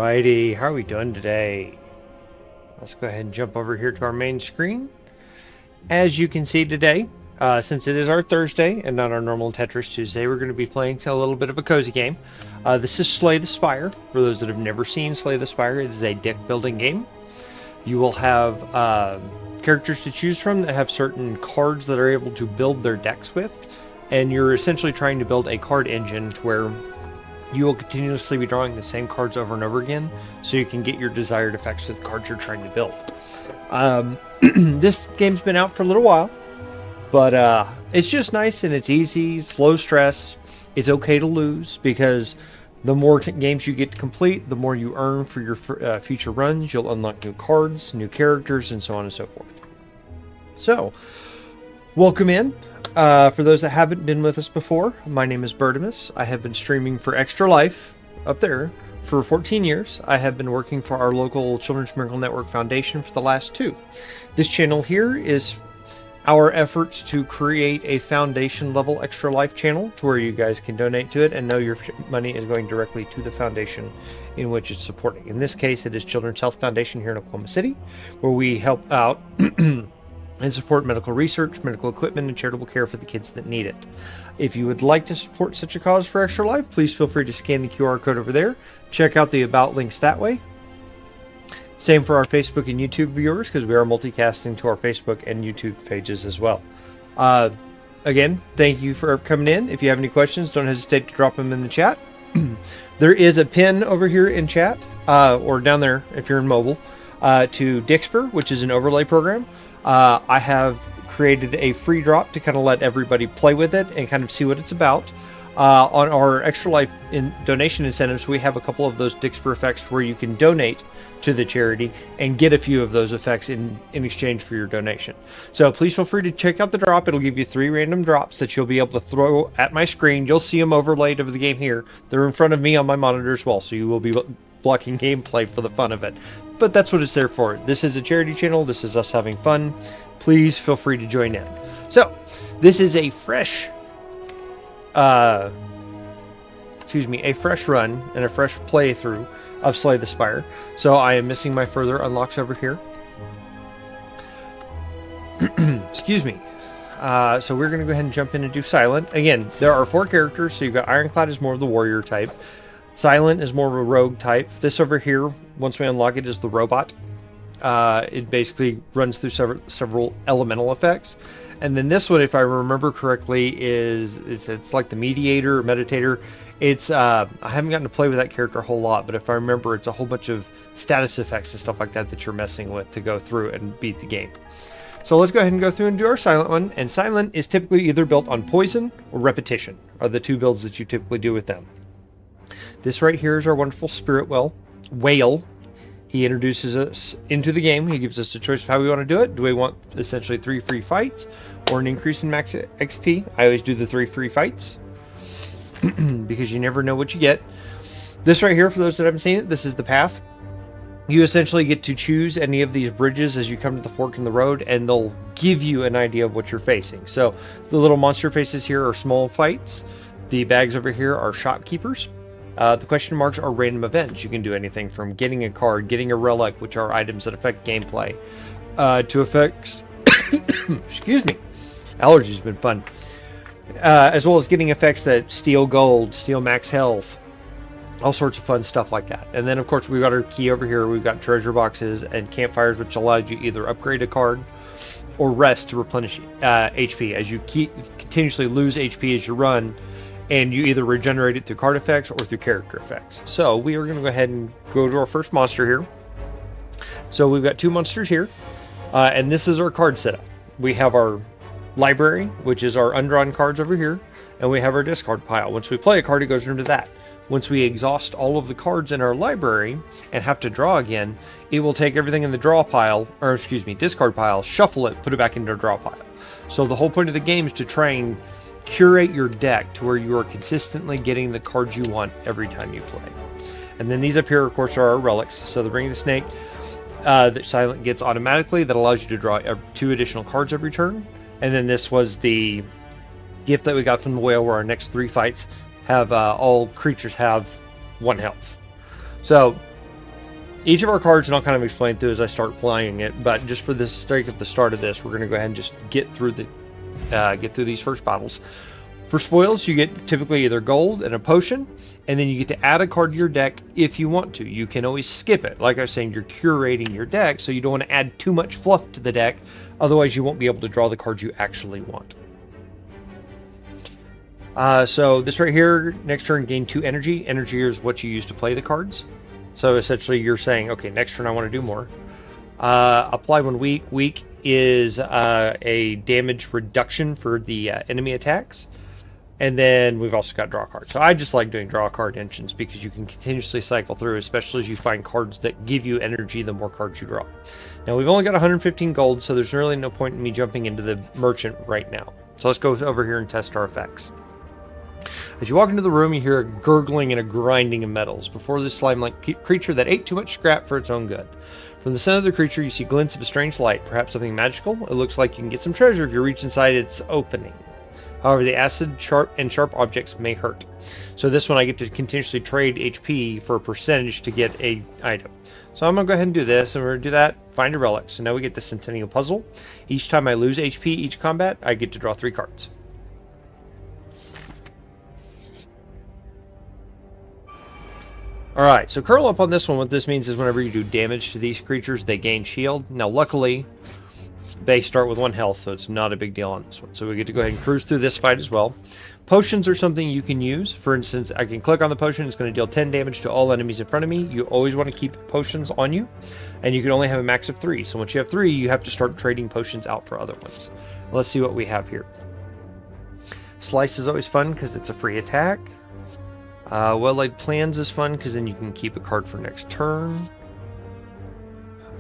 Alrighty, how are we doing today? Let's go ahead and jump over here to our main screen. As you can see today, since it is our Thursday and not our normal Tetris Tuesday, we're going to be playing a little bit of a cozy game. This is Slay the Spire. For those that have never seen Slay the Spire, it is a deck building game. You will have characters to choose from that have certain cards that are able to build their decks with, and you're essentially trying to build a card engine to where you will continuously be drawing the same cards over and over again so you can get your desired effects with the cards you're trying to build. This game's been out for a little while, but it's just nice and it's easy, it's low stress. It's okay to lose because the more games you get to complete, the more you earn for your future runs. You'll unlock new cards, new characters, and so on and so forth. So, welcome in. For those that haven't been with us before, my name is Bertimus. I have been streaming for Extra Life up there for 14 years. I have been working for our local Children's Miracle Network Foundation for the last 2. This channel here is our efforts to create a foundation level Extra Life channel to where you guys can donate to it and know your money is going directly to the foundation in which it's supporting. In this case, it is Children's Health Foundation here in Oklahoma City, where we help out and support medical research, medical equipment, and charitable care for the kids that need it. If you would like to support such a cause for Extra Life, please feel free to scan the QR code over there. Check out the About links that way. Same for our Facebook and YouTube viewers, because we are multicasting to our Facebook and YouTube pages as well. Again, thank you for coming in. If you have any questions, don't hesitate to drop them in the chat. There is a pin over here in chat, or down there if you're in mobile, to Dixper, which is an overlay program. I have created a free drop to kind of let everybody play with it and kind of see what it's about. On our Extra Life donation incentives, we have a couple of those Dixper effects where you can donate to the charity and get a few of those effects in exchange for your donation. So please feel free to check out the drop. It'll give you 3 random drops that you'll be able to throw at my screen. You'll see them overlaid over the game here. They're in front of me on my monitor as well, so you will be blocking gameplay for the fun of it. But that's what it's there for. This is a charity channel. This is us having fun. Please feel free to join in. So, this is a fresh run and a fresh playthrough of Slay the Spire. So I am missing my further unlocks over here. Excuse me. So we're going to go ahead and jump in and do Silent. Again, there are 4 characters. So you've got Ironclad is more of the warrior type. Silent is more of a rogue type. This over here, once we unlock it, is the robot. It basically runs through several elemental effects. And then this one, if I remember correctly, it's like the mediator or meditator. It's I haven't gotten to play with that character a whole lot, but if I remember, it's a whole bunch of status effects and stuff like that that you're messing with to go through and beat the game. So let's go ahead and go through and do our Silent one. And Silent is typically either built on poison or repetition, are the 2 builds that you typically do with them. This right here is our wonderful Spirit Whale. He introduces us into the game. He gives us a choice of how we want to do it. Do we want essentially 3 free fights or an increase in max XP? I always do the 3 free fights because you never know what you get. This right here, for those that haven't seen it, this is the path. You essentially get to choose any of these bridges as you come to the fork in the road, and they'll give you an idea of what you're facing. So the little monster faces here are small fights. The bags over here are shopkeepers. The question marks are random events. You can do anything from getting a card, getting a relic, which are items that affect gameplay, to effects. Excuse me. Allergies have been fun. As well as getting effects that steal gold, steal max health, all sorts of fun stuff like that. And then, of course, we've got our key over here. We've got treasure boxes and campfires, which allow you either upgrade a card or rest to replenish HP. As you continuously lose HP as you run, and you either regenerate it through card effects or through character effects. So we are going to go ahead and go to our first monster here. So we've got 2 monsters here, and this is our card setup. We have our library, which is our undrawn cards over here, and we have our discard pile. Once we play a card, it goes into that. Once we exhaust all of the cards in our library and have to draw again, it will take everything in the discard pile, shuffle it, put it back into our draw pile. So the whole point of the game is to try and curate your deck to where you are consistently getting the cards you want every time you play. And then these up here, of course, are our relics. So the Ring of the Snake that Silent gets automatically, that allows you to draw 2 additional cards every turn. And then this was the gift that we got from the whale, where our next 3 fights have all creatures have 1 health. So each of our cards, and I'll kind of explain through as I start playing it, but just for this stake at the start of this, we're going to go ahead and just get through these first battles. For spoils, you get typically either gold and a potion, and then you get to add a card to your deck if you want to. You can always skip it. Like I was saying, you're curating your deck, so you don't want to add too much fluff to the deck, otherwise you won't be able to draw the cards you actually want. So this right here, next turn gain 2 energy. Energy is what you use to play the cards. So essentially you're saying, okay, next turn I want to do more. Apply 1 weak. Weak is a damage reduction for the enemy attacks. And then we've also got draw cards. So I just like doing draw card engines because you can continuously cycle through, especially as you find cards that give you energy the more cards you draw. Now we've only got 115 gold, so there's really no point in me jumping into the merchant right now. So let's go over here and test our effects. As you walk into the room, you hear a gurgling and a grinding of metals before this slime-like creature that ate too much scrap for its own good. From the center of the creature, you see glints of a strange light, perhaps something magical. It looks like you can get some treasure if you reach inside its opening. However, the acid, sharp objects may hurt. So this one I get to continuously trade HP for a percentage to get a item. So I'm going to go ahead and do this, and we're going to do that, find a relic. So now we get the Centennial Puzzle. Each time I lose HP each combat, I get to draw 3 cards. Alright, so curl up on this one. What this means is whenever you do damage to these creatures, they gain shield. Now luckily, they start with 1 health, so it's not a big deal on this one. So we get to go ahead and cruise through this fight as well. Potions are something you can use. For instance, I can click on the potion. It's going to deal 10 damage to all enemies in front of me. You always want to keep potions on you, and you can only have a max of 3. So once you have 3, you have to start trading potions out for other ones. Let's see what we have here. Slice is always fun because it's a free attack. Well-laid plans is fun because then you can keep a card for next turn.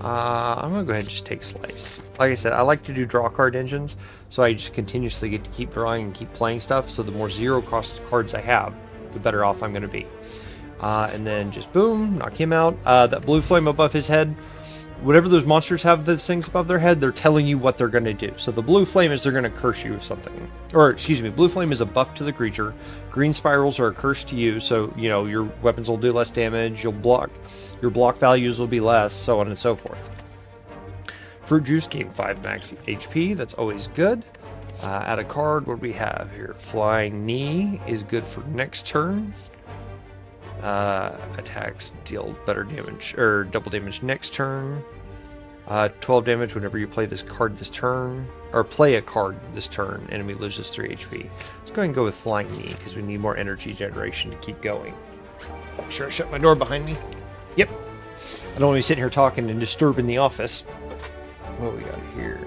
I'm going to go ahead and just take Slice. Like I said, I like to do draw card engines, so I just continuously get to keep drawing and keep playing stuff, so the more zero-cost cards I have, the better off I'm going to be. And then just boom, knock him out. That blue flame above his head, whatever those monsters have those things above their head, they're telling you what they're going to do. So the blue flame is they're going to curse you with something. Or, excuse me, blue flame is a buff to the creature. Green spirals are a curse to you, so, you know, your weapons will do less damage, your block values will be less, so on and so forth. Fruit juice, gain 5 max HP, that's always good. Add a card, what do we have here? Flying Knee is good for next turn. Attacks deal better damage, or double damage next turn. 12 damage whenever you play this card this turn, or play a card this turn, enemy loses 3 HP. Let's go ahead and go with Flying Knee, because we need more energy generation to keep going. Make sure I shut my door behind me. Yep. I don't want to be sitting here talking and disturbing the office. What we got here?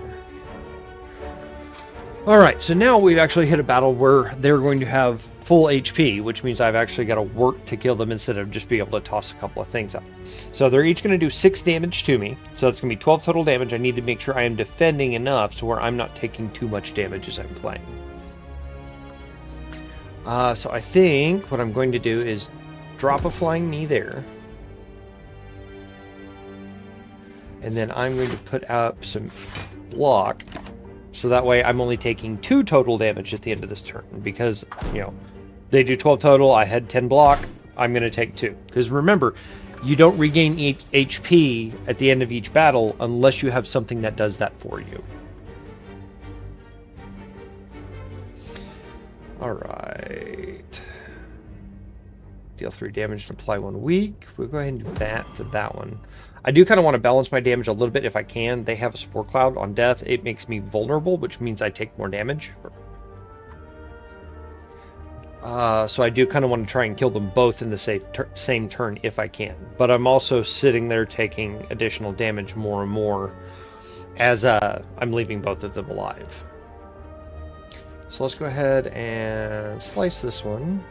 Alright, so now we've actually hit a battle where they're going to have full HP, which means I've actually got to work to kill them instead of just being able to toss a couple of things up. So they're each going to do 6 damage to me, so it's going to be 12 total damage. I need to make sure I am defending enough to where I'm not taking too much damage as I'm playing. So I think what I'm going to do is drop a Flying Knee there. And then I'm going to put up some block, so that way I'm only taking 2 total damage at the end of this turn, because, you know, they do 12 total, I had 10 block, I'm going to take 2. Because remember, you don't regain HP at the end of each battle unless you have something that does that for you. Alright. Deal 3 damage and apply 1 weak. We'll go ahead and do that to that one. I do kind of want to balance my damage a little bit if I can. They have a Spore Cloud on death. It makes me vulnerable, which means I take more damage. So I do kind of want to try and kill them both in the same turn if I can. But I'm also sitting there taking additional damage more and more as I'm leaving both of them alive. So let's go ahead and slice this one.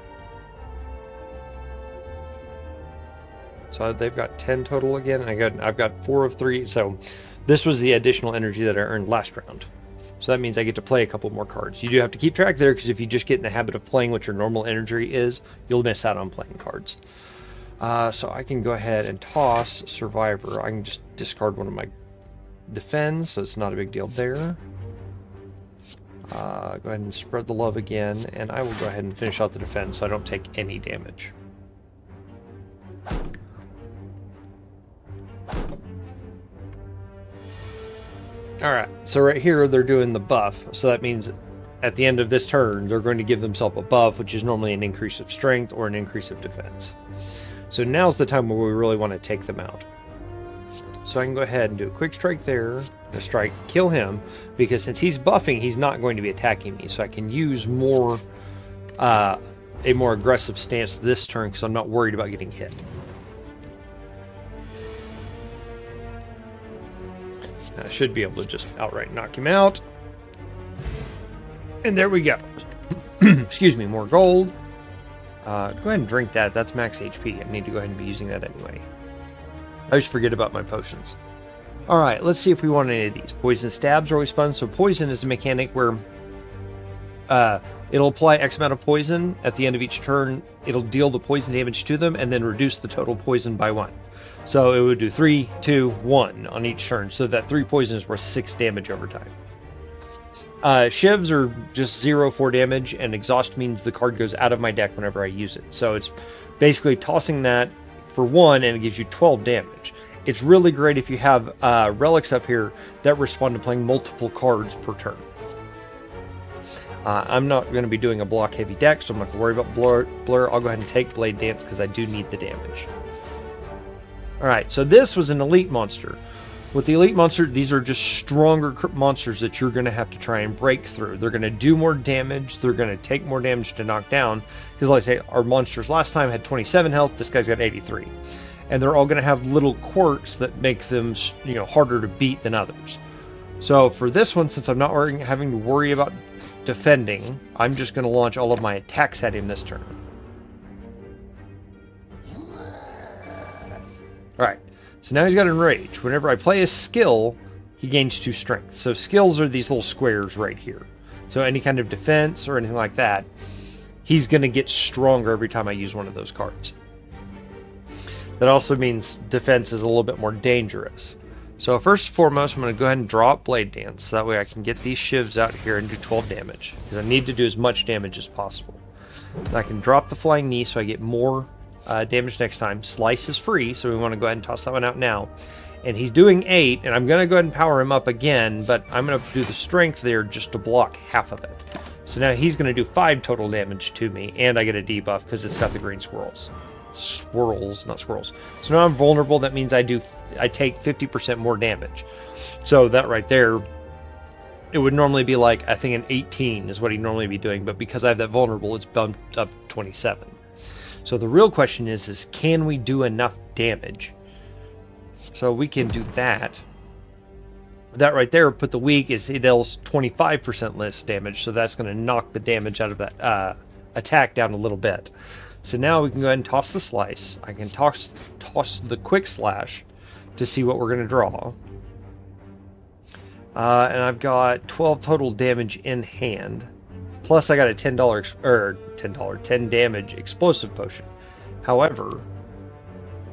So they've got 10 total again, and I've got 4 of 3. So this was the additional energy that I earned last round. So that means I get to play a couple more cards. You do have to keep track there, because if you just get in the habit of playing what your normal energy is, you'll miss out on playing cards. So I can go ahead and toss Survivor. I can just discard one of my defends, so it's not a big deal there. Go ahead and spread the love again, and I will go ahead and finish out the defense so I don't take any damage. Alright, so right here they're doing the buff, so that means at the end of this turn they're going to give themselves a buff, which is normally an increase of strength or an increase of defense. So now's the time where we really want to take them out. So I can go ahead and do a quick strike there, a strike, kill him, because since he's buffing, he's not going to be attacking me, so I can use more a more aggressive stance this turn because I'm not worried about getting hit. I should be able to just outright knock him out. And there we go. Excuse me, more gold. Go ahead and drink that. That's max HP. I need to go ahead and be using that anyway. I always forget about my potions. Alright, let's see if we want any of these. Poison stabs are always fun. So poison is a mechanic where it'll apply X amount of poison. At the end of each turn, it'll deal the poison damage to them and then reduce the total poison by 1. So it would do 3, 2, 1 on each turn, so that 3 poison is worth 6 damage over time. Shivs are just 0 4 damage, and exhaust means the card goes out of my deck whenever I use it. So it's basically tossing that for 1, and it gives you 12 damage. It's really great if you have relics up here that respond to playing multiple cards per turn. I'm not going to be doing a block heavy deck, so I'm not going to worry about Blur. I'll go ahead and take Blade Dance because I do need the damage. Alright, so this was an elite monster. With the elite monster, these are just stronger monsters that you're going to have to try and break through. They're going to do more damage. They're going to take more damage to knock down. Because like I say, our monsters last time had 27 health. This guy's got 83. And they're all going to have little quirks that make them, harder to beat than others. So for this one, since I'm not having to worry about defending, I'm just going to launch all of my attacks at him this turn. Alright, so now he's got Enrage. Whenever I play a skill, he gains 2 strength. So skills are these little squares right here. So any kind of defense or anything like that, he's going to get stronger every time I use one of those cards. That also means defense is a little bit more dangerous. So first and foremost, I'm going to go ahead and drop Blade Dance. So that way I can get these shivs out here and do 12 damage. Because I need to do as much damage as possible. And I can drop the Flying Knee so I get more damage next time. Slice is free, so we want to go ahead and toss that one out now. And he's doing 8, and I'm going to go ahead and power him up again, but I'm going to do the strength there just to block half of it. So now he's going to do 5 total damage to me, and I get a debuff because it's got the green swirls. Swirls, not squirrels. So now I'm vulnerable. That means I take 50% more damage. So that right there, it would normally be like, I think an 18 is what he'd normally be doing, but because I have that vulnerable, it's bumped up 27. So the real question is can we do enough damage? So we can do that. That right there, put the weak, is he deals 25% less damage, so that's going to knock the damage out of that attack down a little bit. So now we can go ahead and toss the slice. I can toss the quick slash to see what we're going to draw. And I've got 12 total damage in hand. Plus I got a $10 damage explosive potion. However,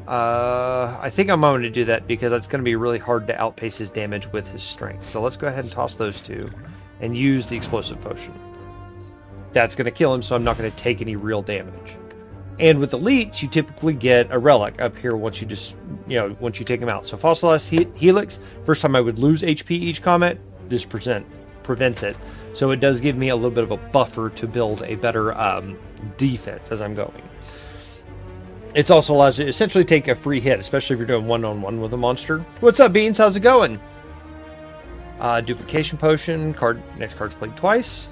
I think I'm going to do that because it's going to be really hard to outpace his damage with his strength. So let's go ahead and toss those 2 and use the explosive potion. That's going to kill him, so I'm not going to take any real damage. And with elites, you typically get a relic up here once you once you take him out. So Fossilized Helix, first time I would lose HP each combat, this prevents it. So it does give me a little bit of a buffer to build a better defense as I'm going. It also allows you to essentially take a free hit, especially if you're doing one-on-one with a monster. What's up, Beans? How's it going? Duplication potion. Next card's played twice.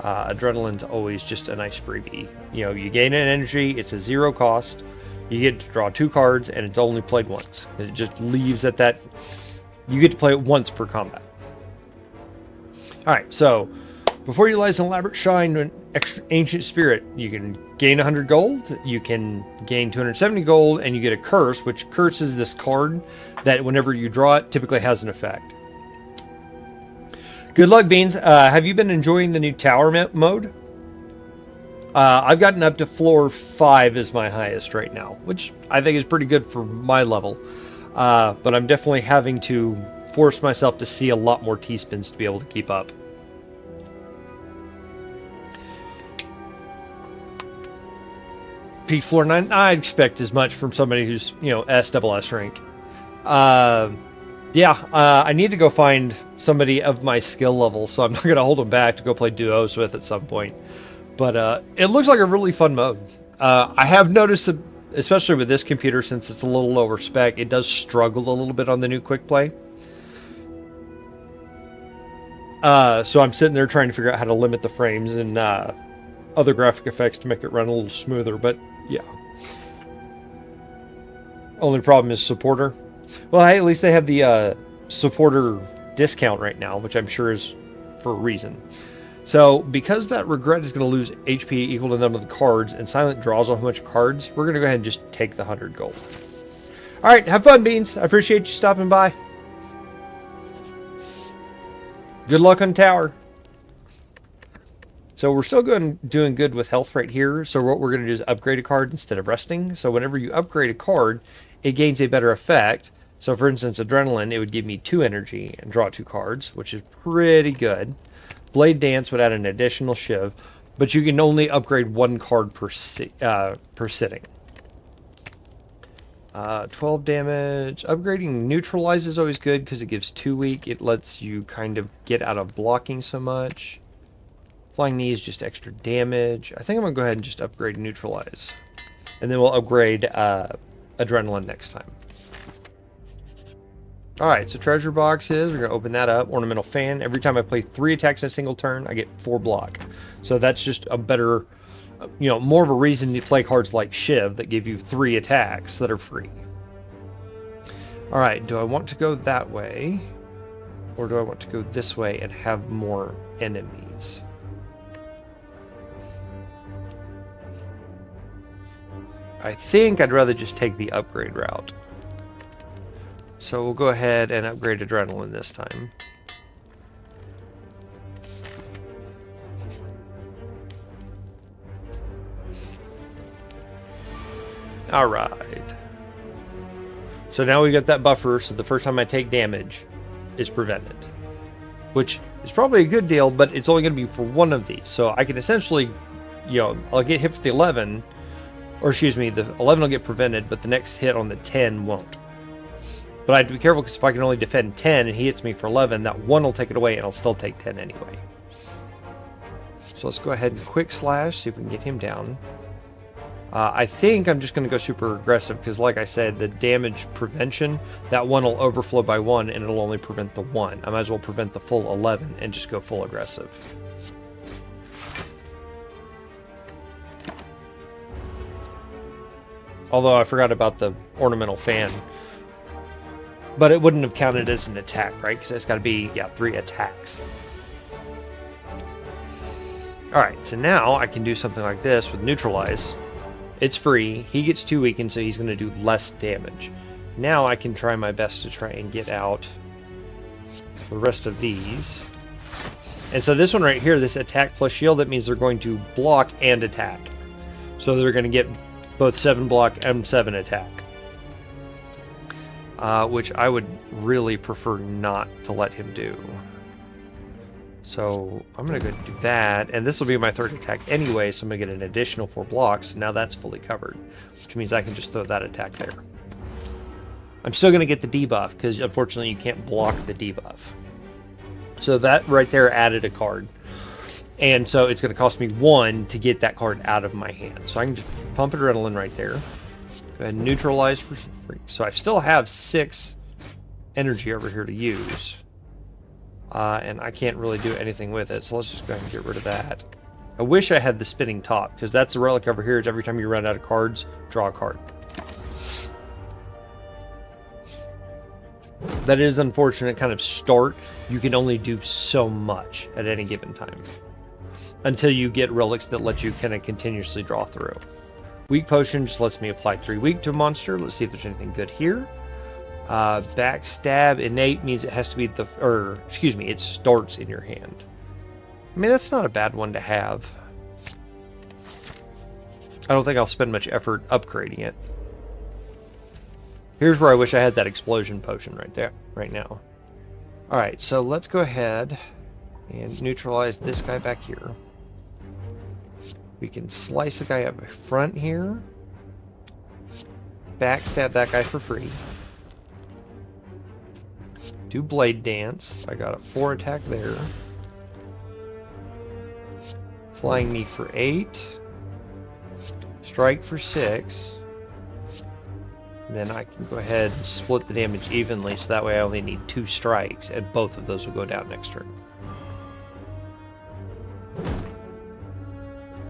Adrenaline's always just a nice freebie. You gain an energy. It's a 0 cost. You get to draw 2 cards, and it's only played once. It just leaves at that. You get to play it once per combat. Alright, so before you lies an elaborate shine to an extra ancient spirit, you can gain 100 gold, you can gain 270 gold, and you get a curse, which curses this card that whenever you draw it, typically has an effect. Good luck, Beans. Have you been enjoying the new tower mode? I've gotten up to floor 5 as my highest right now, which I think is pretty good for my level. But I'm definitely having to force myself to see a lot more T-spins to be able to keep up. Peak floor 9, I expect as much from somebody who's, SSS rank. Yeah, I need to go find somebody of my skill level, so I'm not going to hold them back to go play duos with at some point. But it looks like a really fun mode. I have noticed that, especially with this computer, since it's a little lower spec, it does struggle a little bit on the new quick play. So I'm sitting there trying to figure out how to limit the frames and other graphic effects to make it run a little smoother. But yeah, only problem is supporter. Well, hey, at least they have the supporter discount right now, which I'm sure is for a reason. So because that regret is going to lose HP equal to the number of the cards, and Silent draws a whole bunch of cards, we're going to go ahead and just take the 100 gold. All right, have fun, Beans. I appreciate you stopping by. Good luck on tower. So we're still doing good with health right here. So what we're going to do is upgrade a card instead of resting. So whenever you upgrade a card, it gains a better effect. So for instance, Adrenaline, it would give me 2 energy and draw 2 cards, which is pretty good. Blade Dance would add an additional shiv, but you can only upgrade 1 card per sitting. 12 damage. Upgrading Neutralize is always good because it gives 2 weak. It lets you kind of get out of blocking so much. Flying Knee is just extra damage. I think I'm going to go ahead and just upgrade Neutralize. And then we'll upgrade Adrenaline next time. Alright, so treasure boxes, we're going to open that up. Ornamental Fan. Every time I play 3 attacks in a single turn, I get 4 block. So that's just a better, more of a reason to play cards like Shiv that give you 3 attacks that are free. Alright, do I want to go that way? Or do I want to go this way and have more enemies? I think I'd rather just take the upgrade route. So we'll go ahead and upgrade Adrenaline this time. Alright. So now we got that buffer, so the first time I take damage is prevented. Which is probably a good deal, but it's only going to be for one of these. So I can essentially, I'll get hit for the 11, or excuse me, the 11 will get prevented, but the next hit on the 10 won't. But I have to be careful because if I can only defend 10 and he hits me for 11, that 1 will take it away and I'll still take 10 anyway. So let's go ahead and quick slash, see if we can get him down. I think I'm just going to go super aggressive because like I said, the damage prevention, that 1 will overflow by 1 and it'll only prevent the 1. I might as well prevent the full 11 and just go full aggressive. Although I forgot about the Ornamental Fan. But it wouldn't have counted as an attack, right? Because it's got to be, 3 attacks. Alright, so now I can do something like this with Neutralize. It's free. He gets 2 weakened, so he's going to do less damage. Now I can try my best to try and get out the rest of these. And so this one right here, this attack plus shield, that means they're going to block and attack. So they're going to get both 7 block and 7 attack. Which I would really prefer not to let him do. So I'm going to go do that, and this will be my 3rd attack anyway, so I'm going to get an additional 4 blocks, and now that's fully covered, which means I can just throw that attack there. I'm still going to get the debuff, because unfortunately you can't block the debuff. So that right there added a card. And so it's going to cost me 1 to get that card out of my hand. So I can just pump Adrenaline right there. Go ahead and Neutralize for free. So I still have 6 energy over here to use. And I can't really do anything with it, so let's just go ahead and get rid of that. I wish I had the spinning top, because that's the relic over here. Is every time you run out of cards, draw a card. That is unfortunate kind of start. You can only do so much at any given time. Until you get relics that let you kind of continuously draw through. Weak Potion just lets me apply 3 weak to a monster. Let's see if there's anything good here. Backstab Innate means it has to be it starts in your hand. I mean, that's not a bad one to have. I don't think I'll spend much effort upgrading it. Here's where I wish I had that Explosion Potion right there, right now. Alright, so let's go ahead and neutralize this guy back here. We can slice the guy up front here. Backstab that guy for free. Do Blade Dance. I got a 4 attack there. Flying Knee for 8. Strike for 6. Then I can go ahead and split the damage evenly, so that way I only need 2 strikes, and both of those will go down next turn.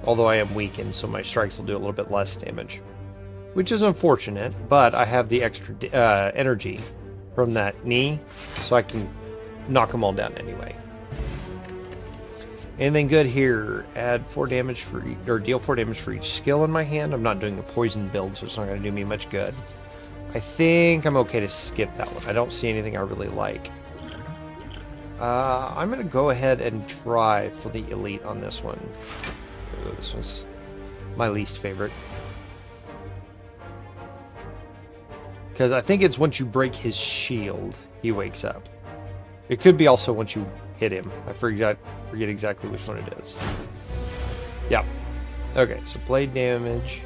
Although I am weakened, so my strikes will do a little bit less damage. Which is unfortunate, but I have the extra energy from that knee, so I can knock them all down anyway. Anything good here? Add 4 damage for or deal 4 damage for each skill in my hand. I'm not doing a poison build, so it's not going to do me much good. I think I'm okay to skip that one. I don't see anything I really like. I'm going to go ahead and try for the elite on this one. Ooh, this one's my least favorite. Because I think it's once you break his shield, he wakes up. It could be also once you hit him. I forget exactly which one it is. Yeah. Okay, so blade damage.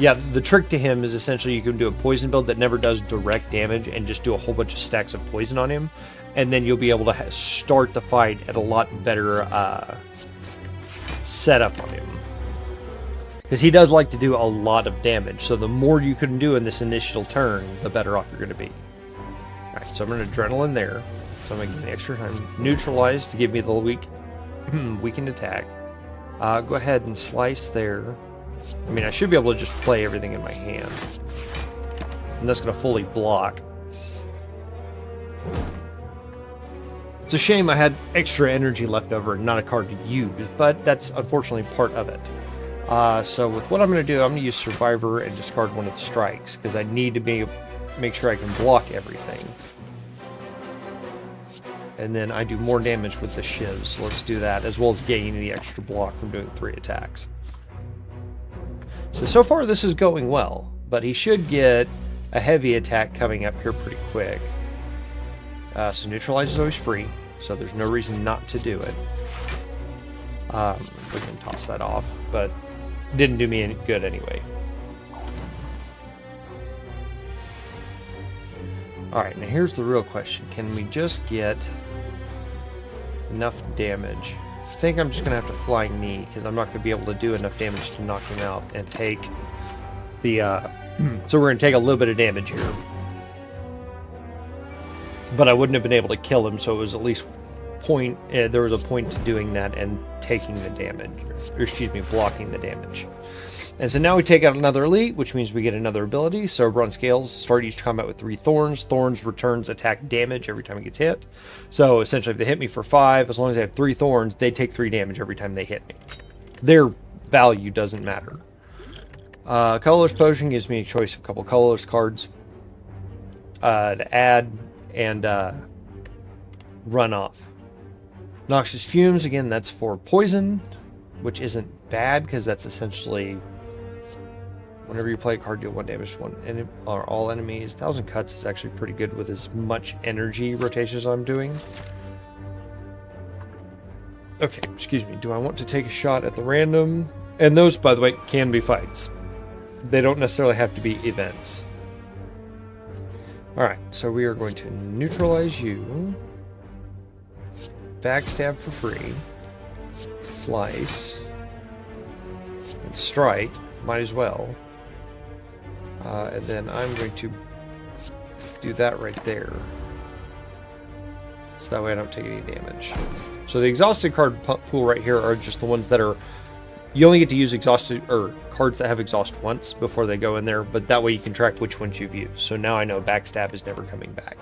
Yeah, the trick to him is essentially you can do a poison build that never does direct damage and just do a whole bunch of stacks of poison on him. And then you'll be able to start the fight at a lot better setup on him. Because he does like to do a lot of damage, so the more you can do in this initial turn, the better off you're going to be. Alright, so I'm going to Adrenaline there. So I'm going to give me extra time. Neutralize to give me the weakened attack. Go ahead and slice there. I mean, I should be able to just play everything in my hand. And that's going to fully block. It's a shame I had extra energy left over and not a card to use, but that's unfortunately part of it. So with what I'm going to do, I'm going to use Survivor and discard one of the strikes, because I need to make sure I can block everything. And then I do more damage with the shivs, so let's do that, as well as gaining the extra block from doing 3 attacks. So far this is going well, but he should get a heavy attack coming up here pretty quick. So Neutralize is always free, so there's no reason not to do it. We can toss that off, but didn't do me any good anyway. Alright, now here's the real question. Can we just get enough damage? I think I'm just going to have to Flying Knee, because I'm not going to be able to do enough damage to knock him out and take the... so we're going to take a little bit of damage here. But I wouldn't have been able to kill him, so it was at least there was a point to doing that and taking the damage, or excuse me, blocking the damage. And so now we take out another elite, which means we get another ability. So run scales, start each combat with 3 thorns. Thorns returns attack damage every time it gets hit. So essentially if they hit me for 5, as long as I have 3 thorns, they take 3 damage every time they hit me. Their value doesn't matter. Colorless Potion gives me a choice of a couple colorless cards to add and run off. Noxious Fumes, again, that's for poison, which isn't bad because that's essentially whenever you play a card, deal 1 damage to one or all enemies. 1000 Cuts is actually pretty good with as much energy rotation as I'm doing. Okay, excuse me. Do I want to take a shot at the random? And those, by the way, can be fights. They don't necessarily have to be events. Alright, so we are going to neutralize you. Backstab for free. Slice. And strike. Might as well. And then I'm going to do that right there. So that way I don't take any damage. So the exhausted card pool right here are just the ones that are... You only get to use exhausted or cards that have exhaust once before they go in there, but that way you can track which ones you've used. So now I know Backstab is never coming back,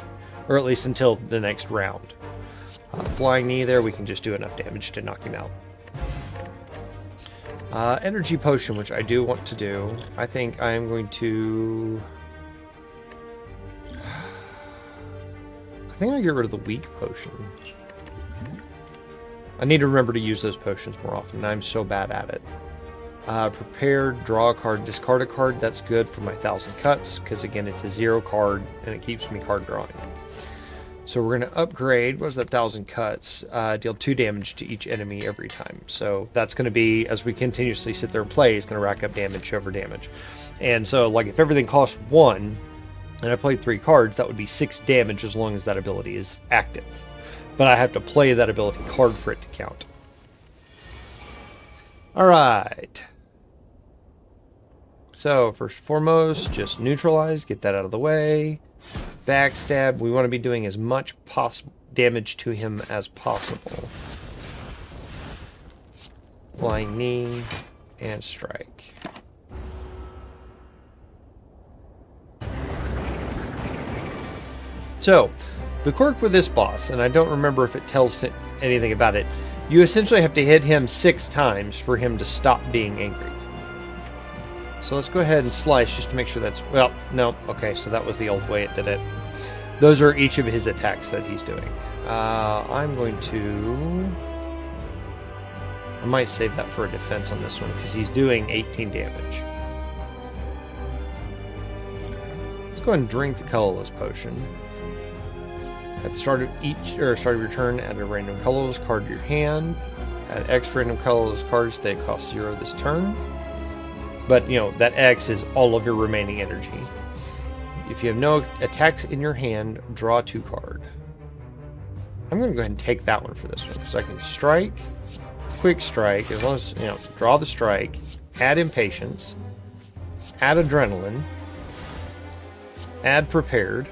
or at least until the next round. Flying Knee there, we can just do enough damage to knock him out. Energy Potion, which I do want to do. I think I am going to... I think I'll get rid of the Weak Potion. I need to remember to use those potions more often. I'm so bad at it. Prepare, draw a card, discard a card. That's good for my 1000 Cuts, because again, it's a 0 card, and it keeps me card drawing. So we're going to upgrade, what is that, 1000 Cuts? Deal 2 damage to each enemy every time. So that's going to be, as we continuously sit there and play, it's going to rack up damage over damage. And so, like, if everything costs 1, and I played 3 cards, that would be 6 damage as long as that ability is active. But I have to play that ability card for it to count. Alright. So, first and foremost, just neutralize, get that out of the way. Backstab, we want to be doing as much damage to him as possible. Flying knee, and strike. So, the quirk with this boss, and I don't remember if it tells anything about it, you essentially have to hit him 6 times for him to stop being angry. So let's go ahead and slice just to make sure that's... Well, no, okay, so that was the old way it did it. Those are each of his attacks that he's doing. I'm going to... I might save that for a defense on this one, because he's doing 18 damage. Let's go ahead and drink the colorless potion. At the start of start of your turn, add a random colorless card to your hand. Add X random colorless cards that cost 0 this turn. But, you know, that X is all of your remaining energy. If you have no attacks in your hand, draw 2 cards. I'm going to go ahead and take that one for this one, because I can strike, quick strike, as long as, you know, draw the strike, add impatience, add adrenaline, add prepared,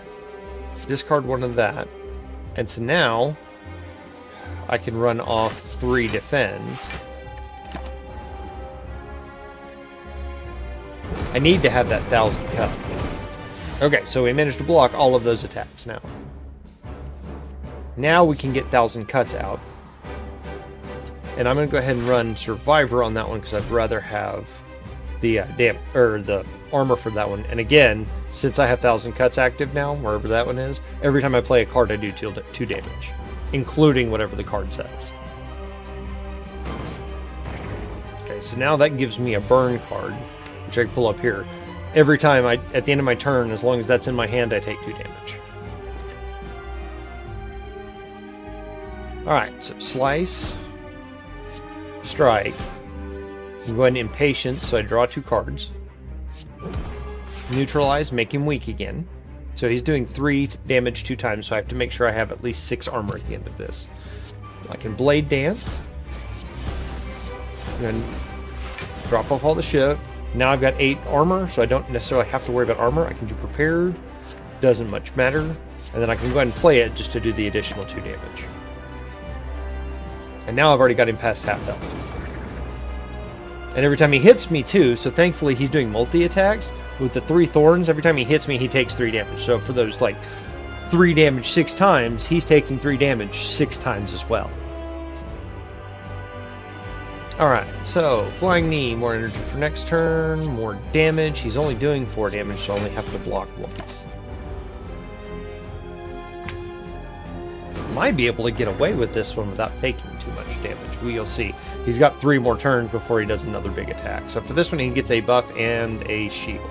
discard one of that, and so now I can run off 3 defends. I need to have that 1,000 cut. Okay, so we managed to block all of those attacks now. Now we can get 1,000 cuts out. And I'm going to go ahead and run Survivor on that one because I'd rather have the the armor for that one. And again, since I have 1,000 cuts active now, wherever that one is, every time I play a card I do 2 damage, including whatever the card says. Okay, so now that gives me a burn card, which I can pull up here. Every time at the end of my turn, as long as that's in my hand, I take 2 damage. Alright, so slice, strike. I'm going to impatience, so I draw 2 cards. Neutralize, make him weak again. So he's doing 3 damage 2 times, so I have to make sure I have at least 6 armor at the end of this. I can blade dance. And then drop off all the shit. Now I've got 8 armor, so I don't necessarily have to worry about armor. I can do prepared. Doesn't much matter. And then I can go ahead and play it just to do the additional 2 damage. And now I've already got him past half health. And every time he hits me too, so thankfully he's doing multi-attacks. With the 3 thorns, every time he hits me, he takes 3 damage. So for those, like, 3 damage 6 times, he's taking 3 damage 6 times as well. Alright, so Flying Knee, more energy for next turn, more damage. He's only doing 4 damage, so I only have to block once. Might be able to get away with this one without taking too much damage. We'll see. He's got 3 more turns before he does another big attack. So for this one, he gets a buff and a shield.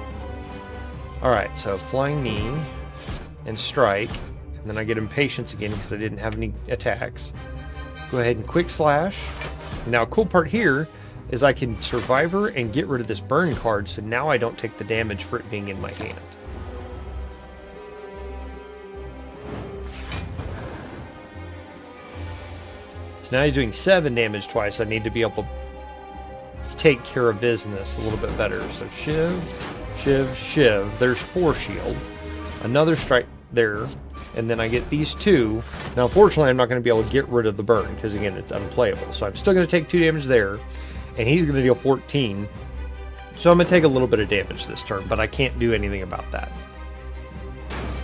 Alright, so Flying Knee and Strike. And then I get Impatience again because I didn't have any attacks. Go ahead and Quick Slash. Now, a cool part here is I can Survivor and get rid of this burn card, so now I don't take the damage for it being in my hand. So now he's doing 7 damage twice. I need to be able to take care of business a little bit better. So Shiv, Shiv, Shiv. There's 4 shield. Another strike there. And then I get these 2. Now, unfortunately, I'm not going to be able to get rid of the burn because, again, it's unplayable. So I'm still going to take 2 damage there. And he's going to deal 14. So I'm going to take a little bit of damage this turn, but I can't do anything about that.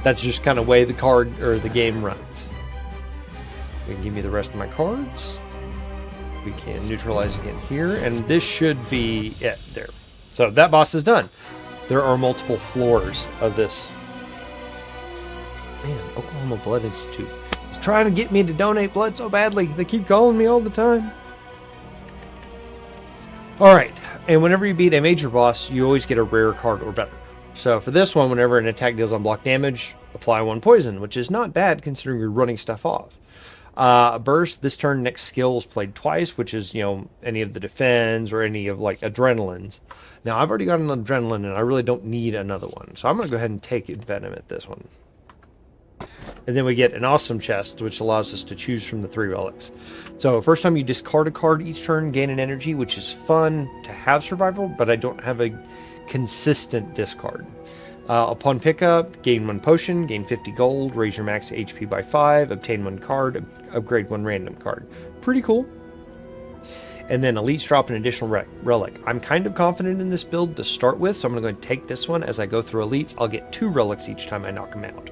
That's just kind of way the card or the game runs. You can give me the rest of my cards. We can neutralize again here, and this should be it there. So that boss is done. There are multiple floors of this. Man, Oklahoma Blood Institute is trying to get me to donate blood so badly. They keep calling me all the time. Alright, and whenever you beat a major boss, you always get a rare card or better. So for this one, whenever an attack deals unblocked damage, apply 1 poison, which is not bad considering you're running stuff off. Burst, this turn, next skill is played twice, which is, you know, any of the defense or any of like adrenalines. Now, I've already got an adrenaline and I really don't need another one. So I'm going to go ahead and take Venom at this one. And then we get an awesome chest, which allows us to choose from the 3 relics. So first time you discard a card each turn, gain an energy, which is fun to have survival, but I don't have a consistent discard. Upon pickup, gain 1 potion, gain 50 gold, raise your max HP by 5, obtain 1 card, upgrade 1 random card. Pretty cool. And then elites drop an additional relic. I'm kind of confident in this build to start with, so I'm going to go and take this one. As I go through elites, I'll get 2 relics each time I knock them out.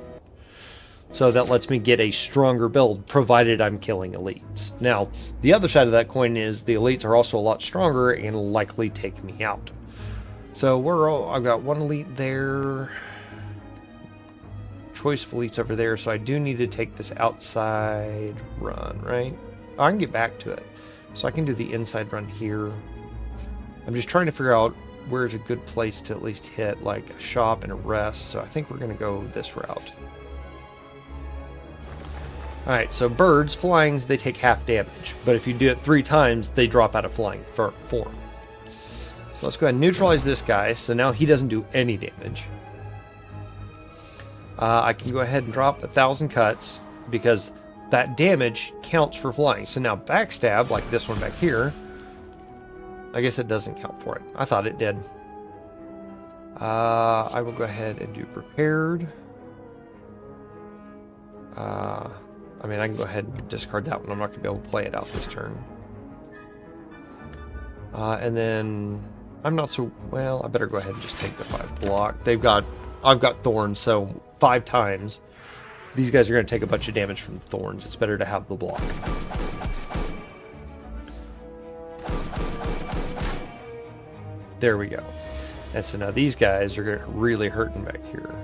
So that lets me get a stronger build, provided I'm killing elites. Now, the other side of that coin is the elites are also a lot stronger and likely take me out. So I've got 1 elite there, choice of elites over there, so I do need to take this outside run, right? Oh, I can get back to it. So I can do the inside run here. I'm just trying to figure out where's a good place to at least hit like a shop and a rest, so I think we're going to go this route. Alright, so birds, flyings, they take half damage, but if you do it 3 times, they drop out of flying form. So let's go ahead and neutralize this guy, so now he doesn't do any damage. I can go ahead and drop 1,000 cuts, because that damage counts for flying. So now backstab, like this one back here, I guess it doesn't count for it. I thought it did. I will go ahead and do prepared. I mean, I can go ahead and discard that one. I'm not going to be able to play it out this turn. And then I'm not so... Well, I better go ahead and just take the 5 block. I've got thorns, so 5 times. These guys are going to take a bunch of damage from the thorns. It's better to have the block. There we go. And so now these guys are really hurting back here.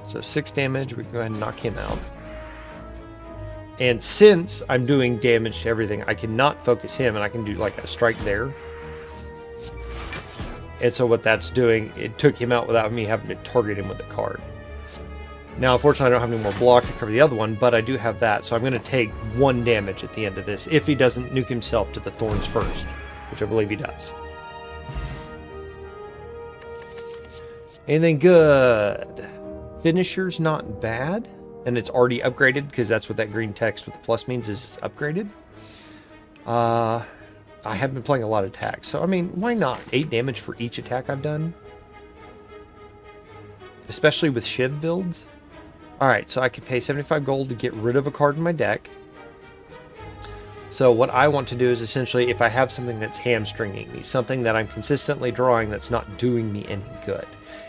So 6 damage. We can go ahead and knock him out. And since I'm doing damage to everything, I cannot focus him, and I can do like a strike there. And so what that's doing, it took him out without me having to target him with a card. Now, unfortunately, I don't have any more block to cover the other one, but I do have that, so I'm going to take 1 damage at the end of this, if he doesn't nuke himself to the thorns first, which I believe he does. Anything good? Finisher's not bad. And it's already upgraded, because that's what that green text with the plus means, is upgraded. I have been playing a lot of attacks, so I mean, why not? 8 damage for each attack I've done. Especially with Shiv builds. Alright, so I can pay 75 gold to get rid of a card in my deck. So what I want to do is essentially, if I have something that's hamstringing me, something that I'm consistently drawing that's not doing me any good.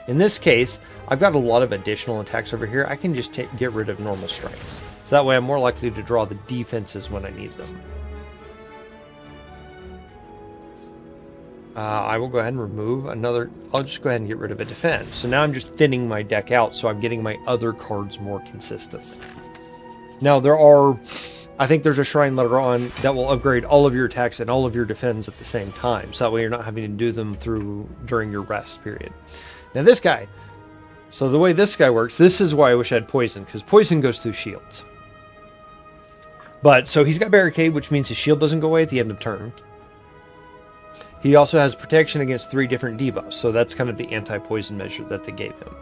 In this case, I've got a lot of additional attacks over here. I can just get rid of normal strikes. So that way I'm more likely to draw the defenses when I need them. I will go ahead and remove another... I'll just go ahead and get rid of a defense. So now I'm just thinning my deck out, so I'm getting my other cards more consistently. Now there are... I think there's a shrine later on that will upgrade all of your attacks and all of your defense at the same time. So that way you're not having to do them during your rest period. Now this guy, so the way this guy works, this is why I wish I had poison, because poison goes through shields. But, so he's got barricade, which means his shield doesn't go away at the end of turn. He also has protection against 3 different debuffs, so that's kind of the anti-poison measure that they gave him.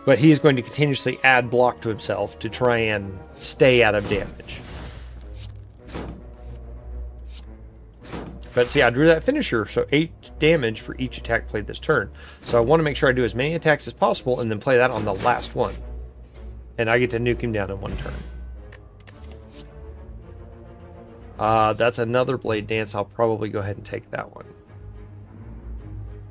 But he is going to continuously add block to himself to try and stay out of damage. But see, I drew that finisher, so 8 damage for each attack played this turn. So I want to make sure I do as many attacks as possible and then play that on the last one. And I get to nuke him down in 1 turn. That's another blade dance. I'll probably go ahead and take that one.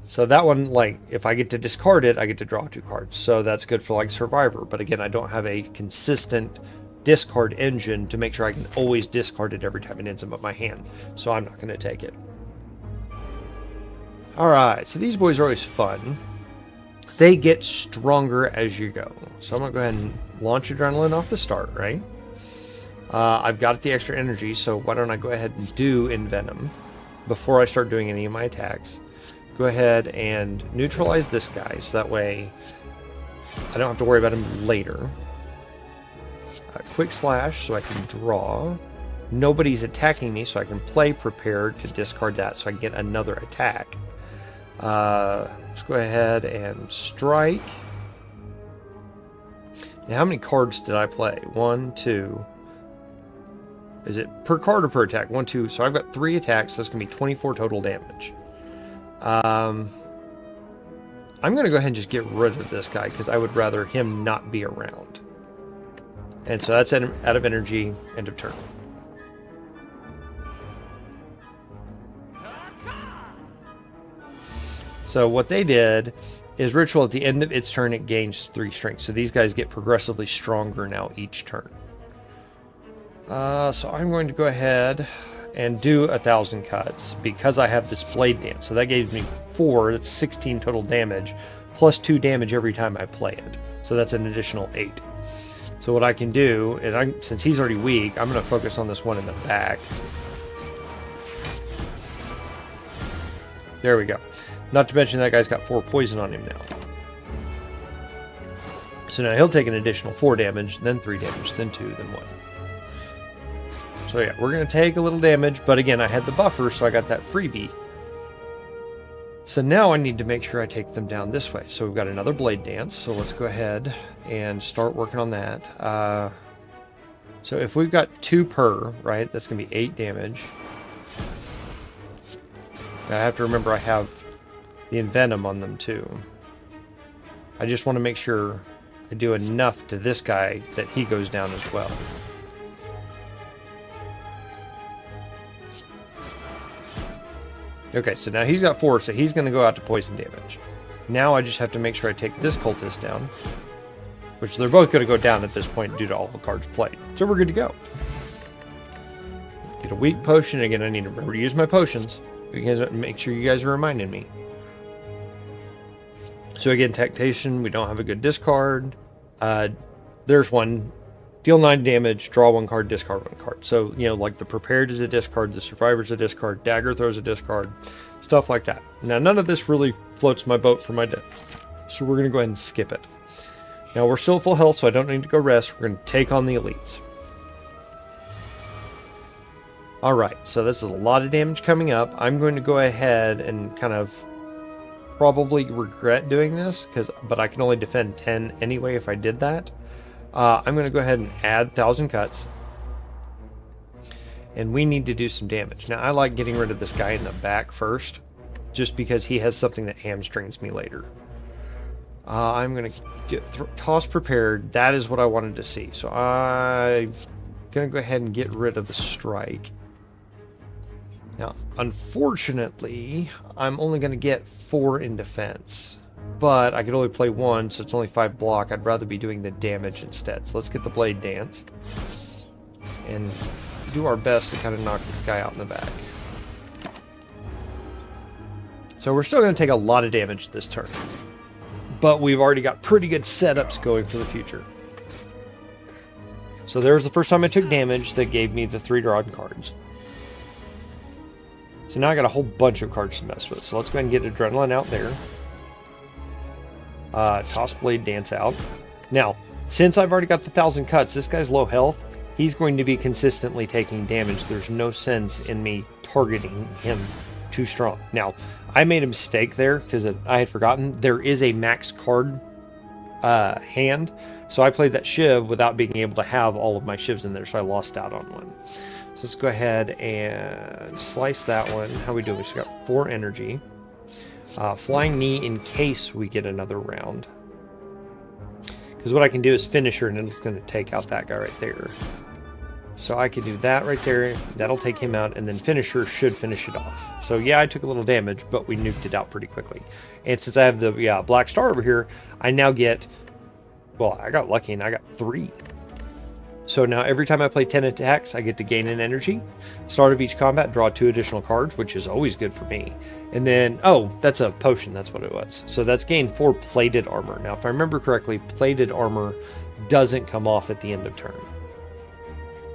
So that one, like, if I get to discard it, I get to draw 2 cards. So that's good for, like, Survivor. But again, I don't have a consistent discard engine to make sure I can always discard it every time it ends up in my hand. So I'm not going to take it. Alright, so these boys are always fun. They get stronger as you go. So I'm going to go ahead and launch Adrenaline off the start, right? I've got the extra energy, so why don't I go ahead and do Envenom before I start doing any of my attacks. Go ahead and neutralize this guy, so that way I don't have to worry about him later. Quick Slash, so I can draw. Nobody's attacking me, so I can play prepared to discard that so I can get another attack. Let's go ahead and strike. Now, how many cards did I play? 1, 2. Is it per card or per attack? 1, 2. So I've got 3 attacks. So that's going to be 24 total damage. I'm going to go ahead and just get rid of this guy because I would rather him not be around. And so that's out of energy, end of turn. So what they did is Ritual at the end of its turn, it gains 3 strength. So these guys get progressively stronger now each turn. So I'm going to go ahead and do 1,000 cuts because I have this Blade Dance. So that gives me 4, that's 16 total damage, plus 2 damage every time I play it. So that's an additional 8. So what I can do is, since he's already weak, I'm going to focus on this one in the back. There we go. Not to mention that guy's got 4 poison on him now. So now he'll take an additional 4 damage, then 3 damage, then 2, then 1. So yeah, we're going to take a little damage, but again, I had the buffer, so I got that freebie. So now I need to make sure I take them down this way. So we've got another Blade Dance, so let's go ahead and start working on that. So if we've got 2 per, right, that's going to be 8 damage. I have to remember I have the Envenom on them too. I just want to make sure I do enough to this guy that he goes down as well. Okay, so now he's got 4, so he's going to go out to poison damage. Now I just have to make sure I take this cultist down, which they're both going to go down at this point due to all the cards played. So we're good to go. Get a weak potion. Again, I need to remember to use my potions. You guys make sure you guys are reminding me. So again, Tactation, we don't have a good discard. There's one. Deal 9 damage, draw 1 card, discard 1 card. So, you know, like the Prepared is a discard, the Survivor's a discard, Dagger Throw's a discard, stuff like that. Now, none of this really floats my boat for my deck, so we're going to go ahead and skip it. Now, we're still full health, so I don't need to go rest. We're going to take on the elites. Alright, so this is a lot of damage coming up. I'm going to go ahead and kind of probably regret doing this, but I can only defend 10 anyway if I did that. I'm going to go ahead and add 1,000 cuts. And we need to do some damage. Now, I like getting rid of this guy in the back first, just because he has something that hamstrings me later. I'm going to toss Prepared. That is what I wanted to see. So I'm going to go ahead and get rid of the strike. Now, unfortunately, I'm only going to get 4 in defense. But I could only play 1, so it's only 5 block. I'd rather be doing the damage instead. So let's get the Blade Dance. And do our best to kind of knock this guy out in the back. So we're still going to take a lot of damage this turn. But we've already got pretty good setups going for the future. So there was the first time I took damage that gave me the 3 drawn cards. So now I got a whole bunch of cards to mess with. So let's go ahead and get Adrenaline out there. Toss Blade Dance out. Now, since I've already got the 1,000 cuts, this guy's low health. He's going to be consistently taking damage. There's no sense in me targeting him too strong. Now, I made a mistake there because I had forgotten. There is a max card hand. So I played that Shiv without being able to have all of my Shivs in there. So I lost out on one. So let's go ahead and slice that one. How we doing? We just got 4 energy. Flying Knee in case we get another round. Because what I can do is Finisher, and it's going to take out that guy right there. So I could do that right there. That'll take him out, and then Finisher should finish it off. So yeah, I took a little damage, but we nuked it out pretty quickly. And since I have the Black Star over here, I now get... Well, I got lucky, and I got 3. So now every time I play 10 attacks, I get to gain an energy. Start of each combat, draw 2 additional cards, which is always good for me. And then, oh, that's a potion, that's what it was. So that's gained 4 plated armor. Now, if I remember correctly, plated armor doesn't come off at the end of turn.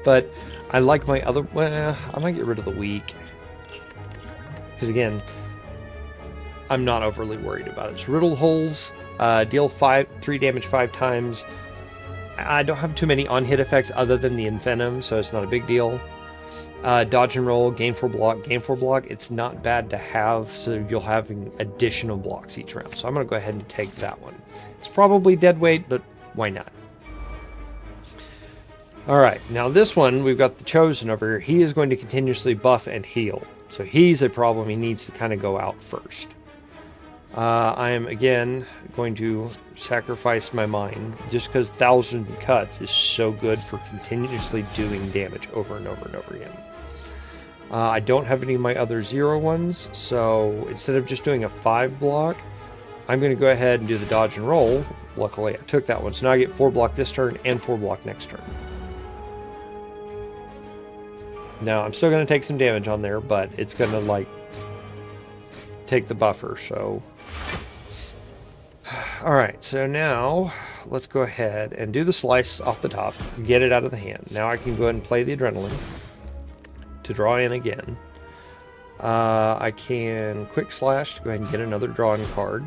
But I like my other, well, I might get rid of the weak. Because again, I'm not overly worried about it. It's Riddle Holes, deal 3 damage 5 times. I don't have too many on-hit effects other than the Envenom, so it's not a big deal. Dodge and roll, gain 4 block, gain 4 block. It's not bad to have, so you'll have additional blocks each round. So I'm going to go ahead and take that one. It's probably dead weight, but why not? Alright, now this one, we've got the Chosen over here. He is going to continuously buff and heal. So he's a problem. He needs to kind of go out first. I am, again, going to sacrifice my mind, just because 1,000 cuts is so good for continuously doing damage over and over and over again. I don't have any of my other 0 ones, so instead of just doing a 5 block, I'm going to go ahead and do the dodge and roll. Luckily, I took that one, so now I get 4 block this turn and 4 block next turn. Now, I'm still going to take some damage on there, but it's going to, like, take the buffer, so... Alright, so now, let's go ahead and do the slice off the top, get it out of the hand. Now I can go ahead and play the Adrenaline to draw in again. I can Quick Slash to go ahead and get another drawing card.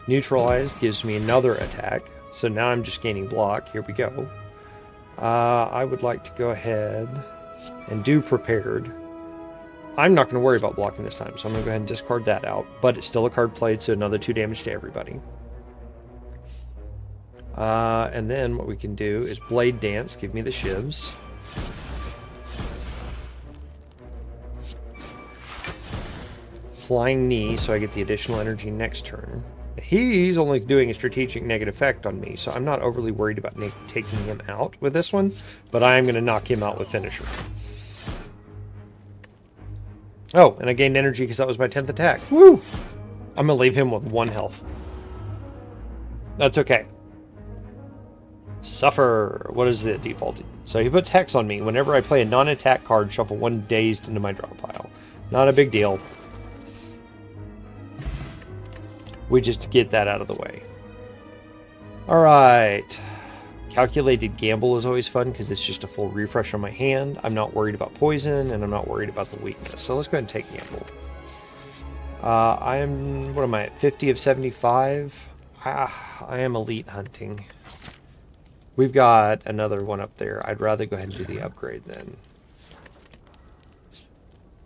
Neutralize gives me another attack, so now I'm just gaining block. Here we go. I would like to go ahead and do Prepared. I'm not going to worry about blocking this time, so I'm going to go ahead and discard that out, but it's still a card played, so another 2 damage to everybody. And then what we can do is Blade Dance, give me the shivs. Flying Knee, so I get the additional energy next turn. He's only doing a strategic negative effect on me, so I'm not overly worried about taking him out with this one, but I am going to knock him out with Finisher. Oh, and I gained energy because that was my 10th attack. Woo! I'm going to leave him with 1 health. That's okay. Suffer. What is the default? So he puts Hex on me. Whenever I play a non-attack card, shuffle 1 dazed into my draw pile. Not a big deal. We just get that out of the way. Alright. Calculated Gamble is always fun because it's just a full refresh on my hand. I'm not worried about poison, and I'm not worried about the weakness. So let's go ahead and take Gamble. I am, what am I at, 50 of 75? I am elite hunting. We've got another one up there. I'd rather go ahead and do the upgrade then.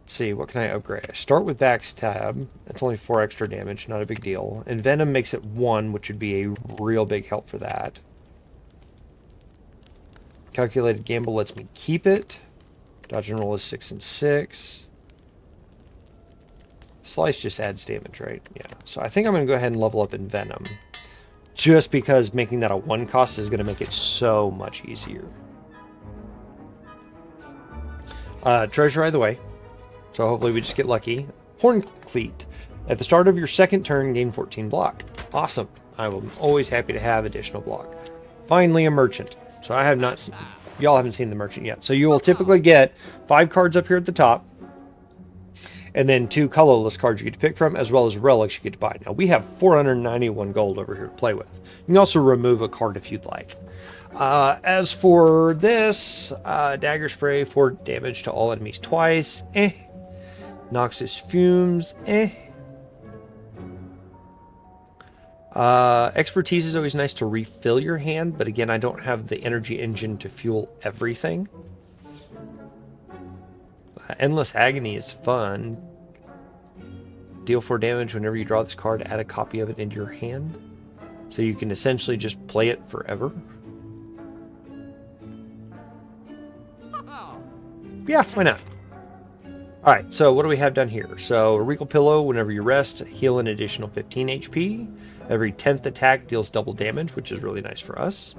Let's see, what can I upgrade? I start with Backstab. It's only 4 extra damage, not a big deal. And Venom makes it 1, which would be a real big help for that. Calculated Gamble lets me keep it. Dodge and roll is 6 and 6. Slice just adds damage, right? Yeah. So I think I'm going to go ahead and level up in Venom. Just because making that a 1 cost is going to make it so much easier. Treasure either way. So hopefully we just get lucky. Horn Cleat. At the start of your 2nd turn, gain 14 block. Awesome. I'm always happy to have additional block. Finally, a Merchant. So I have not... Y'all haven't seen the Merchant yet. So you will typically get 5 cards up here at the top. And then 2 colorless cards you get to pick from, as well as relics you get to buy. Now, we have 491 gold over here to play with. You can also remove a card if you'd like. As for this, Dagger Spray, 4 damage to all enemies twice. Noxious Fumes. Expertise is always nice to refill your hand, but again, I don't have the energy engine to fuel everything. Endless Agony is fun. Deal 4 damage whenever you draw this card, add a copy of it into your hand. So you can essentially just play it forever. Yeah, why not? Alright, so what do we have down here? So, a Regal Pillow, whenever you rest, heal an additional 15 HP. Every 10th attack deals double damage, which is really nice for us.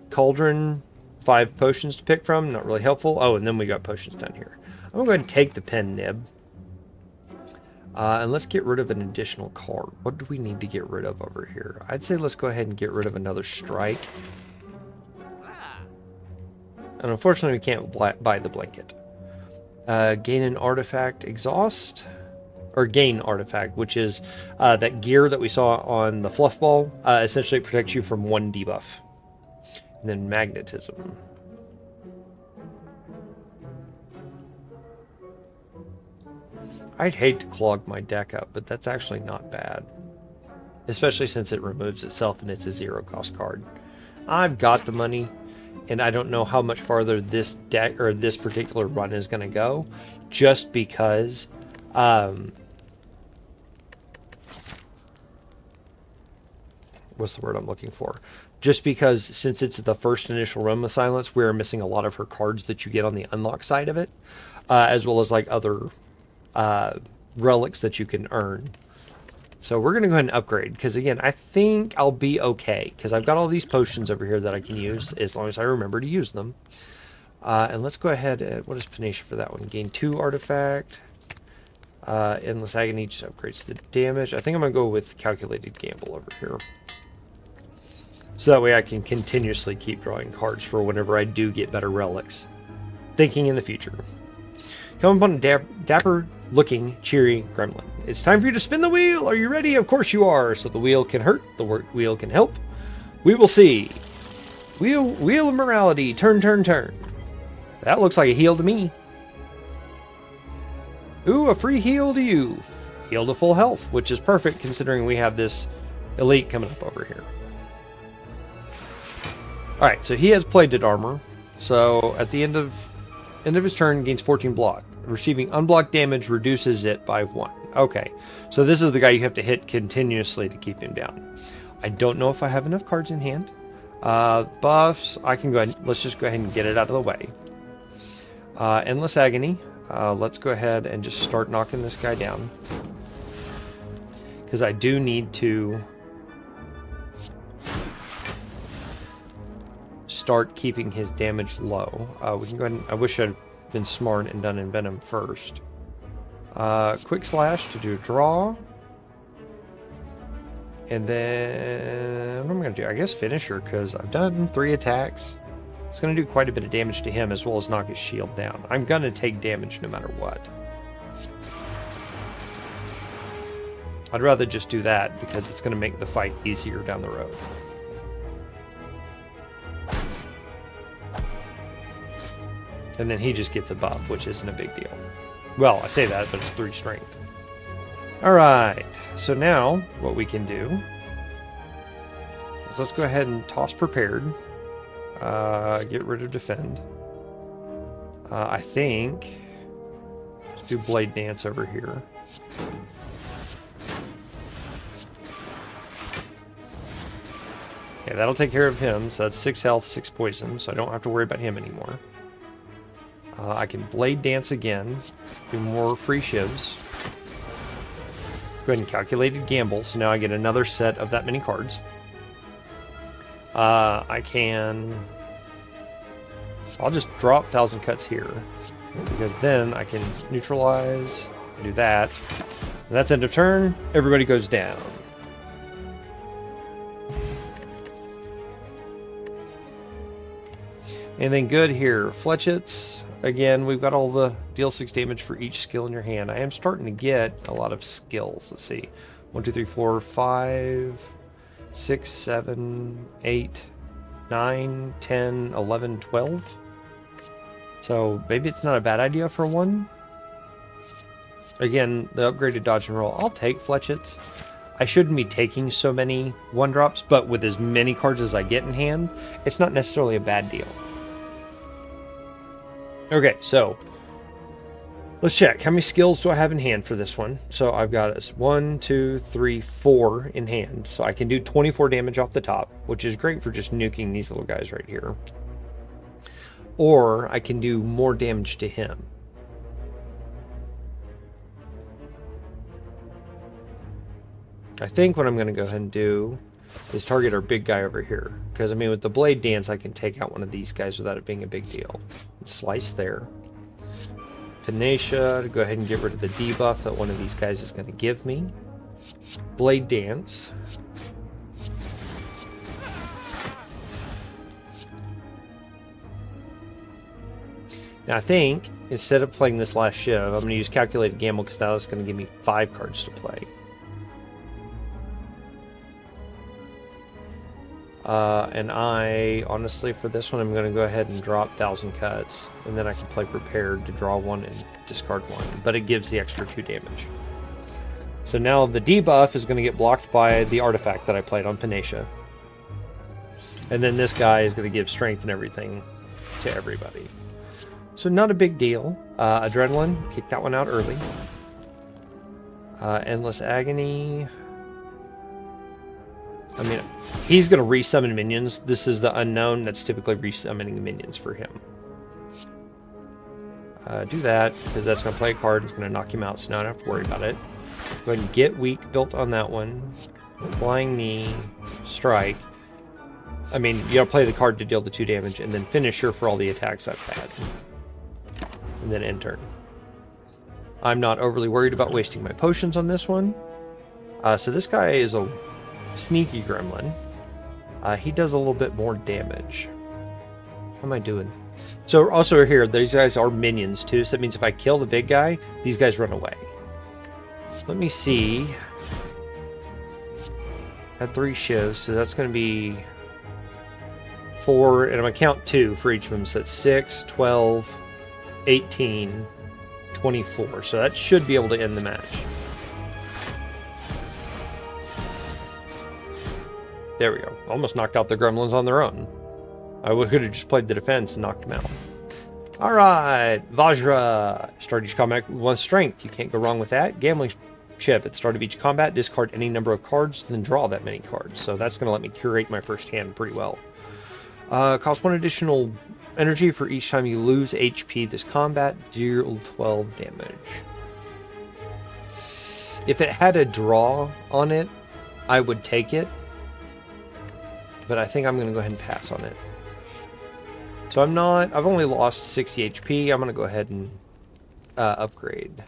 Cauldron, 5 potions to pick from, not really helpful. Oh, and then we got potions down here. I'm going to go ahead and take the Pen Nib. And let's get rid of an additional card. What do we need to get rid of over here? I'd say let's go ahead and get rid of another Strike. And unfortunately, we can't buy the Blanket. Gain an Artifact Exhaust. Or Gain Artifact, which is that gear that we saw on the Fluff Ball. Essentially, it protects you from 1 debuff. And then Magnetism. I'd hate to clog my deck up, but that's actually not bad. Especially since it removes itself and it's a 0 cost card. I've got the money. and I don't know how much farther this deck or this particular run is going to go, just because what's the word I'm looking for? Just because since it's the first initial run with Silence, we're missing a lot of her cards that you get on the unlock side of it, as well as like other relics that you can earn. So we're going to go ahead and upgrade, because again, I think I'll be okay, because I've got all these potions over here that I can use, as long as I remember to use them. And let's go ahead and, what is Panacea for that one? Gain 2 artifact. Endless Agony just upgrades the damage. I think I'm going to go with Calculated Gamble over here. So that way I can continuously keep drawing cards for whenever I do get better relics. Thinking in the future. Come upon a dapper-looking, cheery gremlin. It's time for you to spin the wheel. Are you ready? Of course you are. So the wheel can hurt, the wheel can help. We will see. Wheel of morality. Turn, turn, turn. That looks like a heal to me. Ooh, a free heal to you. Heal to full health, which is perfect considering we have this elite coming up over here. Alright, so he has plated armor. So at the end of his turn, gains 14 block. Receiving unblocked damage reduces it by 1. Okay, so this is the guy you have to hit continuously to keep him down. I don't know if I have enough cards in hand. Buffs, I can go ahead. Let's just go ahead and get it out of the way. Endless Agony. Let's go ahead and just start knocking this guy down. Because I do need to start keeping his damage low. We can go ahead and, I wish I'd been smart and done Envenom first. Quick Slash to do a draw. And then, what am I going to do? I guess Finisher, because I've done 3 attacks. It's going to do quite a bit of damage to him, as well as knock his shield down. I'm going to take damage no matter what. I'd rather just do that, because it's going to make the fight easier down the road. And then he just gets a buff, which isn't a big deal. Well, I say that, but it's 3 strength. Alright, so now what we can do is let's go ahead and toss Prepared. Get rid of Defend. I think let's do Blade Dance over here. Okay, that'll take care of him, so that's 6 health, 6 poison, so I don't have to worry about him anymore. I can Blade Dance again, do more free shivs. Let's go ahead and Calculated Gamble, so now I get another set of that many cards. I can... I'll just drop 1,000 Cuts here, because then I can neutralize, do that. And that's end of turn, everybody goes down. Anything good here? Fletchets. Again, we've got all the deal 6 damage for each skill in your hand. I am starting to get a lot of skills. Let's see. 1, 2, 3, 4, 5, 6, 7, 8, 9, 10, 11, 12. So maybe it's not a bad idea for one. Again, the upgraded dodge and roll. I'll take Fletchets. I shouldn't be taking so many 1-drops, but with as many cards as I get in hand, it's not necessarily a bad deal. Okay, so let's check. How many skills do I have in hand for this one? So I've got 1, 2, 3, 4 in hand. So I can do 24 damage off the top, which is great for just nuking these little guys right here. Or I can do more damage to him. I think what I'm going to go ahead and do is target our big guy over here. Because, I mean, with the Blade Dance, I can take out one of these guys without it being a big deal. Slice there. Panacea to go ahead and get rid of the debuff that one of these guys is going to give me. Blade Dance. Now, I think, instead of playing this last shiv, I'm going to use Calculated Gamble because now it's going to give me 5 cards to play. And I, honestly, for this one, I'm going to go ahead and drop 1,000 Cuts, and then I can play Prepared to draw 1 and discard 1, but it gives the extra 2 damage. So now the debuff is going to get blocked by the artifact that I played on Panacea. And then this guy is going to give strength and everything to everybody. So not a big deal. Adrenaline, kick that one out early. Endless Agony. I mean, he's going to resummon minions. This is the unknown that's typically resummoning minions for him. Do that, because that's going to play a card. It's going to knock him out, so now I don't have to worry about it. Go ahead and get weak built on that one. Flying Knee, Strike. I mean, you got to play the card to deal the 2 damage, and then Finisher for all the attacks I've had. And then end turn. I'm not overly worried about wasting my potions on this one. So this guy is a sneaky gremlin. He does a little bit more damage. How am I doing? So also here, these guys are minions too, so that means if I kill the big guy, these guys run away. Let me see. Had 3 shivs, so that's going to be 4, and I'm going to count 2 for each of them, so it's 6, 12, 18, 24. So that should be able to end the match. There we go. Almost knocked out the gremlins on their own. I could have just played the defense and knocked them out. Alright, Vajra. Start each combat with 1 strength. You can't go wrong with that. Gambling chip. At the start of each combat, discard any number of cards, then draw that many cards. So that's going to let me curate my first hand pretty well. Cost 1 additional energy for each time you lose HP this combat. Deal 12 damage. If it had a draw on it, I would take it. But I think I'm going to go ahead and pass on it. So I've only lost 60 HP. I'm going to go ahead and upgrade.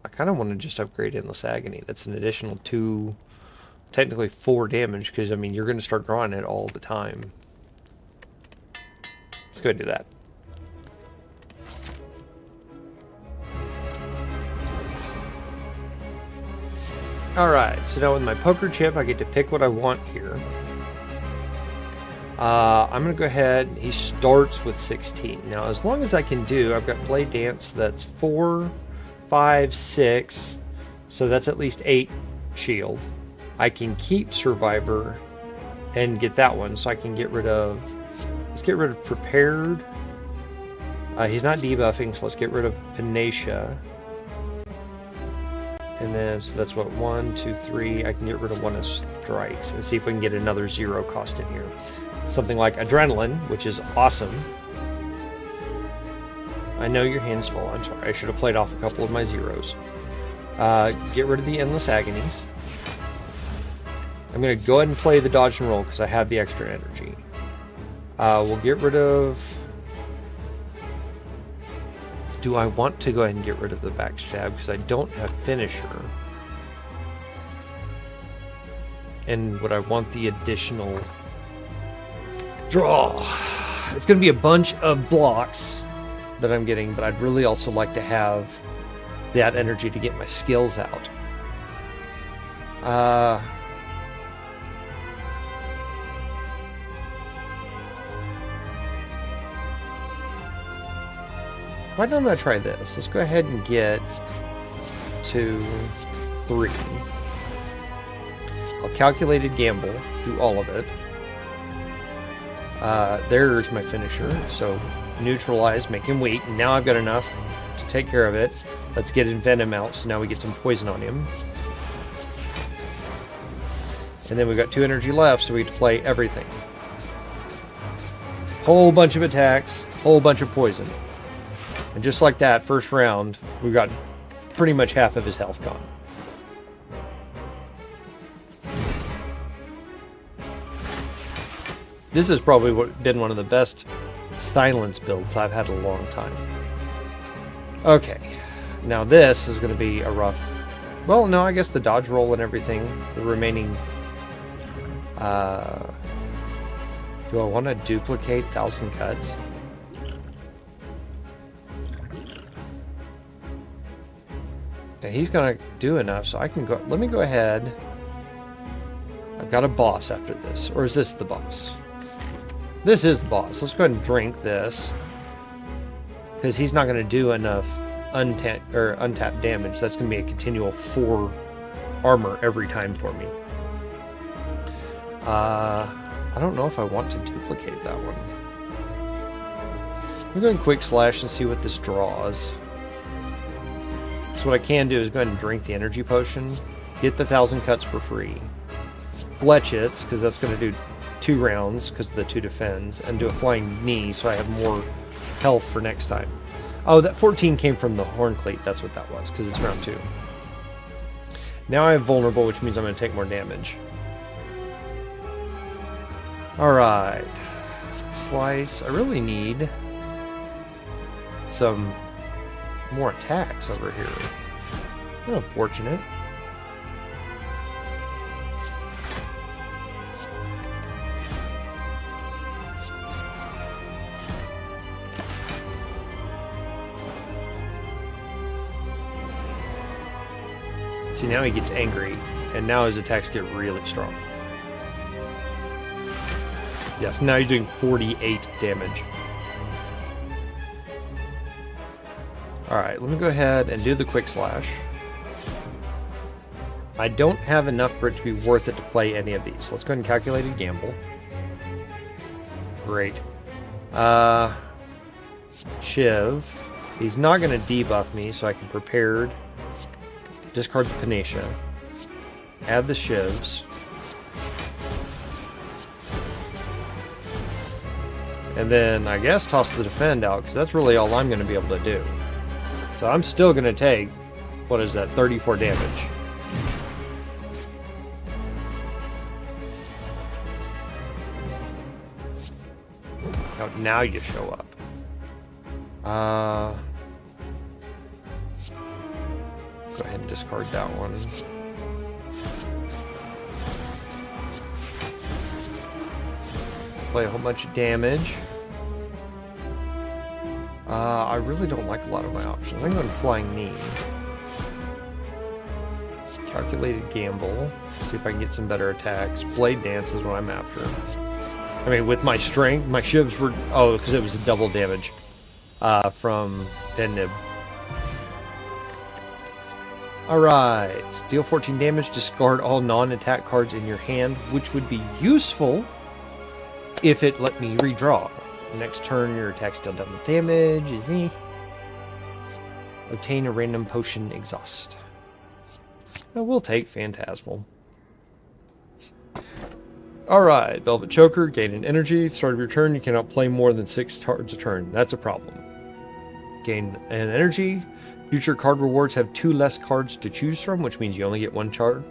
I kind of want to just upgrade Endless Agony. That's an additional 2, technically 4 damage, because I mean you're going to start drawing it all the time. Let's go ahead and do that. Alright, so now with my poker chip, I get to pick what I want here. I'm going to go ahead, he starts with 16. Now, as long as I can do, I've got Blade Dance, that's 4, 5, 6, so that's at least 8 shield. I can keep Survivor and get that one, so I can get rid of, let's get rid of Prepared. He's not debuffing, so let's get rid of Panacea. And then, so that's what, 1, 2, 3. I can get rid of 1 of strikes and see if we can get another 0 cost in here. Something like Adrenaline, which is awesome. I know your hand's full. I'm sorry. I should have played off a couple of my 0s. Get rid of the Endless Agonies. I'm going to go ahead and play the dodge and roll because I have the extra energy. We'll get rid of... Do I want to go ahead and get rid of the backstab because I don't have Finisher? And would I want the additional draw? It's going to be a bunch of blocks that I'm getting, but I'd really also like to have that energy to get my skills out. Why don't I try this? Let's go ahead and get to 3. I'll calculated gamble, do all of it. There's my finisher, so neutralize, make him weak. Now I've got enough to take care of it. Let's get Envenom out, so now we get some poison on him. And then we've got 2 energy left, so we get to play everything. Whole bunch of attacks, whole bunch of poison. And just like that, first round, we've got pretty much half of his health gone. This has probably been one of the best silence builds I've had in a long time. Okay, now this is going to be a rough... Well, no, I guess the dodge roll and everything, the remaining... Do I want to duplicate 1,000 Cuts? Okay, he's gonna do enough, so I can go. Let me go ahead. I've got a boss after this, or is this the boss? This is the boss. Let's go ahead and drink this, because he's not gonna do enough untapped damage. That's going to be a continual 4 armor every time for me. I don't know if I want to duplicate that one. I'm going to quick slash and see what this draws. So what I can do is go ahead and drink the energy potion, get the 1,000 cuts for free, fletch it, because that's going to do 2 rounds because of the 2 defends, and do a flying knee so I have more health for next time. Oh, that 14 came from the horn cleat, that's what that was, because it's round 2. Now I have vulnerable, which means I'm going to take more damage. Alright. Slice. I really need some more attacks over here. Unfortunate. See, now he gets angry, and now his attacks get really strong. Yes, now he's doing 48 damage. Alright, let me go ahead and do the quick slash. I don't have enough for it to be worth it to play any of these. Let's go ahead and calculate a gamble. Great. Shiv. He's not going to debuff me, so I can prepared. Discard the Panacea. Add the Shivs. And then, I guess, toss the defend out, because that's really all I'm going to be able to do. So I'm still going to take, what is that, 34 damage. Now you show up. Go ahead and discard that one. Play a whole bunch of damage. I really don't like a lot of my options. I'm going Flying Knee. Calculated Gamble. See if I can get some better attacks. Blade Dance is what I'm after. I mean, with my strength, my shivs were... Oh, because it was a double damage from Nib. Alright. Deal 14 damage. Discard all non-attack cards in your hand, which would be useful if it let me redraw. Next turn, your attacks deal double damage. Is he? Obtain a random potion exhaust. Well, we'll take Phantasmal. Alright, Velvet Choker, gain an energy. Start of your turn, you cannot play more than 6 cards a turn. That's a problem. Gain an energy. Future card rewards have 2 less cards to choose from, which means you only get one card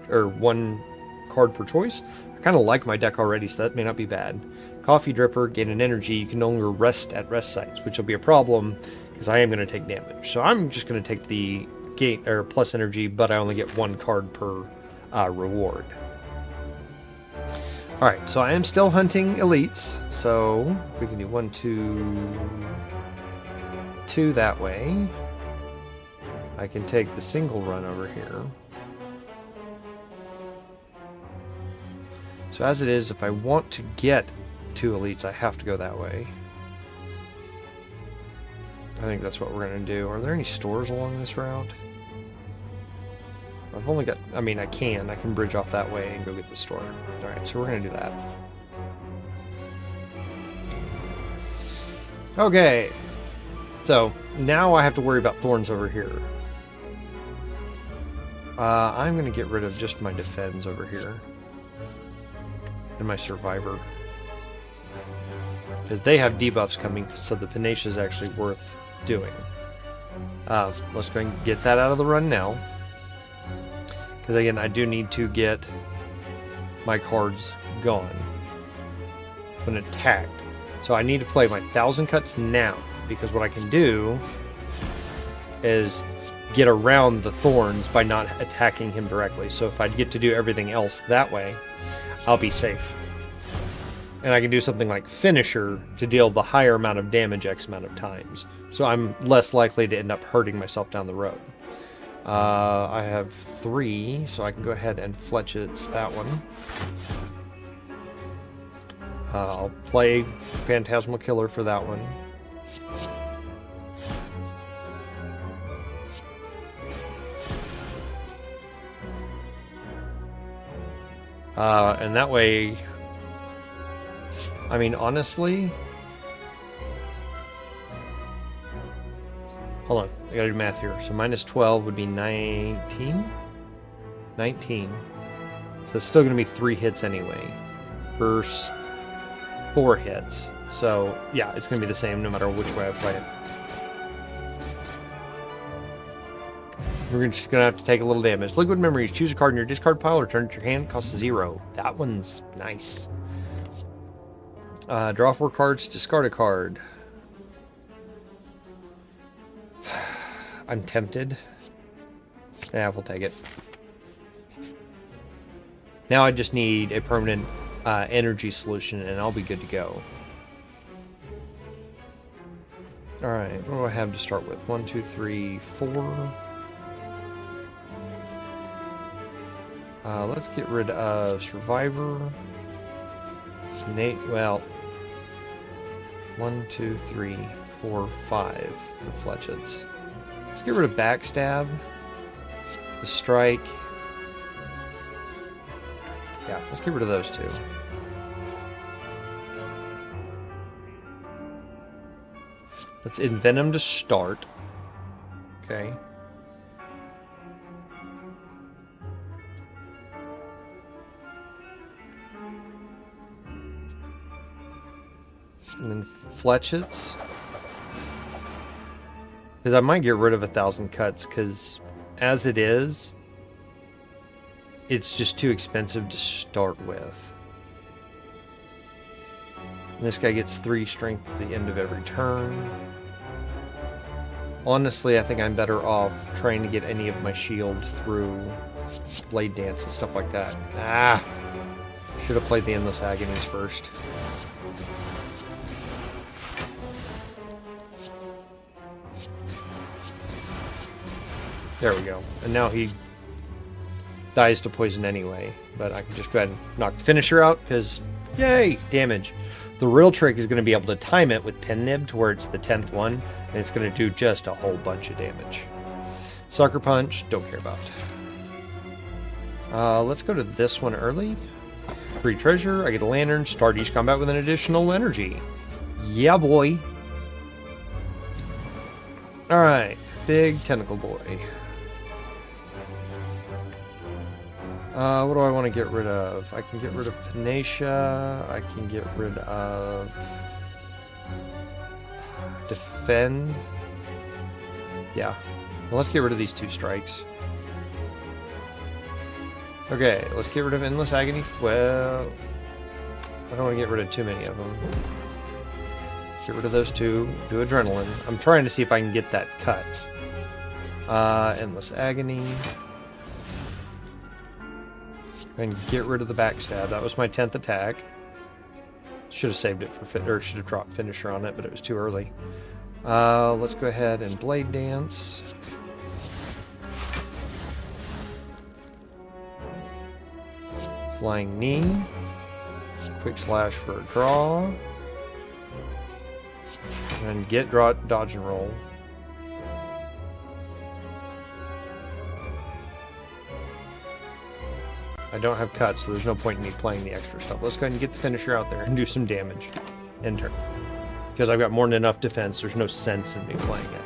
per choice. I kind of like my deck already, so that may not be bad. Coffee Dripper, gain an energy. You can no longer rest at rest sites, which will be a problem because I am going to take damage. So I'm just going to take the gain or plus energy, but I only get 1 card per reward. All right, so I am still hunting elites. So we can do 1, 2 that way. I can take the single run over here. So as it is, if I want to get 2 elites, I have to go that way. I think that's what we're going to do. Are there any stores along this route? I've only got... I mean, I can bridge off that way and go get the store. Alright, so we're going to do that. Okay. So, now I have to worry about thorns over here. I'm going to get rid of just my defense over here. And my survivor. Because they have debuffs coming, so the Panacea is actually worth doing. Let's go and get that out of the run now. Because again, I do need to get my cards gone when attacked. So I need to play my 1,000 cuts now, because what I can do is get around the thorns by not attacking him directly. So if I get to do everything else that way, I'll be safe. And I can do something like Finisher to deal the higher amount of damage X amount of times. So I'm less likely to end up hurting myself down the road. I have 3, so I can go ahead and fletch it that one. I'll play Phantasmal Killer for that one. And that way, I mean, honestly, hold on, I gotta do math here. So minus 12 would be 19? 19. So it's still gonna be 3 hits anyway, versus 4 hits. So yeah, it's gonna be the same no matter which way I play it. We're just gonna have to take a little damage. Liquid Memories. Choose a card in your discard pile, return it to your hand. Costs 0. That one's nice. Draw 4 cards. Discard a card. I'm tempted. Yeah, we'll take it. Now I just need a permanent energy solution, and I'll be good to go. All right. What do I have to start with? 1, 2, 3, 4. Let's get rid of Survivor. Well, 1, 2, 3, 4, 5 for Fletchets. Let's get rid of Backstab. The Strike. Yeah, let's get rid of those 2. Let's Envenom to start. Okay. And then Fletchets. Because I might get rid of 1,000 cuts, because as it is, it's just too expensive to start with. And this guy gets 3 strength at the end of every turn. Honestly, I think I'm better off trying to get any of my shield through Blade Dance and stuff like that. Ah! Should have played the Endless Agonies first. There we go. And now he dies to poison anyway. But I can just go ahead and knock the finisher out, because, yay! Damage. The real trick is going to be able to time it with Pen Nib to where it's the 10th one, and it's going to do just a whole bunch of damage. Sucker Punch, don't care about. Let's go to this one early. Free treasure, I get a lantern, start each combat with an additional energy. Yeah, boy. Alright, big tentacle boy. What do I want to get rid of? I can get rid of Panacea. I can get rid of Defend. Yeah. Well, let's get rid of these 2 strikes. Okay, let's get rid of Endless Agony. Well, I don't want to get rid of too many of them. Get rid of those 2. Do Adrenaline. I'm trying to see if I can get that cuts. Endless Agony. And get rid of the Backstab. That was my 10th attack. Should have saved it for or should have dropped Finisher on it, but it was too early. Let's go ahead and Blade Dance. Flying Knee. Quick Slash for a draw. And get, draw, dodge, and roll. I don't have cuts, so there's no point in me playing the extra stuff. Let's go ahead and get the finisher out there and do some damage. End turn. Because I've got more than enough defense, there's no sense in me playing it.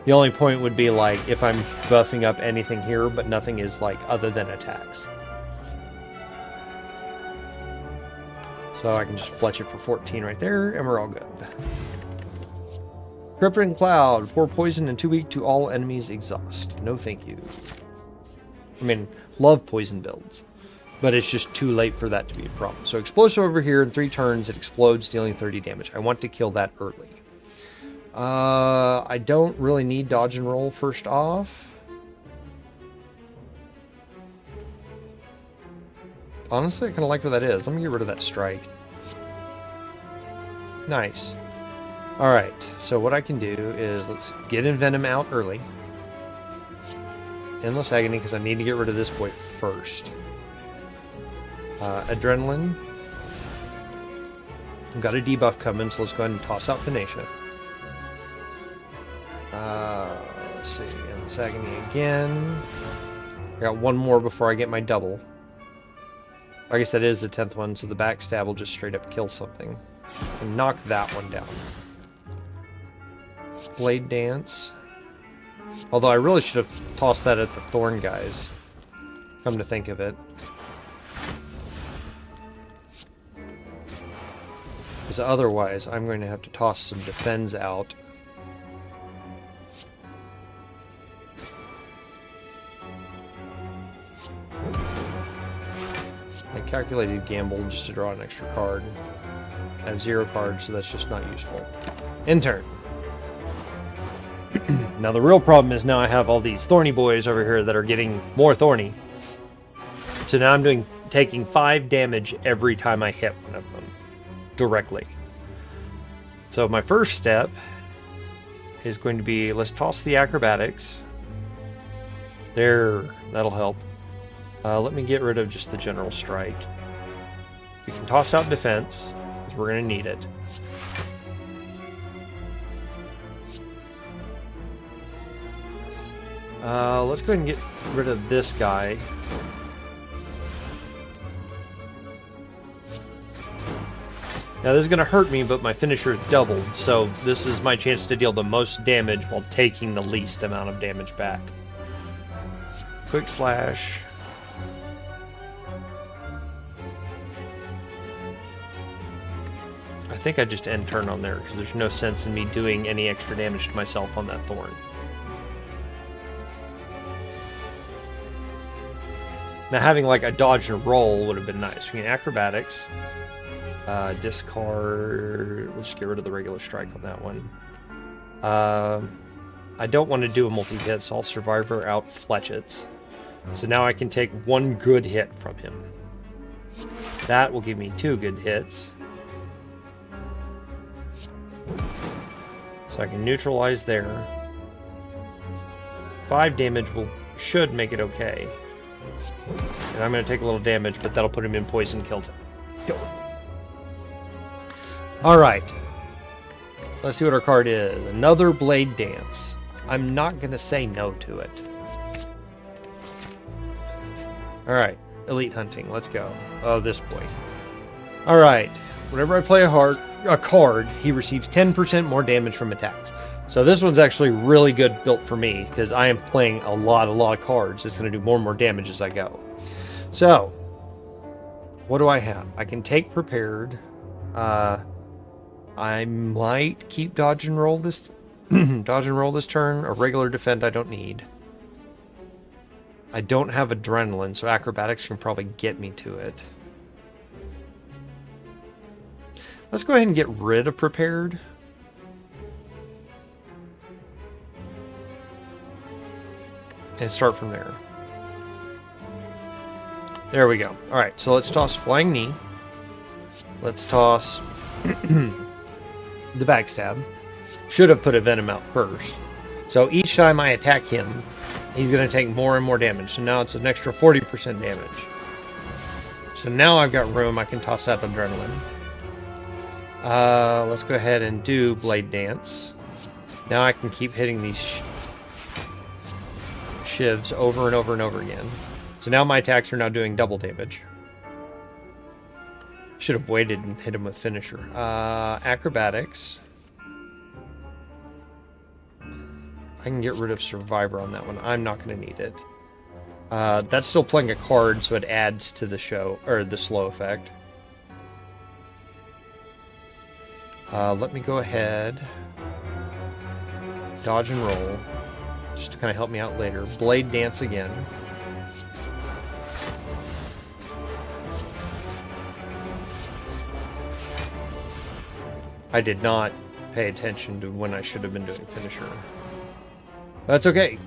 The only point would be like if I'm buffing up anything here, but nothing is like other than attacks. So I can just fletch it for 14 right there, and we're all good. Crippling Cloud. Pour poison and 2 weak to all enemies exhaust. No thank you. I mean, love poison builds, but it's just too late for that to be a problem. So explosive over here, in 3 turns it explodes, dealing 30 damage. I want to kill that early. I don't really need dodge and roll first off. Honestly, I kind of like where that is. Let me get rid of that strike. Nice. Alright, so what I can do is let's get Envenom out early. Endless Agony, because I need to get rid of this boy first. Adrenaline. I've got a debuff coming, so let's go ahead and toss out Panacea. Let's see, Endless Agony again. I got one more before I get my double. I guess that is the 10th one, so the backstab will just straight up kill something. And knock that one down. Blade Dance. Although I really should have tossed that at the Thorn guys. Come to think of it. Because otherwise, I'm going to have to toss some defense out. I calculated gamble just to draw an extra card. I have 0 cards, so that's just not useful. End turn. Now the real problem is now I have all these thorny boys over here that are getting more thorny. So now I'm taking 5 damage every time I hit one of them. Directly. So my first step is going to be, let's toss the acrobatics. There, that'll help. Let me get rid of just the general strike. We can toss out defense, because we're going to need it. Let's go ahead and get rid of this guy. Now this is going to hurt me, but my finisher is doubled, so this is my chance to deal the most damage while taking the least amount of damage back. Quick slash. I think I just end turn on there, because there's no sense in me doing any extra damage to myself on that thorn. Now having like a dodge and roll would have been nice. We can acrobatics. Discard. We'll just get rid of the regular strike on that one. I don't want to do a multi-hit, so I'll Survivor out Fletchets. So now I can take 1 good hit from him. That will give me 2 good hits. So I can neutralize there. 5 damage should make it okay. And I'm going to take a little damage, but that'll put him in poison kill time. Go. Alright. Let's see what our card is. Another Blade Dance. I'm not going to say no to it. Alright. Elite Hunting. Let's go. Oh, this boy. Alright. Whenever I play a card, he receives 10% more damage from attacks. So this one's actually really good built for me, because I am playing a lot of cards. It's going to do more and more damage as I go. So, what do I have? I can take Prepared. I might keep dodge and roll this turn. A regular defend I don't need. I don't have adrenaline, so acrobatics can probably get me to it. Let's go ahead and get rid of Prepared. And start from there. There we go. Alright, so let's toss Flying Knee. Let's toss the Backstab. Should have put a Venom out first. So each time I attack him, he's going to take more and more damage. So now it's an extra 40% damage. So now I've got room. I can toss out Adrenaline. Let's go ahead and do Blade Dance. Now I can keep hitting these shivs over and over and over again. So now my attacks are now doing double damage. Should have waited and hit him with Finisher. Acrobatics. I can get rid of Survivor on that one. I'm not going to need it. That's still playing a card, so it adds to the show, or the slow effect. Let me go ahead. Dodge and roll. Just to kind of help me out later. Blade Dance again. I did not pay attention to when I should have been doing Finisher. That's okay.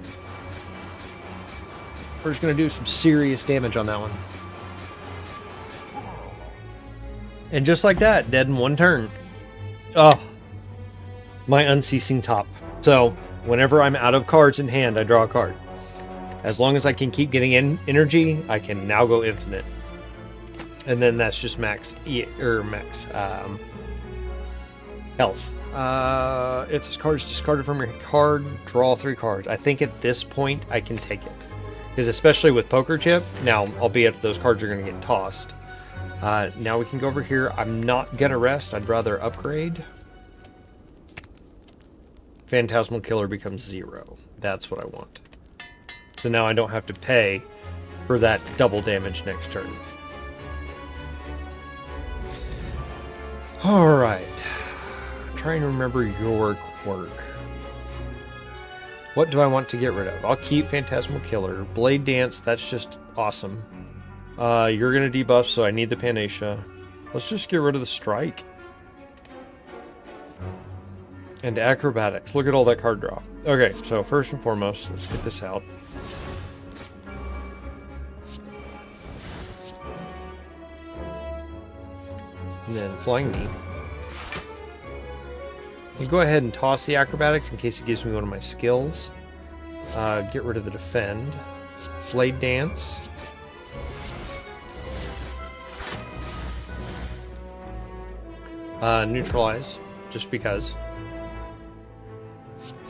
We're just going to do some serious damage on that one. And just like that, dead in one turn. Oh, my unceasing top. So, whenever I'm out of cards in hand, I draw a card. As long as I can keep getting in energy, I can now go infinite. And then that's just max health. If this card is discarded from your card, draw 3 cards. I think at this point I can take it. Because especially with Poker Chip, now, albeit those cards are going to get tossed, Now we can go over here. I'm not gonna rest. I'd rather upgrade. Phantasmal Killer becomes 0. That's what I want. So now I don't have to pay for that double damage next turn. Alright. Trying to remember your quirk. What do I want to get rid of? I'll keep Phantasmal Killer. Blade Dance, that's just awesome. You're going to debuff, so I need the Panacea. Let's just get rid of the Strike. And Acrobatics. Look at all that card draw. Okay, so first and foremost, let's get this out. And then Flying Knee. And go ahead and toss the Acrobatics in case it gives me one of my skills. Get rid of the Defend. Blade Dance. Neutralize, just because.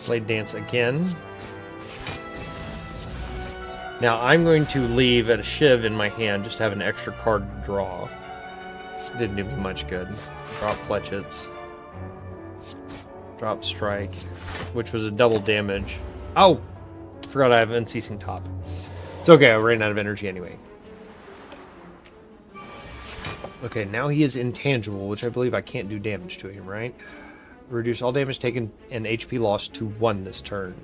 Blade Dance again. Now I'm going to leave a Shiv in my hand just to have an extra card to draw. Didn't do me much good. Drop Fletchets. Drop Strike, which was a double damage. Oh! Forgot I have Unceasing Top. It's okay, I ran out of energy anyway. Okay, now he is intangible, which I believe I can't do damage to him, right? Reduce all damage taken and HP loss to 1 this turn.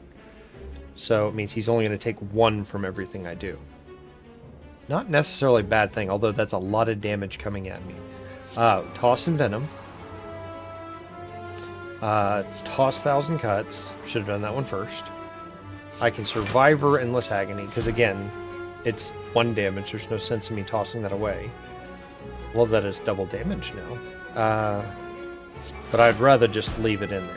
So it means he's only going to take 1 from everything I do. Not necessarily a bad thing, although that's a lot of damage coming at me. Toss and Venom. Toss Thousand Cuts. Should have done that one first. I can Survivor Endless Agony, because again, it's 1 damage. There's no sense in me tossing that away. Love that it's double damage now. But I'd rather just leave it in there.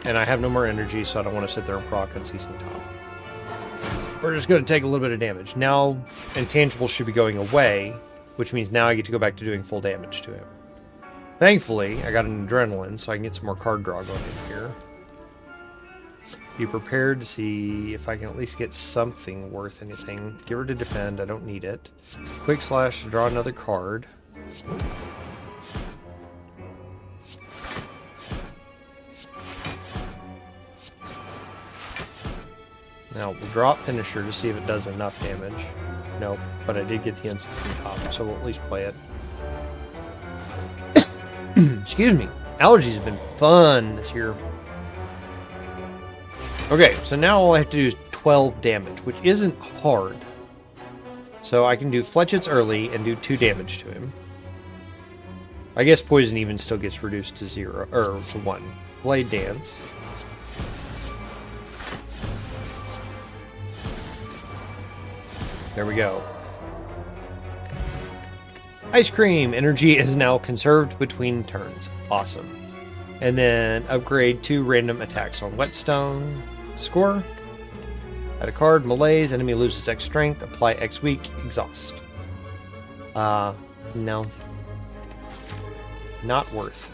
And I have no more energy, so I don't want to sit there and proc Unceasing Top. We're just going to take a little bit of damage. Now, Intangible should be going away, which means now I get to go back to doing full damage to him. Thankfully, I got an Adrenaline, so I can get some more card draw going in here. Be prepared to see if I can at least get something worth anything. Get rid of Defend, I don't need it. Quick Slash to draw another card. Now we'll drop Finisher to see if it does enough damage. Nope, but I did get the Unceasing Top, so we'll at least play it. Excuse me. Allergies have been fun this year. Okay, so now all I have to do is 12 damage, which isn't hard. So I can do Fletchets early and do 2 damage to him. I guess Poison even still gets reduced to 0, or to 1. Blade Dance. There we go. Ice Cream! Energy is now conserved between turns. Awesome. And then upgrade 2 random attacks on Whetstone. Score. Add a card. Malaise. Enemy loses X strength. Apply X weak. Exhaust. No. Not worth.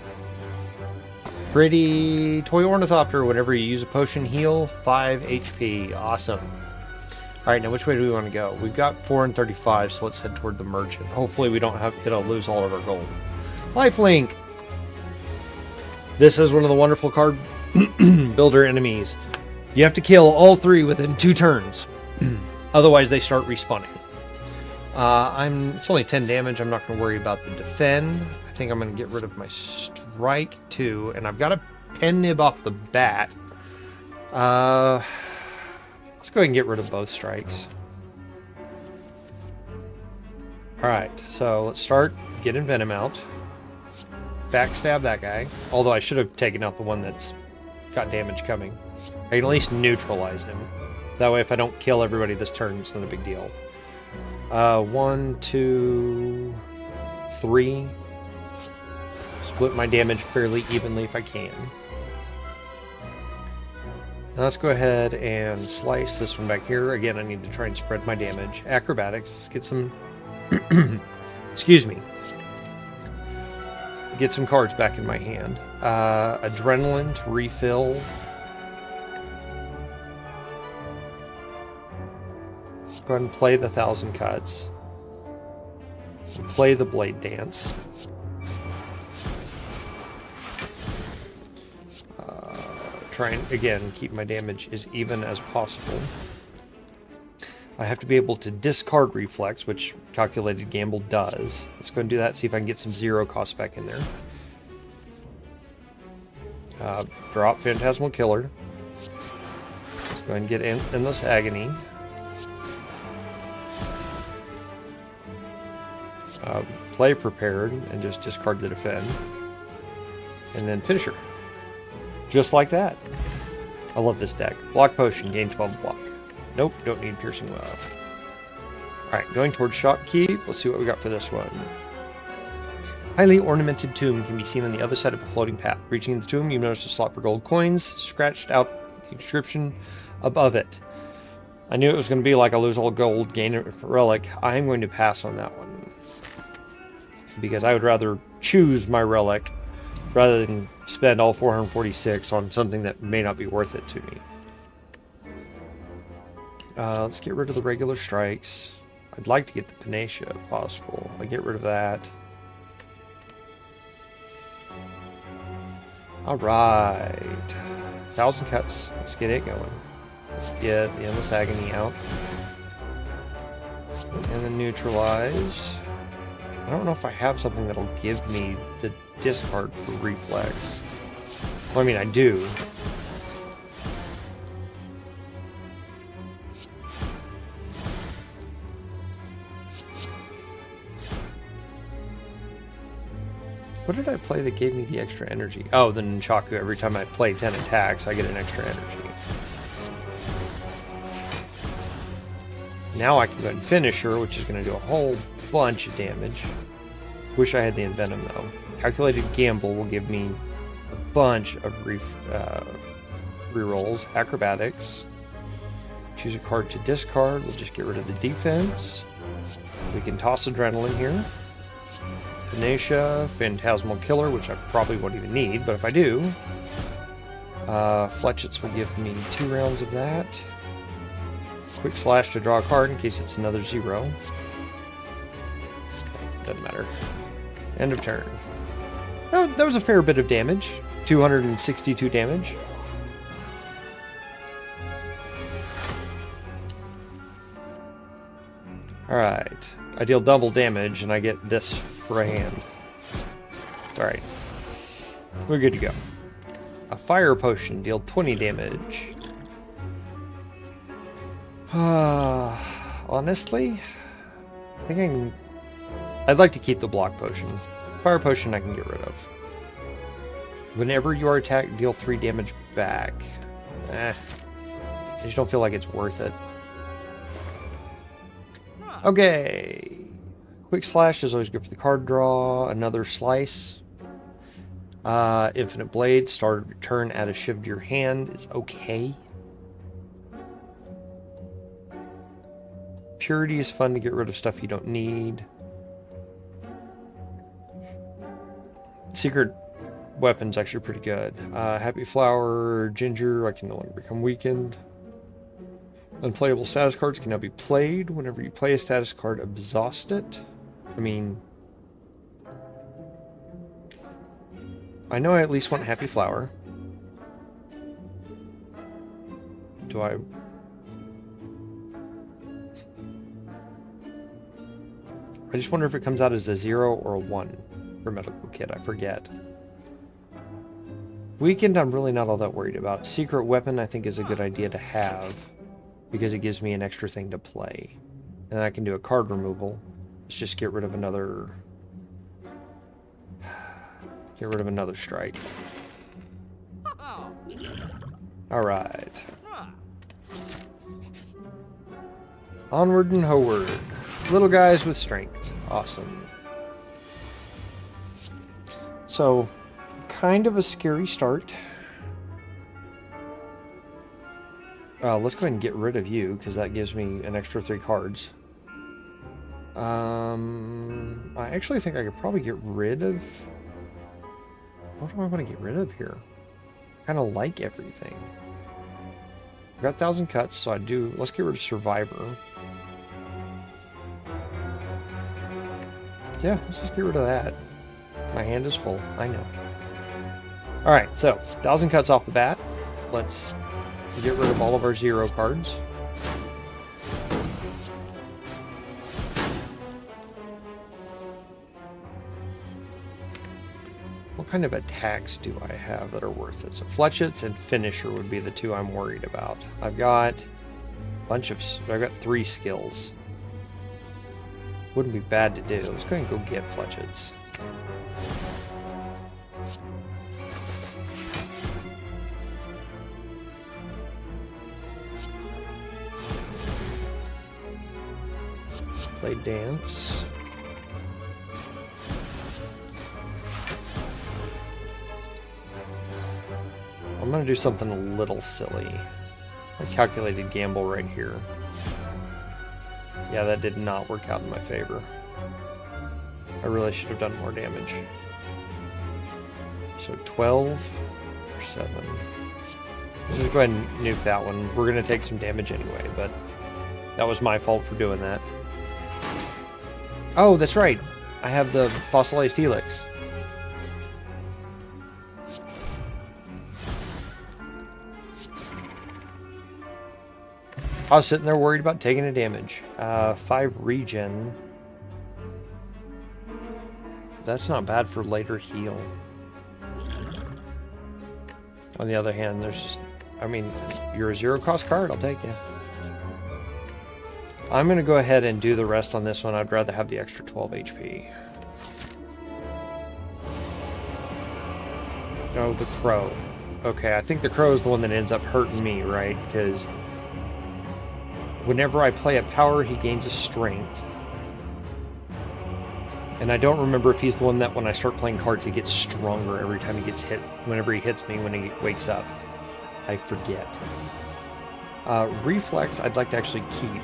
Pretty Toy Ornithopter. Whenever you use a potion, heal 5 HP. Awesome. Alright, now which way do we want to go? We've got 4 and 35, so let's head toward the Merchant. Hopefully we don't have to lose all of our gold. Lifelink! This is one of the wonderful card builder enemies. You have to kill all 3 within 2 turns. Otherwise they start respawning. It's only 10 damage. I'm not going to worry about the Defend. I think I'm going to get rid of my Strike too. And I've got a Pen Nib off the bat. Let's go ahead and get rid of both Strikes. Alright, so let's start getting Venom out. Backstab that guy. Although I should have taken out the one that's got damage coming. I can at least neutralize him. That way if I don't kill everybody this turn, it's not a big deal. 1, 2, 3. Split my damage fairly evenly if I can. Now let's go ahead and slice this one back here. Again, I need to try and spread my damage. Acrobatics. Let's get some... Excuse me. Get some cards back in my hand. Adrenaline to refill. Go ahead and play the 1,000 cuts. Play the Blade Dance. Try and, again, keep my damage as even as possible. I have to be able to discard Reflex, which Calculated Gamble does. Let's go and do that, see if I can get some 0 cost back in there. Drop Phantasmal Killer. Let's go ahead and get Endless Agony. Play Prepared and just discard the Defend. And then Finisher. Just like that. I love this deck. Block Potion, gain 12 block. Nope, don't need Piercing Web. Alright, going towards Shopkeep. Let's see what we got for this one. Highly ornamented tomb can be seen on the other side of a floating path. Reaching the tomb, you notice a slot for gold coins, scratched out the inscription above it. I knew it was going to be like a lose all gold, gain a relic. I'm going to pass on that one. Because I would rather choose my relic rather than spend all 446 on something that may not be worth it to me. Let's get rid of the regular strikes. I'd like to get the Panacea if possible. I'll get rid of that. Alright. 1,000 cuts. Let's get it going. Let's get the Endless Agony out. And then neutralize. I don't know if I have something that'll give me the discard for Reflex. Well, I mean, I do. What did I play that gave me the extra energy? Oh, the Nunchaku. Every time I play 10 attacks, I get an extra energy. Now I can go ahead and finish her, which is going to do a whole bunch of damage. Wish I had the Envenom, though. Calculated Gamble will give me a bunch of rerolls. Acrobatics. Choose a card to discard. We'll just get rid of the defense. We can toss Adrenaline here. Panacea, Phantasmal Killer, which I probably won't even need, but if I do, Fletchets will give me 2 rounds of that. Quick Slash to draw a card in case it's another 0. Doesn't matter. End of turn. Oh, that was a fair bit of damage. 262 damage. Alright. I deal double damage and I get this for a hand. Alright. We're good to go. A Fire Potion, deal 20 damage. Honestly, I think I'd like to keep the Block Potion. Fire Potion I can get rid of. Whenever you are attacked, deal 3 damage back. I just don't feel like it's worth it. Okay. Quick Slash is always good for the card draw. Another Slice. Infinite Blade. Start of turn, add a shiv to your hand is okay. Purity is fun to get rid of stuff you don't need. Secret Weapon's actually pretty good. Happy Flower, Ginger, I can no longer become weakened. Unplayable status cards can now be played. Whenever you play a status card, exhaust it. I mean, I know I at least want Happy Flower. Do I? I just wonder if it comes out as a 0 or a 1 for Medical Kit. I forget. Weakened, I'm really not all that worried about. Secret Weapon, I think, is a good idea to have because it gives me an extra thing to play. And I can do a card removal. Let's just get rid of another... Get rid of another strike. Alright. Onward and Howard. Little guys with strength. Awesome. So, kind of a scary start. Let's go ahead and get rid of you, because that gives me an extra 3 cards. I actually think I could probably get rid of... What do I want to get rid of here? I kind of like everything. I've got 1,000 cuts, so I do... Let's get rid of Survivor. Yeah, let's just get rid of that. My hand is full, I know. Alright, so 1,000 cuts off the bat. Let's get rid of all of our 0 cards. What kind of attacks do I have that are worth it? So Fletchets and Finisher would be the 2 I'm worried about. I've got a bunch of... I've got 3 skills. Wouldn't be bad to do. Let's go ahead and go get Fletchets. Play Dance. I'm gonna do something a little silly. A calculated gamble right here. Yeah, that did not work out in my favor. I really should have done more damage. So 12 or 7. Let's just go ahead and nuke that one. We're going to take some damage anyway, but that was my fault for doing that. Oh, that's right. I have the fossilized helix. I was sitting there worried about taking a damage. 5 regen. That's not bad for later heal. On the other hand, there's just... I mean, you're a 0 cost card, I'll take you. I'm going to go ahead and do the rest on this one. I'd rather have the extra 12 HP. Oh, the crow. Okay, I think the crow is the one that ends up hurting me, right? Because... whenever I play a power, he gains a strength. And I don't remember if he's the one that when I start playing cards, he gets stronger every time he gets hit, whenever he hits me when he wakes up. I forget. Reflex, I'd like to actually keep.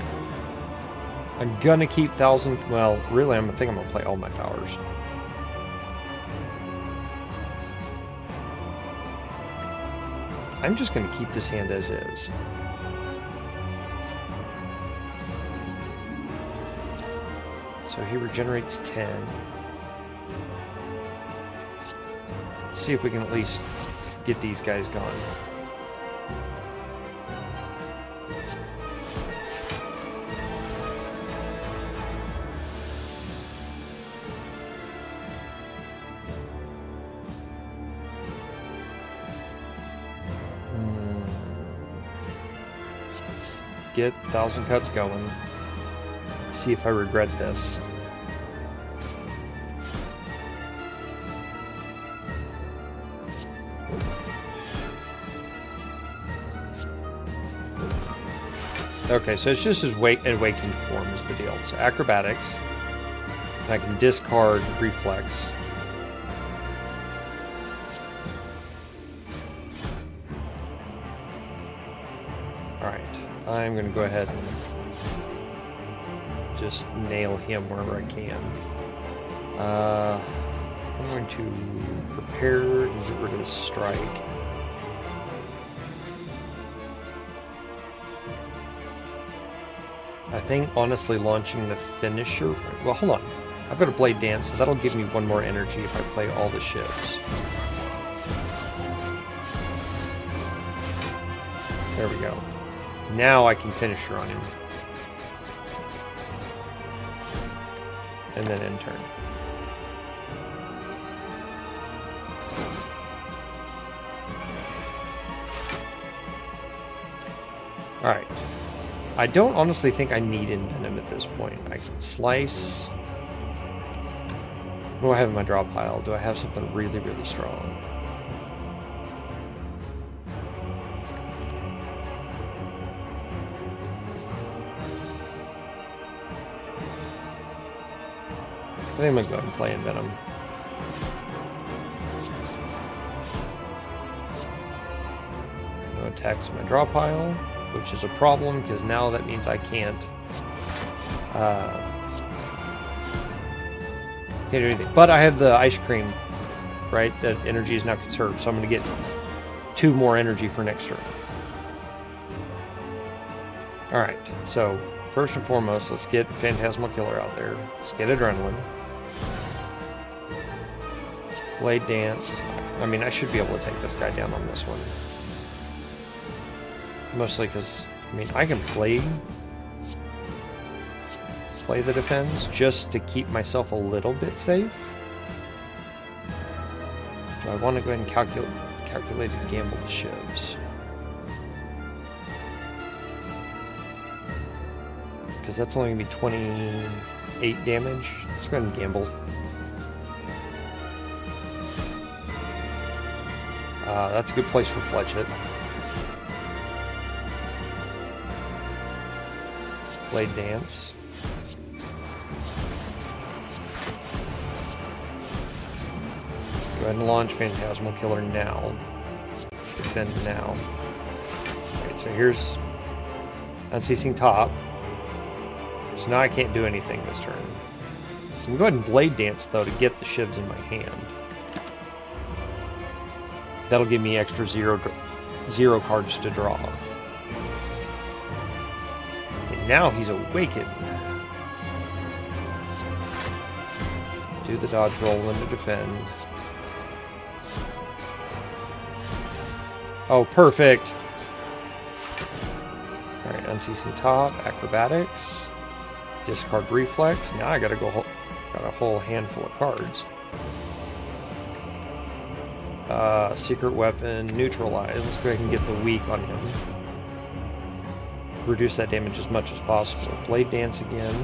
I'm gonna keep 1,000, well, really, I think I'm gonna play all my powers. I'm just gonna keep this hand as is. So he regenerates 10. Let's see if we can at least get these guys going. Let's get 1,000 cuts going. See if I regret this. Okay, so it's just his awakened form is the deal. So acrobatics. I can discard reflex. Alright, I'm going to go ahead and just nail him wherever I can. I'm going to prepare to get rid of this strike. I think honestly launching the finisher. Well, hold on. I've got a blade dance, so that'll give me 1 more energy if I play all the ships. There we go. Now I can finish her on him. And then end turn. Alright. I don't honestly think I need Envenom at this point. I can slice. What do I have in my draw pile? Do I have something really, really strong? I think I'm gonna go ahead and play Envenom. No attacks in my draw pile, which is a problem because now that means I can't do anything. But I have the ice cream, right? That energy is now conserved, so I'm going to get 2 more energy for next turn. Alright, so first and foremost, let's get Phantasmal Killer out there. Let's get Adrenaline. Blade Dance. I mean, I should be able to take this guy down on this one. Mostly because, I mean, I can play the defense just to keep myself a little bit safe. So I want to go ahead and calculated gamble the shivs. Because that's only going to be 28 damage. Let's go ahead and gamble. That's a good place for Fletchet. Blade Dance. Go ahead and launch Phantasmal Killer now. Defend now. Alright, so here's Unceasing Top. So now I can't do anything this turn. I'm going to go ahead and Blade Dance, though, to get the shivs in my hand. That'll give me extra zero cards to draw. And now he's awakened. Do the dodge roll and the defend. Oh, perfect. Alright, Unceasing Top, Acrobatics, discard Reflex. Now I got a whole handful of cards. Secret Weapon, Neutralize. Let's go ahead and get the weak on him. Reduce that damage as much as possible. Blade Dance again.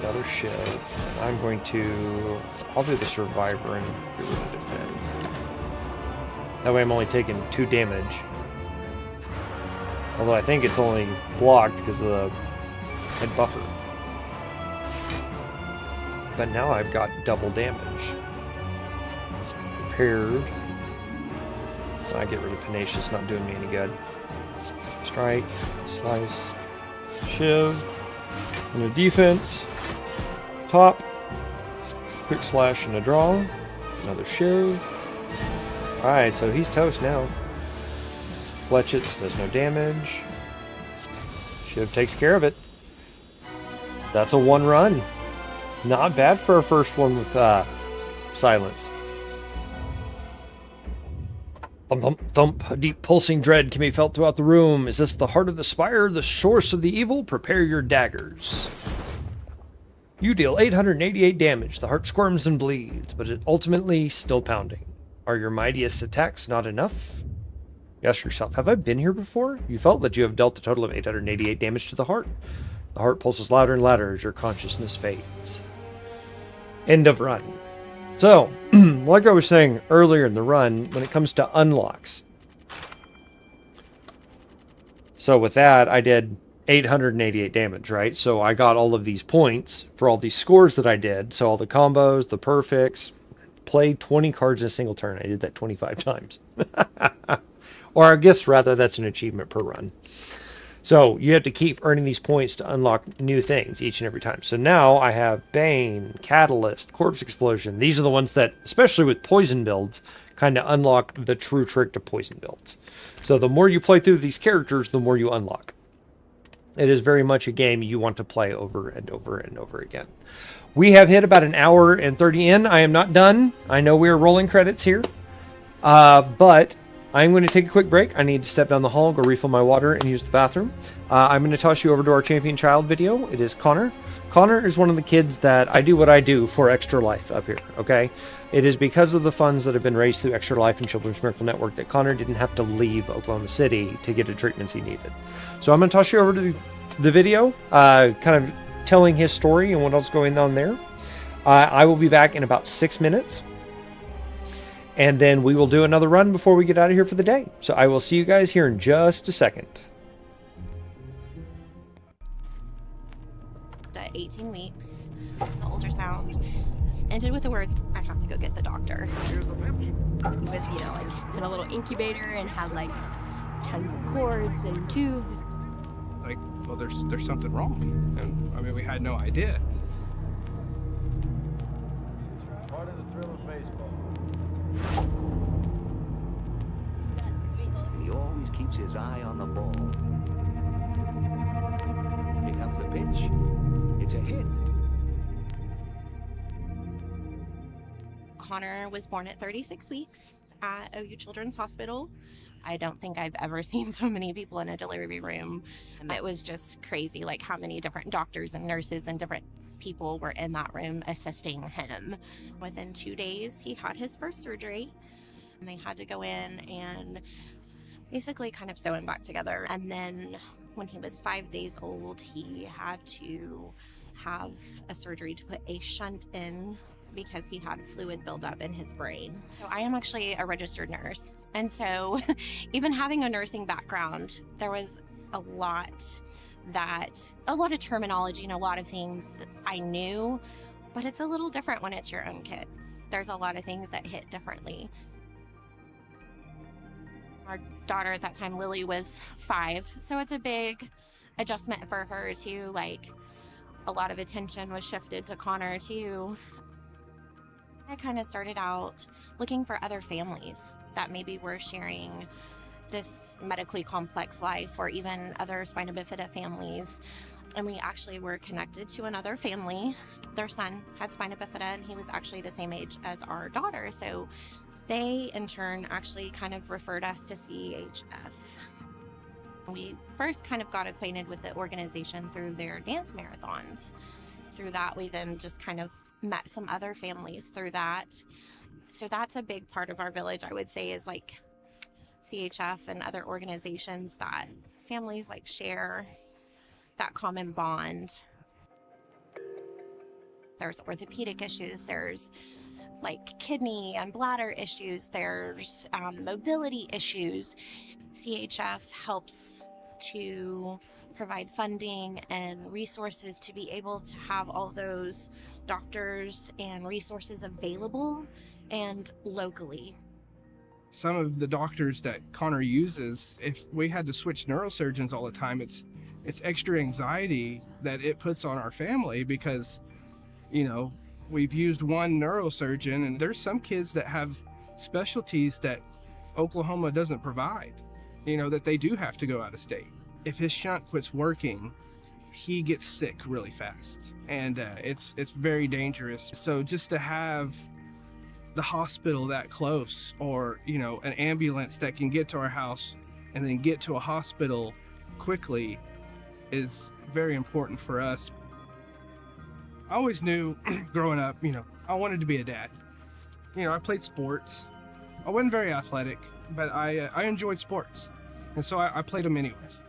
Another shiv. I'm going to... I'll do the Survivor and get rid of Defend. That way I'm only taking 2 damage. Although I think it's only blocked because of the head buffer. But now I've got double damage. Prepared. I get rid of Tenacious, not doing me any good. Strike, Slice, Shiv, and a defense. Top, Quick Slash and a draw. Another Shiv. Alright, so he's toast now. Fletchets does no damage. Shiv takes care of it. That's a 1 run. Not bad for a first one with Silence. Thump, thump, thump. A deep pulsing dread can be felt throughout the room. Is this the heart of the Spire, the source of the evil? Prepare your daggers. You deal 888 damage. The heart squirms and bleeds, but it ultimately still pounding. Are your mightiest attacks not enough? You ask yourself, have I been here before? You felt that you have dealt a total of 888 damage to the heart. The heart pulses louder and louder as your consciousness fades. End of run. So, like I was saying earlier in the run, when it comes to unlocks. So with that, I did 888 damage, right? So I got all of these points for all these scores that I did. So all the combos, the perfects, played 20 cards in a single turn. I did that 25 times. Or I guess rather that's an achievement per run. So you have to keep earning these points to unlock new things each and every time. So now I have Bane, Catalyst, Corpse Explosion. These are the ones that, especially with poison builds, kind of unlock the true trick to poison builds. So the more you play through these characters, the more you unlock. It is very much a game you want to play over and over and over again. We have hit about an hour and 30 in. I am not done. I know we are rolling credits here. But I'm going to take a quick break. I need to step down the hall, go refill my water, and use the bathroom. I'm going to toss you over to our Champion Child video. It is Connor. Connor is one of the kids that I do what I do for Extra Life up here, okay? It is because of the funds that have been raised through Extra Life and Children's Miracle Network that Connor didn't have to leave Oklahoma City to get the treatments he needed. So I'm going to toss you over to the video, kind of telling his story and what else is going on there. I will be back in about 6 minutes. And then we will do another run before we get out of here for the day. So I will see you guys here in just a second. At 18 weeks, the ultrasound ended with the words, I have to go get the doctor. He was, like in a little incubator and had like tons of cords and tubes. Like, well, there's something wrong. And I mean, we had no idea. Part of the thrill of baseball. He always keeps his eye on the ball. pitch. It's a hit. Connor was born at 36 weeks at OU Children's Hospital. I don't think I've ever seen so many people in a delivery room. It was just crazy, like how many different doctors and nurses and different people were in that room assisting him. Within 2 days, he had his first surgery. And they had to go in and basically kind of sew him back together. And then when he was 5 days old, he had to have a surgery to put a shunt in because he had fluid buildup in his brain. So I am actually a registered nurse. And so even having a nursing background, there was a lot of terminology and a lot of things I knew, but it's a little different when it's your own kid. There's a lot of things that hit differently. Our daughter at that time, Lily, was 5, so it's a big adjustment for her too. Like, a lot of attention was shifted to Connor too. I kind of started out looking for other families that maybe were sharing this medically complex life, or even other spina bifida families. And we actually were connected to another family. Their son had spina bifida, and he was actually the same age as our daughter. So they, in turn, actually kind of referred us to CHF. We first kind of got acquainted with the organization through their dance marathons. Through that, we then just kind of met some other families through that. So that's a big part of our village, I would say, is like CHF and other organizations that families like share that common bond. There's orthopedic issues, there's like kidney and bladder issues, there's mobility issues. CHF helps to provide funding and resources to be able to have all those doctors and resources available and locally. Some of the doctors that Connor uses, if we had to switch neurosurgeons all the time, it's extra anxiety that it puts on our family because, you know, we've used one neurosurgeon, and there's some kids that have specialties that Oklahoma doesn't provide, you know, that they do have to go out of state. If his shunt quits working, he gets sick really fast, and it's very dangerous. So just to have the hospital that close, or, you know, an ambulance that can get to our house and then get to a hospital quickly is very important for us. I always knew growing up, you know, I wanted to be a dad. You know, I played sports. I wasn't very athletic, but I enjoyed sports. And so I played them anyways.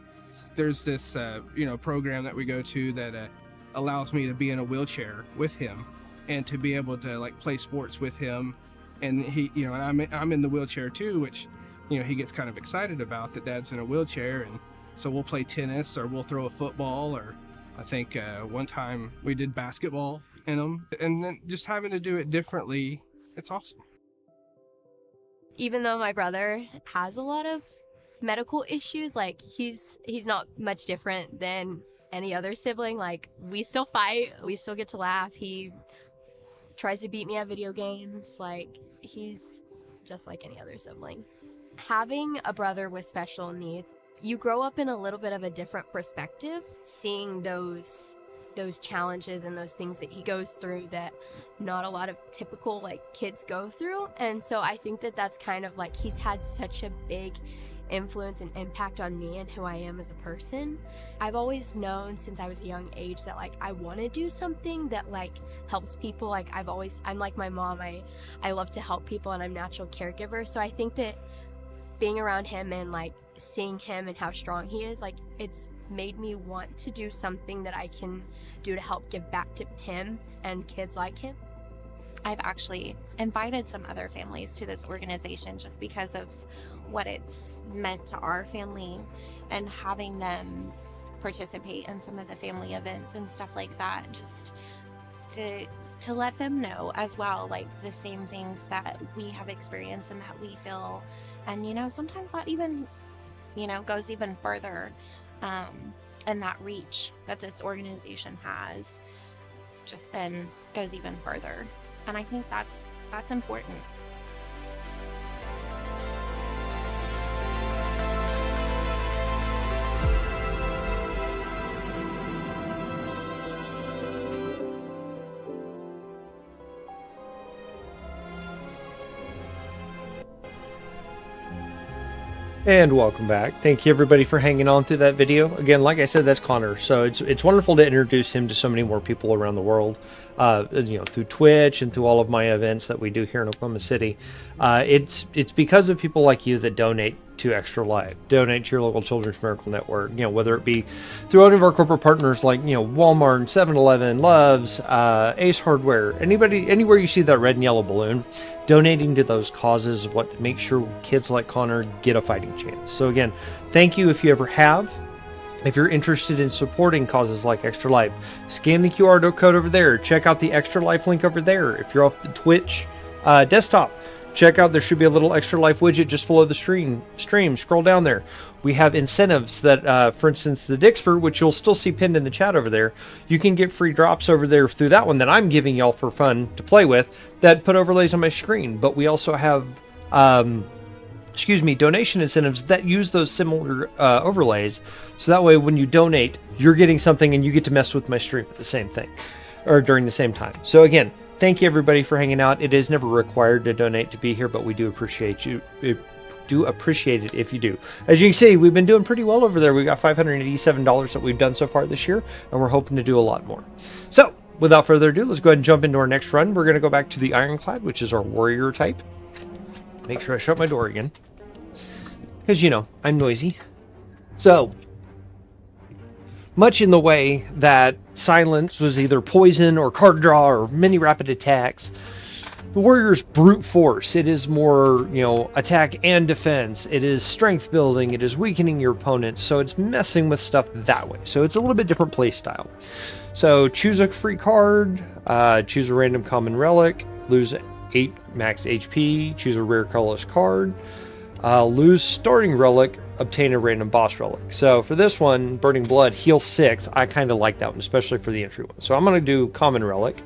There's this, you know, program that we go to that allows me to be in a wheelchair with him and to be able to like play sports with him. And he, you know, and I'm in the wheelchair too, which, you know, he gets kind of excited about that dad's in a wheelchair. And so we'll play tennis, or we'll throw a football, or I think one time we did basketball in them. And then just having to do it differently, it's awesome. Even though my brother has a lot of medical issues, like he's not much different than any other sibling. Like, we still fight, we still get to laugh. He tries to beat me at video games. Like, he's just like any other sibling. Having a brother with special needs, you grow up in a little bit of a different perspective, seeing those challenges and those things that he goes through that not a lot of typical like kids go through. And so I think that that's kind of like, he's had such a big influence and impact on me and who I am as a person. I've always known since I was a young age that like I want to do something that like helps people. Like I'm like my mom, I love to help people, and I'm a natural caregiver. So I think that being around him and like seeing him and how strong he is, like it's made me want to do something that I can do to help give back to him and kids like him. I've actually invited some other families to this organization just because of what it's meant to our family, and having them participate in some of the family events and stuff like that, just to let them know as well, like the same things that we have experienced and that we feel. And, you know, sometimes that even, you know, goes even further. And that reach that this organization has just then goes even further. And I think that's important. And welcome back. Thank you everybody for hanging on through that video. Again, like I said, that's Connor. So it's wonderful to introduce him to so many more people around the world, through Twitch and through all of my events that we do here in Oklahoma City. It's because of people like you that donate to Extra Life, donate to your local Children's Miracle Network. Whether it be through any of our corporate partners like Walmart, 7-Eleven, Love's, Ace Hardware, anywhere you see that red and yellow balloon. Donating to those causes is what makes sure kids like Connor get a fighting chance. So again, thank you if you ever have. If you're interested in supporting causes like Extra Life, scan the QR code over there. Check out the Extra Life link over there. If you're off the Twitch desktop, check out, there should be a little Extra Life widget just below the stream. Scroll down there. We have incentives that, for instance, the Dixford, which you'll still see pinned in the chat over there, you can get free drops over there through that one that I'm giving y'all for fun to play with that put overlays on my screen. But we also have, donation incentives that use those similar overlays. So that way when you donate, you're getting something and you get to mess with my stream at the same thing, or during the same time. So again, thank you everybody for hanging out. It is never required to donate to be here, but we do appreciate you. Do appreciate it if you do. As you can see, we've been doing pretty well over there. We got $587 that we've done so far this year, and we're hoping to do a lot more. So without further ado, let's go ahead and jump into our next run. We're going to go back to the Ironclad, which is our warrior type. Make sure I shut my door again, because I'm noisy. So much in the way that Silence was either poison or card draw or many rapid attacks, the warrior's brute force. It is more, attack and defense. It is strength building. It is weakening your opponent. So it's messing with stuff that way. So it's a little bit different play style. So choose a free card, choose a random common relic, lose 8 max HP, choose a rare colorless card, lose starting relic, obtain a random boss relic. So for this one, Burning Blood, heal 6. I kind of like that one, especially for the entry one. So I'm going to do common relic.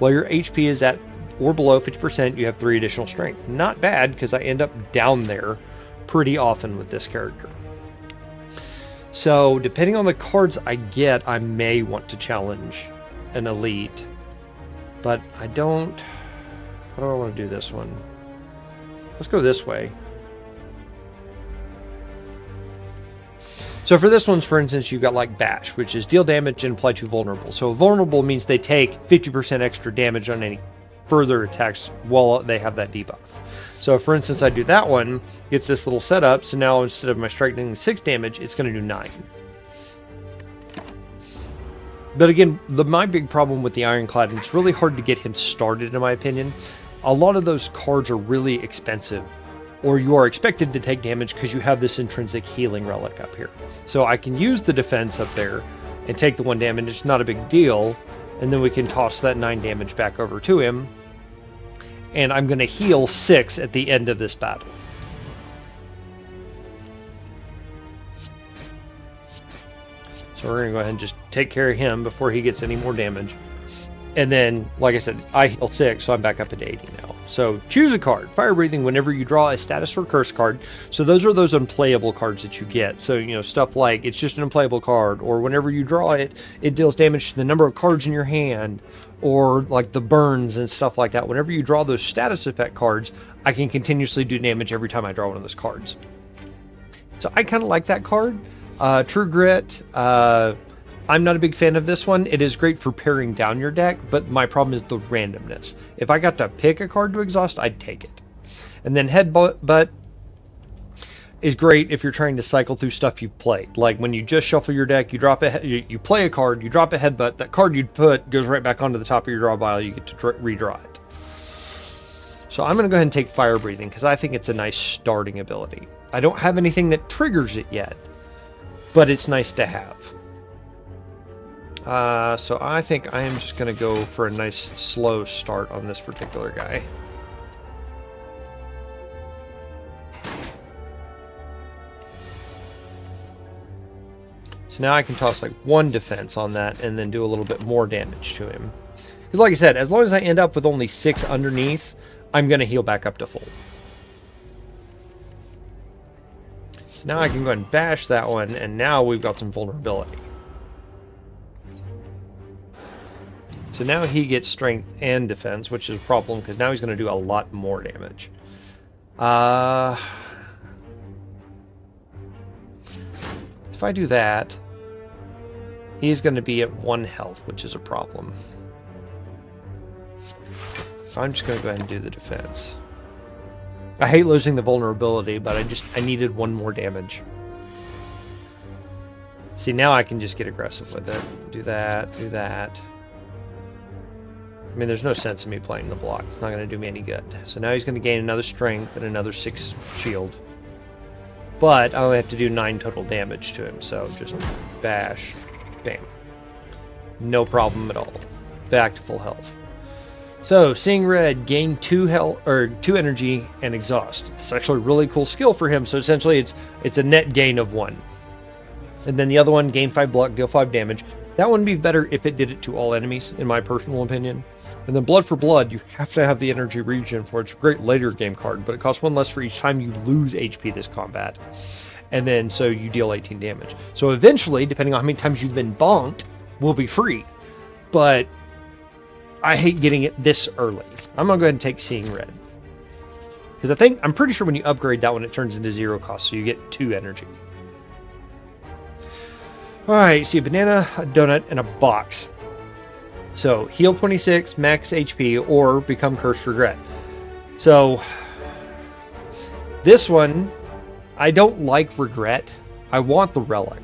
While your HP is at or below 50%, you have 3 additional strength. Not bad, because I end up down there pretty often with this character. So depending on the cards I get, I may want to challenge an elite, but I don't. How do I want to do this one? Let's go this way. So for this one's, for instance, you've got like Bash, which is deal damage and apply to vulnerable. So vulnerable means they take 50% extra damage on any further attacks while they have that debuff. So for instance, I do that one, gets this little setup, so now instead of my strike doing 6 damage, it's going to do 9. But again, my big problem with the Ironclad, and it's really hard to get him started in my opinion, a lot of those cards are really expensive, or you are expected to take damage because you have this intrinsic healing relic up here. So I can use the defense up there and take the 1 damage, it's not a big deal, and then we can toss that 9 damage back over to him, and I'm going to heal 6 at the end of this battle. So we're going to go ahead and just take care of him before he gets any more damage. And then, like I said, I heal 6, so I'm back up to 80 now. So choose a card. Fire Breathing, whenever you draw a status or curse card. So those are those unplayable cards that you get. So, stuff like it's just an unplayable card, or whenever you draw it, it deals damage to the number of cards in your hand, or like the burns and stuff like that. Whenever you draw those status effect cards, I can continuously do damage every time I draw one of those cards. So I kind of like that card. True Grit, I'm not a big fan of this one. It is great for paring down your deck, but my problem is the randomness. If I got to pick a card to exhaust, I'd take it. And then Headbutt is great if you're trying to cycle through stuff you've played. Like when you just shuffle your deck, you drop you play a card, you drop a Headbutt, that card you'd put goes right back onto the top of your draw pile, you get to redraw it. So I'm going to go ahead and take Fire Breathing because I think it's a nice starting ability. I don't have anything that triggers it yet, but it's nice to have. So I think I am just going to go for a nice slow start on this particular guy. So now I can toss like 1 defense on that and then do a little bit more damage to him. Because like I said, as long as I end up with only 6 underneath, I'm going to heal back up to full. So now I can go ahead and bash that one, and now we've got some vulnerability. So now he gets strength and defense, which is a problem because now he's going to do a lot more damage. If I do that, he's going to be at 1 health, which is a problem. So I'm just going to go ahead and do the defense. I hate losing the vulnerability, but I needed 1 more damage. See, now I can just get aggressive with it. Do that, do that. I mean, there's no sense in me playing the block. It's not going to do me any good. So now he's going to gain another strength and another 6 shield. But I only have to do 9 total damage to him, so just bash, bam. No problem at all. Back to full health. So, Seeing Red, gain 2 health or 2 energy and exhaust. It's actually a really cool skill for him, so essentially it's a net gain of 1. And then the other one, gain 5 block, deal 5 damage. That one would be better if it did it to all enemies, in my personal opinion. And then Blood for Blood, you have to have the energy regen for it. It's a great later game card, but it costs 1 less for each time you lose HP this combat. And then, so you deal 18 damage. So eventually, depending on how many times you've been bonked, will be free. But I hate getting it this early. I'm going to go ahead and take Seeing Red. Because I'm pretty sure when you upgrade that one, it turns into 0 cost, so you get 2 energy. Alright, see a banana, a donut, and a box. So, heal 26, max HP, or become Cursed Regret. So, this one, I don't like Regret. I want the Relic.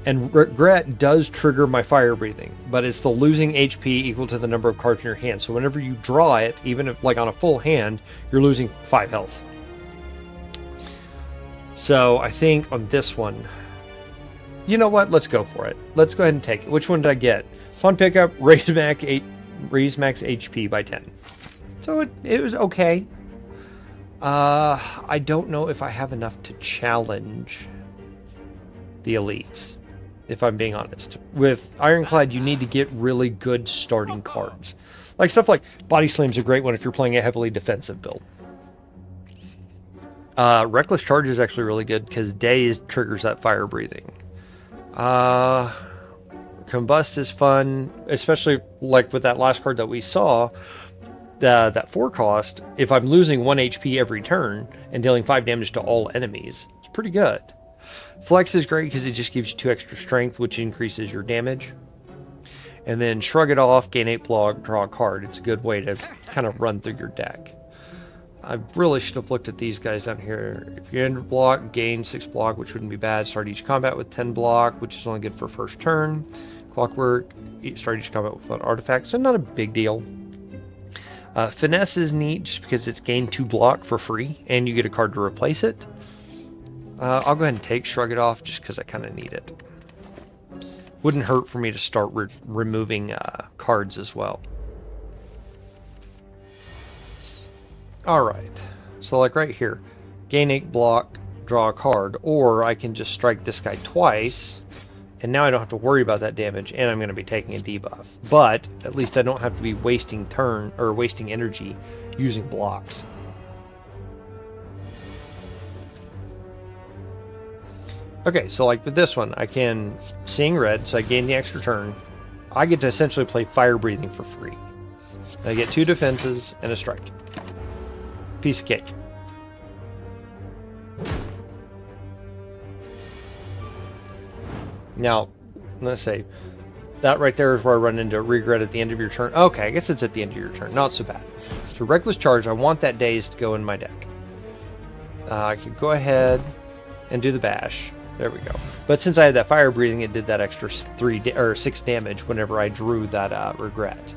And Regret does trigger my fire breathing, but it's the losing HP equal to the number of cards in your hand. So whenever you draw it, even if like on a full hand, you're losing 5 health. So I think on this one, you know what? Let's go for it. Let's go ahead and take it. Which one did I get? Fun pickup, raise max HP by 10. So it was okay. I don't know if I have enough to challenge the elites, if I'm being honest. With Ironclad, you need to get really good starting cards. Like stuff like Body Slam's a great one if you're playing a heavily defensive build. Reckless Charge is actually really good because Daze triggers that fire breathing. Combust is fun, especially like with that last card that we saw. That 4 cost, if I'm losing 1 HP every turn and dealing 5 damage to all enemies, it's pretty good. Flex is great because it just gives you 2 extra strength, which increases your damage. And then Shrug It Off, gain 8 block, draw a card. It's a good way to kind of run through your deck. I really should have looked at these guys down here. If you enter block, gain 6 block, which wouldn't be bad. Start each combat with 10 block, which is only good for first turn. Clockwork, start each combat with an artifact, so not a big deal. Finesse is neat just because it's gain 2 block for free, and you get a card to replace it. I'll go ahead and take Shrug It Off just because I kind of need it. Wouldn't hurt for me to start removing cards as well. Alright, so like right here, gain 8 block, draw a card, or I can just strike this guy twice, and now I don't have to worry about that damage, and I'm going to be taking a debuff. But at least I don't have to be wasting energy using blocks. Okay, so like with this one, I can Seeing Red, so I gain the extra turn. I get to essentially play Fire Breathing for free. I get 2 defenses and a strike. Piece of cake. Now, let's say that right there is where I run into Regret at the end of your turn. Okay, I guess it's at the end of your turn. Not so bad. So Reckless Charge, I want that Daze to go in my deck. I could go ahead and do the bash. There we go. But since I had that fire breathing, it did that extra 6 damage whenever I drew that Regret.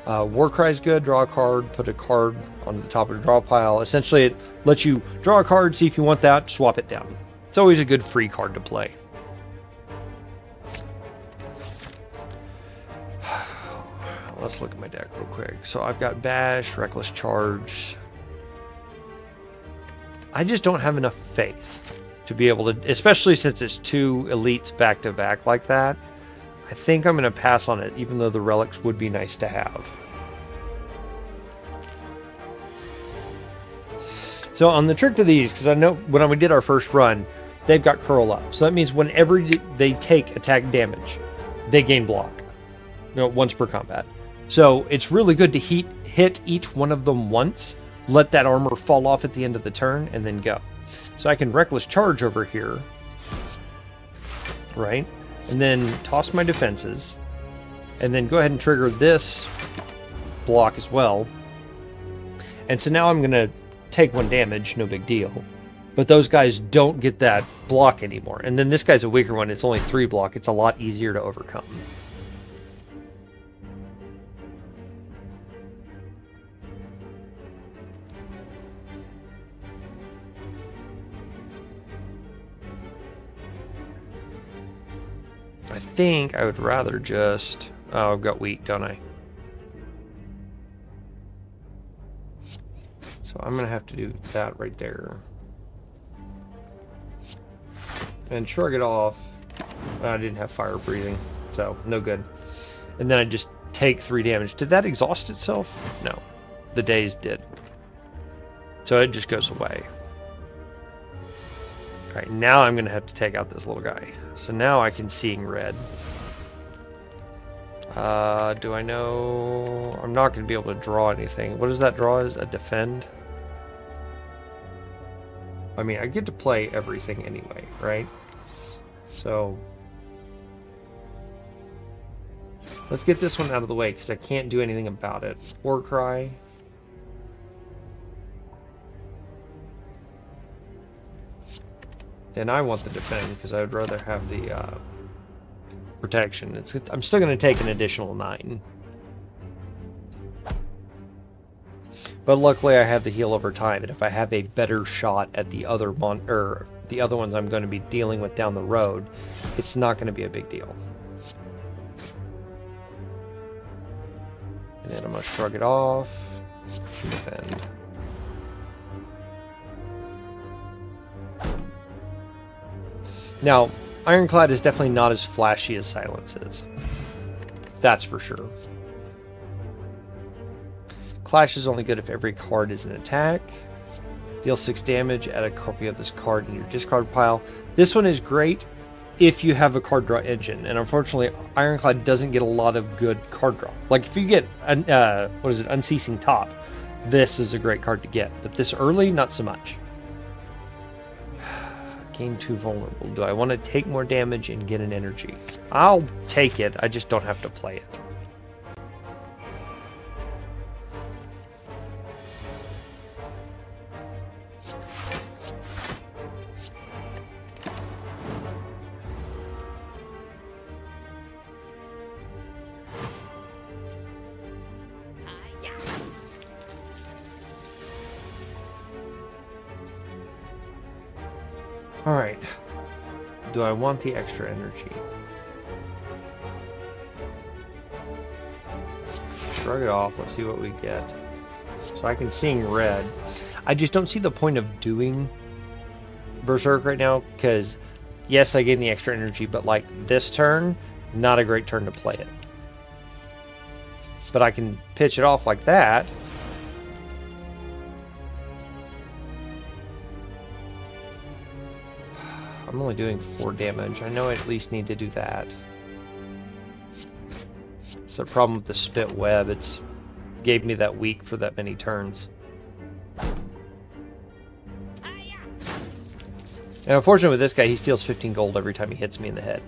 Warcry is good. Draw a card, put a card on the top of the draw pile. Essentially, it lets you draw a card, see if you want that, swap it down. It's always a good free card to play. Let's look at my deck real quick. So I've got Bash, Reckless Charge. I just don't have enough faith to be able to, especially since it's 2 elites back to back like that. I think I'm going to pass on it, even though the relics would be nice to have. So on the trick to these, because I know when we did our first run, they've got curl up. So that means whenever they take attack damage, they gain block. Once per combat. So it's really good to hit each one of them once, let that armor fall off at the end of the turn, and then go. So I can Reckless Charge over here, right? And then toss my defenses, and then go ahead and trigger this block as well. And so now I'm going to take 1 damage, no big deal. But those guys don't get that block anymore. And then this guy's a weaker one, it's only 3 block, it's a lot easier to overcome. I think I would rather just... Oh, I've got weak, don't I? So I'm going to have to do that right there. And shrug it off. I didn't have fire breathing, so no good. And then I just take 3 damage. Did that exhaust itself? No. The daze did. So it just goes away. Alright, now I'm going to have to take out this little guy. So now I can seeing red. Do I know... I'm not going to be able to draw anything. What does that draw as? A defend? I mean, I get to play everything anyway, right? So... let's get this one out of the way, because I can't do anything about it. War Cry... And I want the defend because I would rather have the protection. I'm still going to take an additional 9. But luckily I have the heal over time, and if I have a better shot at the other the other ones I'm going to be dealing with down the road, it's not going to be a big deal. And then I'm going to shrug it off and defend. Now, Ironclad is definitely not as flashy as Silence is. That's for sure. Clash is only good if every card is an attack. Deal 6 damage, add a copy of this card in your discard pile. This one is great if you have a card draw engine, and unfortunately Ironclad doesn't get a lot of good card draw. Like if you get, Unceasing Top, this is a great card to get, but this early, not so much. Gain 2 vulnerable. Do I want to take more damage and get an energy? I'll take it, I just don't have to play it. Alright. Do I want the extra energy? Shrug it off. Let's see what we get. So I can seeing red. I just don't see the point of doing Berserk right now, because yes, I gain the extra energy, but like this turn, not a great turn to play it. But I can pitch it off like that. I'm only doing 4 damage. I know I at least need to do that. It's a problem with the spit web. It's gave me that weak for that many turns. And unfortunately with this guy, he steals 15 gold every time he hits me in the head.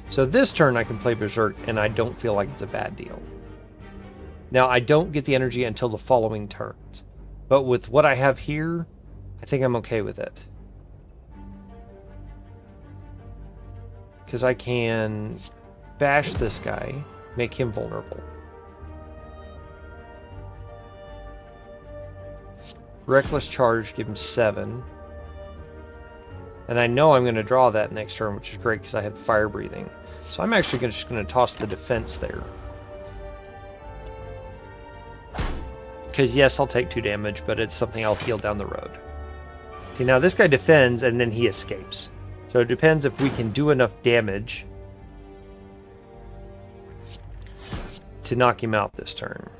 So this turn I can play Berserk, and I don't feel like it's a bad deal. Now, I don't get the energy until the following turns. But with what I have here, I think I'm okay with it. Because I can bash this guy, make him vulnerable. Reckless Charge, give him 7. And I know I'm going to draw that next turn, which is great because I have fire breathing. So I'm actually just going to toss the defense there. Because yes, I'll take 2 damage, but it's something I'll heal down the road. See, now this guy defends and then he escapes. So it depends if we can do enough damage to knock him out this turn.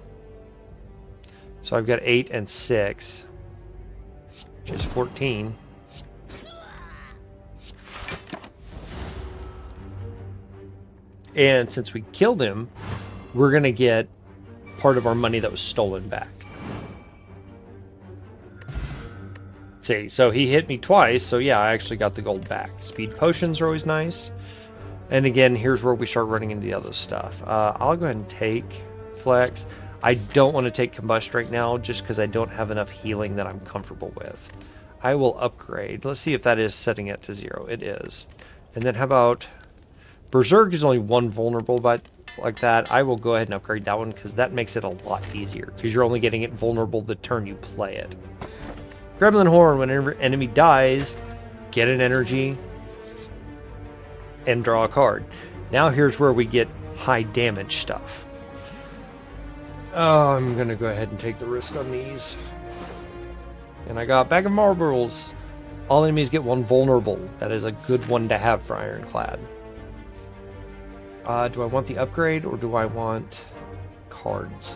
So I've got 8 and 6, which is 14. And since we killed him, we're going to get part of our money that was stolen back. See, so he hit me twice, so yeah, I actually got the gold back. Speed potions are always nice. And again, here's where we start running into the other stuff. I'll go ahead and take Flex. I don't want to take Combust right now, just because I don't have enough healing that I'm comfortable with. I will upgrade. Let's see if that is setting it to 0. It is. And then how about... Berserk is only 1 vulnerable, but like that, I will go ahead and upgrade that one, because that makes it a lot easier, because you're only getting it vulnerable the turn you play it. Gremlin Horn, whenever enemy dies, get an energy and draw a card. Now here's where we get high damage stuff. Oh, I'm going to go ahead and take the risk on these. And I got Bag of Marbles. All enemies get 1 vulnerable. That is a good one to have for Ironclad. Do I want the upgrade or do I want cards?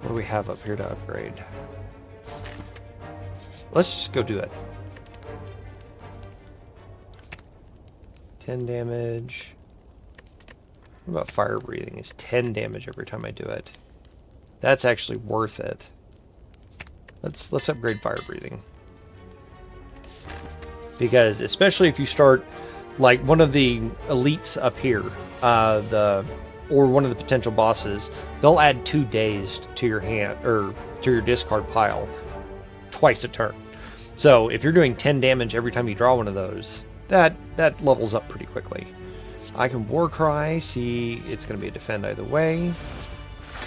What do we have up here to upgrade? Let's just go do it. 10 damage. What about fire breathing? It's 10 damage every time I do it. That's actually worth it. Let's upgrade fire breathing. Because especially if you start like one of the elites up here, or one of the potential bosses, they'll add 2 days to your hand or to your discard pile twice a turn. So if you're doing 10 damage every time you draw one of those, that levels up pretty quickly. I can War Cry, see it's going to be a defend either way.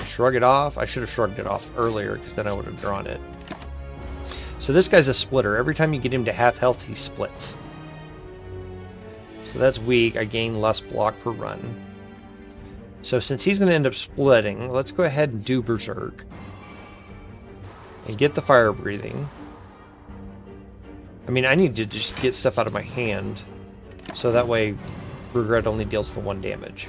Shrug it off. I should have shrugged it off earlier because then I would have drawn it. So this guy's a splitter. Every time you get him to half health, he splits. So that's weak. I gain less block per run. So since he's going to end up splitting, let's go ahead and do Berserk. And get the fire breathing. I mean, I need to just get stuff out of my hand. So that way, Regret only deals the 1 damage.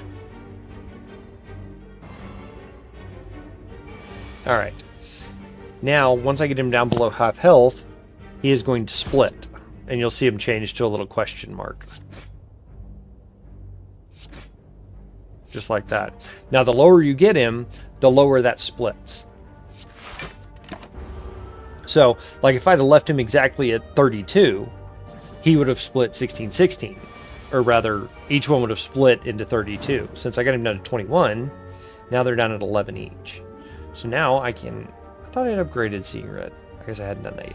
Alright. Now, once I get him down below half health, he is going to split. And you'll see him change to a little question mark. Just like that. Now, the lower you get him, the lower that splits. So, like if I'd have left him exactly at 32, he would have split 16-16. Or rather, each one would have split into 32. Since I got him down to 21, now they're down at 11 each. So now I can... I thought I'd upgraded Seeing Red. I guess I hadn't done that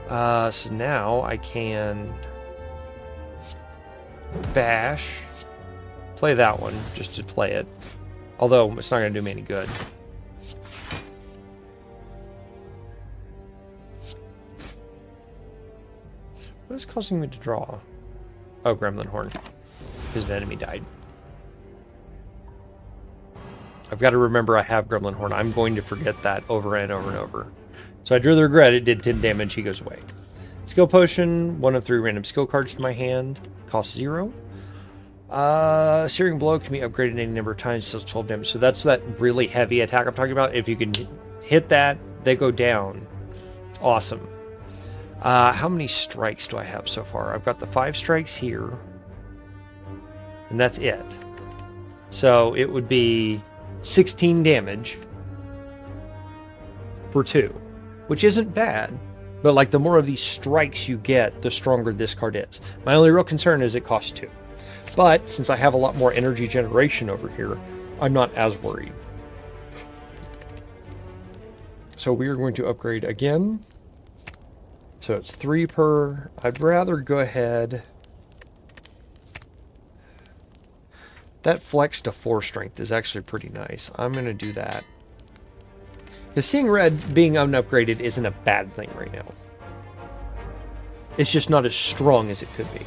yet. So now I can... Bash. Play that one, just to play it. Although, it's not going to do me any good. What is causing me to draw? Oh, Gremlin Horn. Because an enemy died. I've got to remember I have Gremlin Horn. I'm going to forget that over and over and over. So I drew the Regret. It did 10 damage. He goes away. Skill Potion. 1 of 3 random skill cards to my hand. Cost 0. Searing Blow can be upgraded any number of times. Does 12 damage. So that's that really heavy attack I'm talking about. If you can hit that, they go down. It's awesome. How many strikes do I have so far? I've got the 5 strikes here. And that's it. So it would be 16 damage for 2. Which isn't bad. But like the more of these strikes you get, the stronger this card is. My only real concern is it costs 2. But since I have a lot more energy generation over here, I'm not as worried. So we are going to upgrade again. So it's 3 per. I'd rather go ahead. That flex to 4 strength is actually pretty nice. I'm going to do that. The Seeing Red being unupgraded isn't a bad thing right now. It's just not as strong as it could be.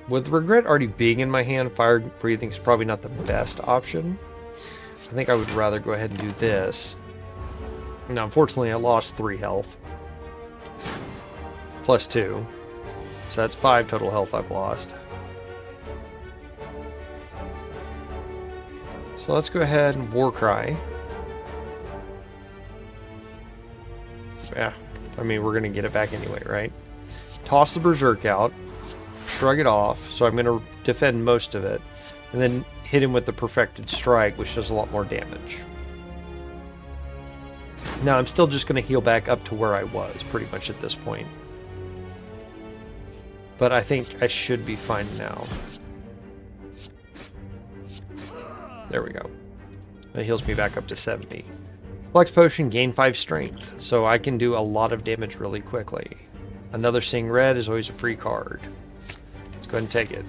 With Regret already being in my hand, Fire Breathing is probably not the best option. I think I would rather go ahead and do this. Now, unfortunately, I lost 3 health. Plus 2. So that's 5 total health I've lost. So let's go ahead and War Cry. Yeah, I mean, we're going to get it back anyway, right? Toss the Berserk out. shrug it off, so I'm going to defend most of it, and then hit him with the perfected strike, which does a lot more damage. Now I'm still just going to heal back up to where I was, pretty much at this point. But I think I should be fine now. There we go. That heals me back up to 70. Flex Potion, gain 5 strength, so I can do a lot of damage really quickly. Another Seeing Red is always a free card. Let's go ahead and take it.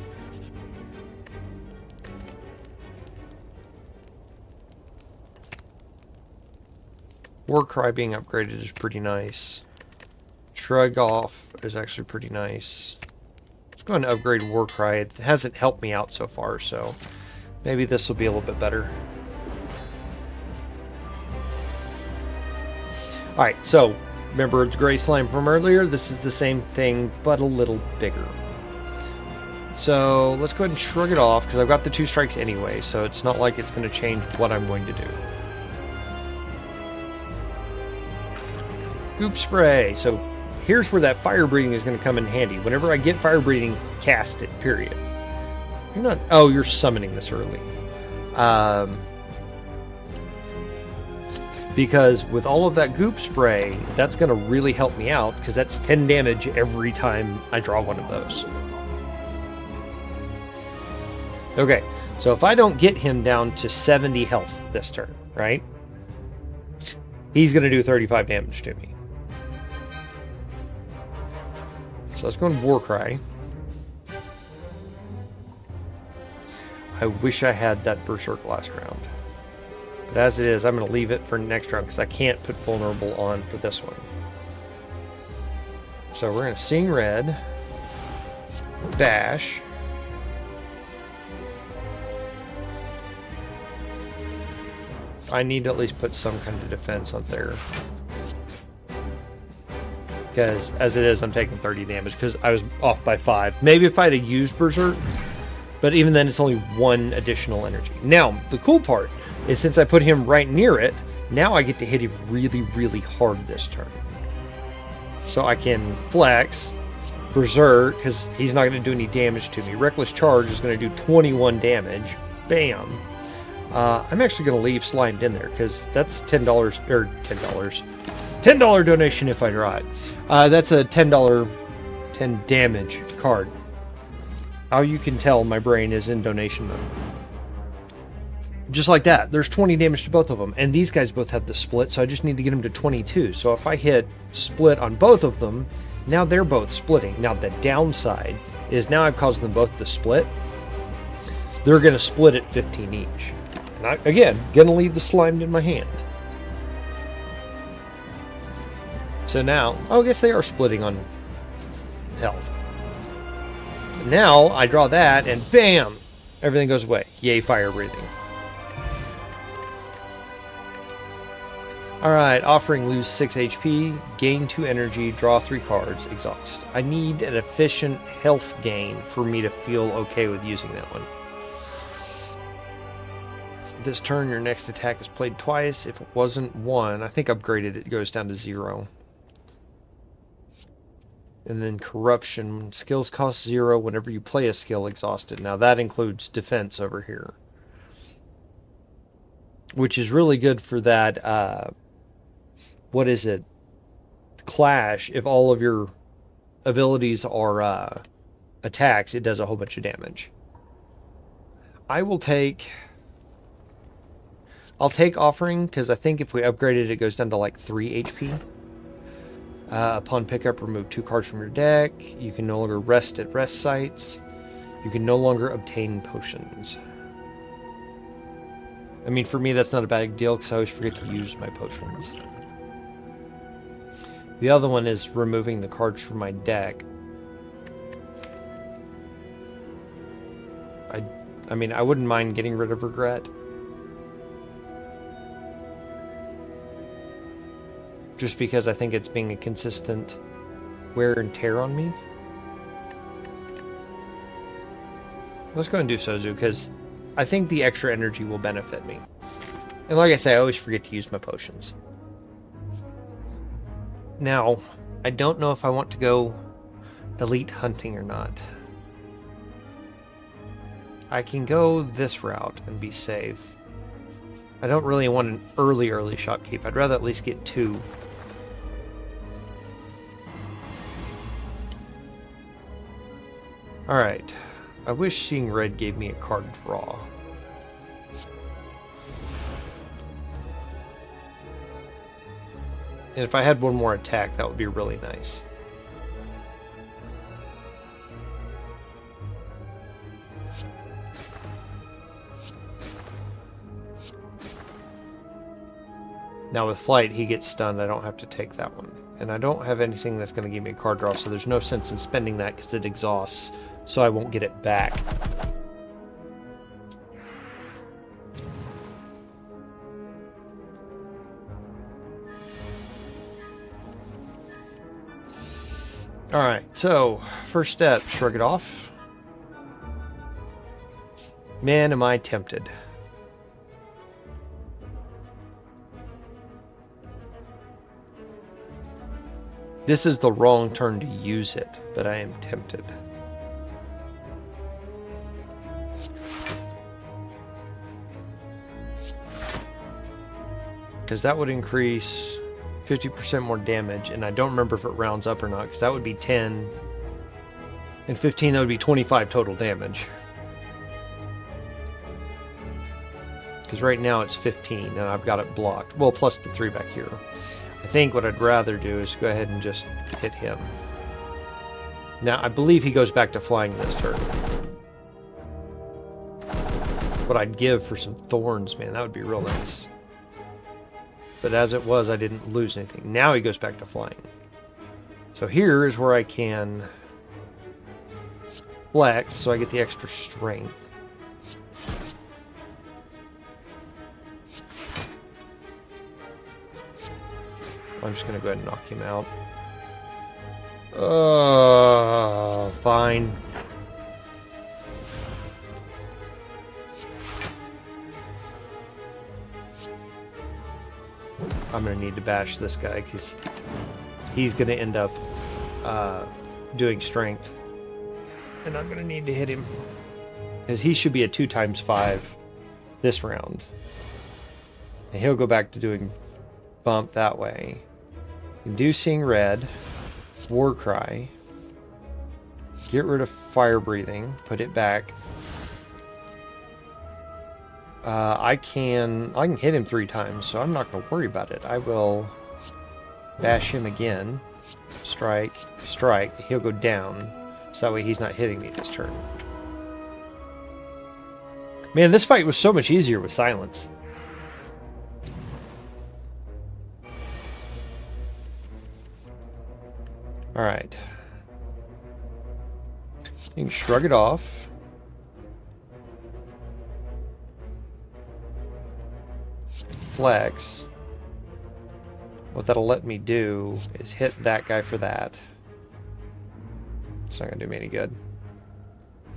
Warcry being upgraded is pretty nice. Shrug Off is actually pretty nice. Let's go ahead and upgrade Warcry. It hasn't helped me out so far, so maybe this will be a little bit better. Alright, so remember the gray slime from earlier? This is the same thing, but a little bigger. So let's go ahead and shrug it off, because I've got the 2 strikes anyway, so it's not like it's going to change what I'm going to do. Goop Spray. So here's where that fire breathing is going to come in handy. Whenever I get fire breathing, cast it, period. You're not... Oh, you're summoning this early. Because with all of that goop spray, that's going to really help me out, because that's 10 damage every time I draw one of those. Okay, so if I don't get him down to 70 health this turn, right? He's going to do 35 damage to me. So let's go into Warcry. I wish I had that Berserk last round. But as it is, I'm going to leave it for next round because I can't put Vulnerable on for this one. So we're going to Seeing Red, Bash. I need to at least put some kind of defense on there. Because as it is, I'm taking 30 damage because I was off by 5. Maybe if I had used Berserk, but even then it's only 1 additional energy. Now, the cool part is since I put him right near it, now I get to hit him really, really hard this turn. So I can flex, Berserk, because he's not going to do any damage to me. Reckless Charge is going to do 21 damage. Bam. I'm actually going to leave Slimed in there because that's $10, or $10. $10 donation if I draw it. That's a $10 10 damage card. How you can tell my brain is in donation mode. Just like that, there's 20 damage to both of them, and these guys both have the split, so I just need to get them to 22. So if I hit split on both of them, now they're both splitting. Now the downside is now I've caused them both to split. They're going to split at 15 each. And I, again, going to leave the Slimed in my hand. So now, oh, I guess they are splitting on health. Now I draw that, and bam! Everything goes away. Yay, fire breathing. Alright, offering lose 6 HP, gain 2 energy, draw 3 cards, exhaust. I need an efficient health gain for me to feel okay with using that one. This turn, your next attack is played twice. If it wasn't 1, I think upgraded it goes down to 0. And then Corruption. Skills cost 0 whenever you play a skill exhausted. Now that includes defense over here. Which is really good for that, what is it? Clash. If all of your abilities are attacks, it does a whole bunch of damage. I'll take Offering, because I think if we upgrade it, it goes down to like 3 HP. Upon pickup, remove 2 cards from your deck. You can no longer rest at rest sites. You can no longer obtain potions. I mean, for me, that's not a bad deal because I always forget to use my potions. The other one is removing the cards from my deck. I mean, I wouldn't mind getting rid of Regret. Just because I think it's being a consistent wear and tear on me. Let's go and do Sozu, because I think the extra energy will benefit me. And like I say, I always forget to use my potions. Now, I don't know if I want to go elite hunting or not. I can go this route and be safe. I don't really want an early shopkeep. I'd rather at least get 2. Alright. I wish Seeing Red gave me a card draw. And if I had one more attack, that would be really nice. Now with Flight, he gets stunned. I don't have to take that one. And I don't have anything that's going to give me a card draw, so there's no sense in spending that because it exhausts, so I won't get it back. Alright, so first step, shrug it off. Man, am I tempted. This is the wrong turn to use it, but I am tempted. Because that would increase 50% more damage, and I don't remember if it rounds up or not, because that would be 10, and 15, that would be 25 total damage. Because right now it's 15, and I've got it blocked. Well, plus the 3 back here. I think what I'd rather do is go ahead and just hit him. Now, I believe he goes back to flying this turn. What I'd give for some thorns, man, that would be real nice. But as it was, I didn't lose anything. Now he goes back to flying. So here is where I can flex, so I get the extra strength. I'm just going to go ahead and knock him out. Fine. I'm going to need to bash this guy because he's going to end up doing strength. And I'm going to need to hit him because he should be a 2x5 this round. And he'll go back to doing bump that way. Seeing Red, War Cry, get rid of Fire Breathing, put it back. I can hit him 3 times, so I'm not going to worry about it. I will bash him again, strike, strike. He'll go down, so that way he's not hitting me this turn. Man, this fight was so much easier with silence. Alright. You can shrug it off. Flex. What that'll let me do is hit that guy for that. It's not going to do me any good.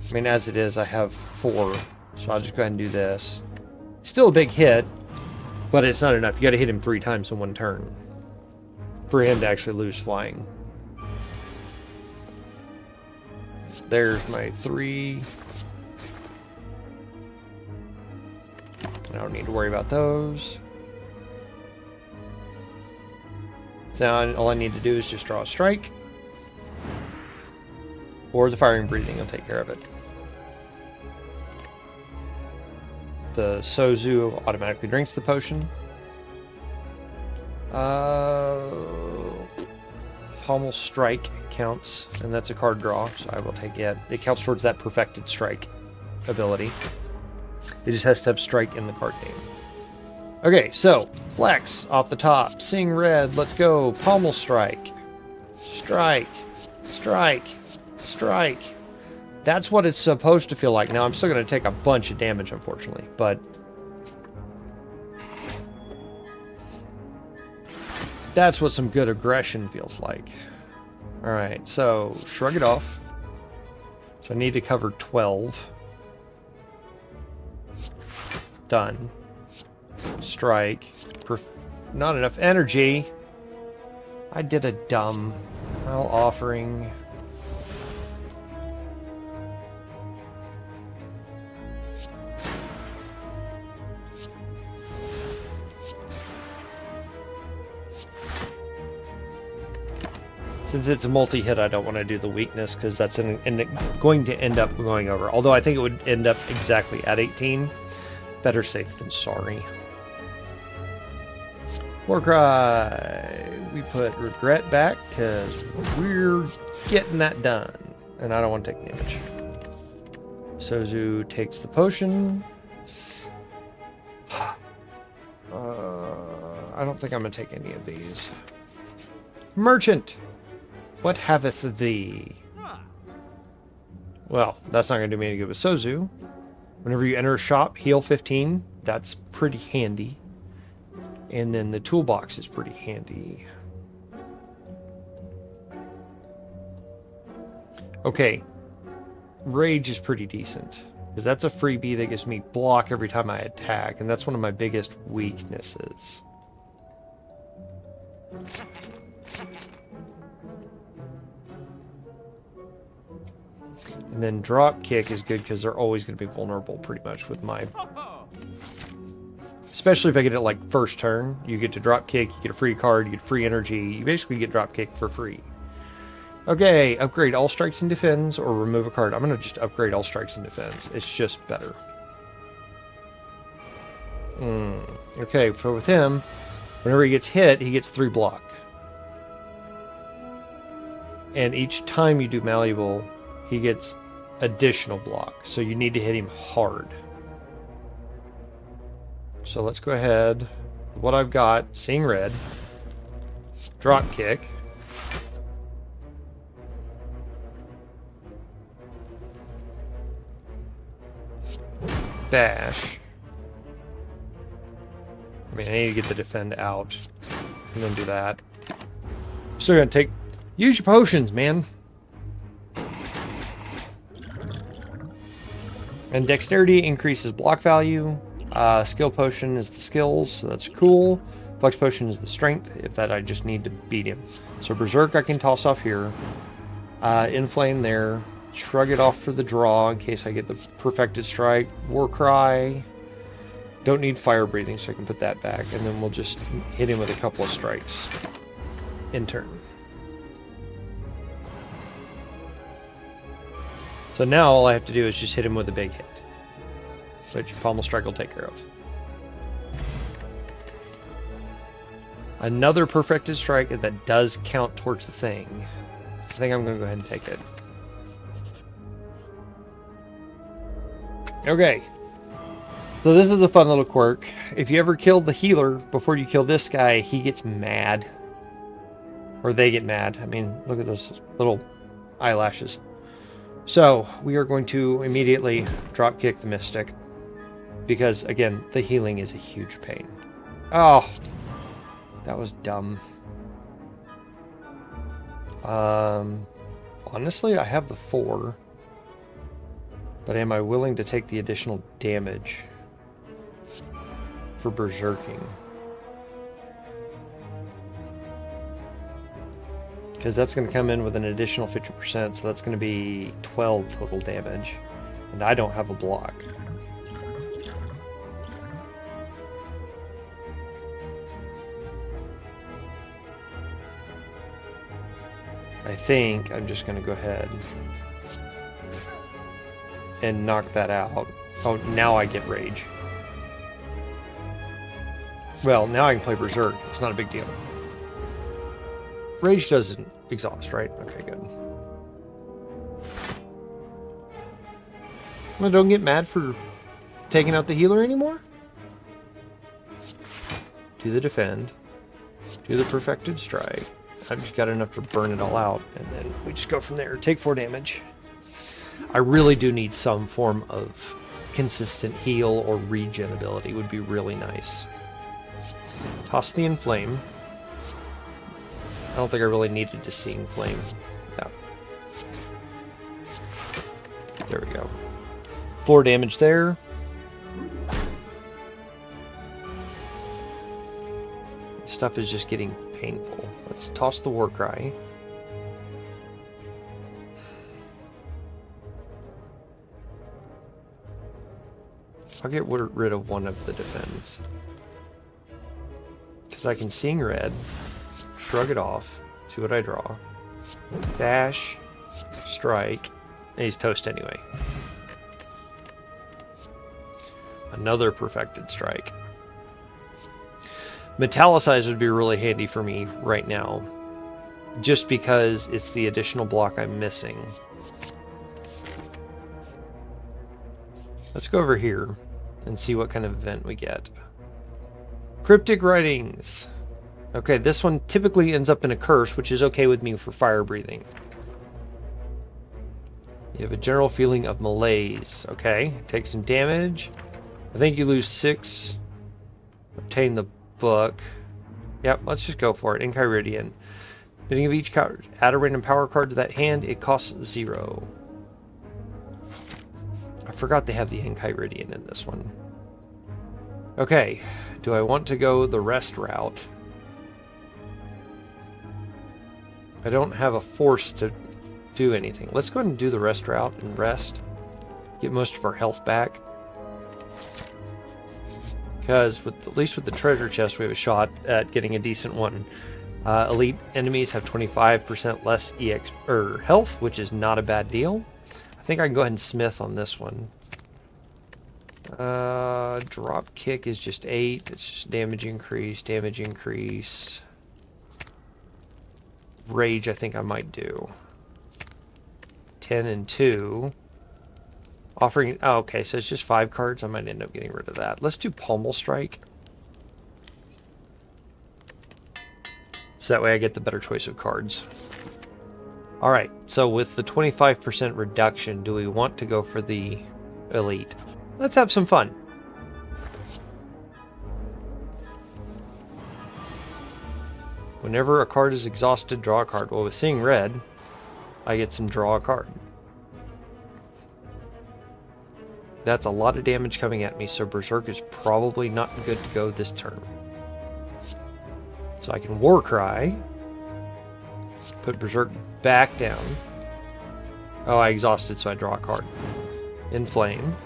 I mean, as it is, I have 4. So I'll just go ahead and do this. Still a big hit, but it's not enough. You got to hit him 3 times in one turn for him to actually lose flying. There's my 3. I don't need to worry about those. So now all I need to do is just draw a strike. Or the Firing Breathing will take care of it. The Sozu automatically drinks the potion. Pommel Strike counts, and that's a card draw, so I will take it. It counts towards that Perfected Strike ability. It just has to have Strike in the card name. Okay, so Flex off the top. Seeing Red, let's go. Pommel Strike. Strike. Strike. Strike. That's what it's supposed to feel like. Now, I'm still going to take a bunch of damage, unfortunately, but that's what some good aggression feels like. Alright, so shrug it off. So I need to cover 12. Done. Strike. Not enough energy. I did a dumb. Well, offering. Since it's a multi-hit, I don't want to do the weakness because that's going to end up going over. Although I think it would end up exactly at 18. Better safe than sorry. Warcry. We put regret back because we're getting that done. And I don't want to take damage. Sozu takes the potion. I don't think I'm going to take any of these. Merchant! What haveth thee? Well, that's not going to do me any good with Sozu. Whenever you enter a shop, heal 15. That's pretty handy. And then the toolbox is pretty handy. Okay. Rage is pretty decent. Because that's a freebie that gives me block every time I attack. And that's one of my biggest weaknesses. And then drop kick is good because they're always going to be vulnerable pretty much with my... Especially if I get it like first turn. You get to drop kick, you get a free card, you get free energy. You basically get drop kick for free. Okay, upgrade all strikes and defends or remove a card. I'm going to just upgrade all strikes and defends. It's just better. Okay, so with him, whenever he gets hit, he gets 3 block. And each time you do malleable, he gets additional block. So you need to hit him hard. So let's go ahead. What I've got, seeing red, drop kick, bash. I mean, I need to get the defend out and then do that. I'm still gonna take. Use your potions, man. And dexterity increases block value. Skill potion is the skills, so that's cool. Flex potion is the strength, if that I just need to beat him. So berserk I can toss off here. Inflame there. Shrug it off for the draw in case I get the perfected strike. Warcry. Don't need fire breathing, so I can put that back. And then we'll just hit him with a couple of strikes in turn. So now all I have to do is just hit him with a big hit, which Pommel Strike will take care of. Another perfected strike that does count towards the thing. I think I'm going to go ahead and take it. Okay. So this is a fun little quirk. If you ever kill the healer before you kill this guy, he gets mad. Or they get mad. I mean, look at those little eyelashes. So, we are going to immediately drop kick the Mystic. Because, again, the healing is a huge pain. Oh! That was dumb. Honestly, I have the 4. But am I willing to take the additional damage for berserking? Because that's going to come in with an additional 50%, so that's going to be 12 total damage. And I don't have a block. I think I'm just going to go ahead and knock that out. Oh, now I get rage. Well, now I can play berserk. It's not a big deal. Rage doesn't exhaust, right? Okay, good. Well, don't get mad for taking out the healer anymore. Do the defend. Do the perfected strike. I've just got enough to burn it all out, and then we just go from there. Take 4 damage. I really do need some form of consistent heal or regen ability. Would be really nice. Toss the Inflame. I don't think I really needed to see Inflame. Yeah. There we go. 4 damage there. Stuff is just getting painful. Let's toss the Warcry. I'll get rid of one of the defends. Because I can Seeing Red, shrug it off, see what I draw. Dash, strike, and he's toast anyway. Another perfected strike. Metallicize would be really handy for me right now, just because it's the additional block I'm missing. Let's go over here and see what kind of event we get. Cryptic writings. Okay, this one typically ends up in a curse, which is okay with me for fire breathing. You have a general feeling of malaise. Okay, take some damage. I think you lose 6. Obtain the book. Yep, let's just go for it. Enchiridion. Beginning of each card, add a random power card to that hand. It costs 0. I forgot they have the Enchiridion in this one. Okay, do I want to go the rest route? I don't have a force to do anything. Let's go ahead and do the rest route and rest. Get most of our health back. Because at least with the treasure chest we have a shot at getting a decent one. Elite enemies have 25% less EX or health, which is not a bad deal. I think I can go ahead and smith on this one. Drop kick is just 8. It's just damage increase, damage increase. Rage I think I might do. 10 and 2. Offering, oh, okay, so it's just 5 cards. I might end up getting rid of that. Let's do Pommel Strike. So that way I get the better choice of cards. Alright, so with the 25% reduction, do we want to go for the Elite? Let's have some fun. Whenever a card is exhausted, draw a card. Well, with Seeing Red, I get some draw a card. That's a lot of damage coming at me, so Berserk is probably not good to go this turn. So I can War Cry, put Berserk back down. Oh, I exhausted, so I draw a card. Inflame.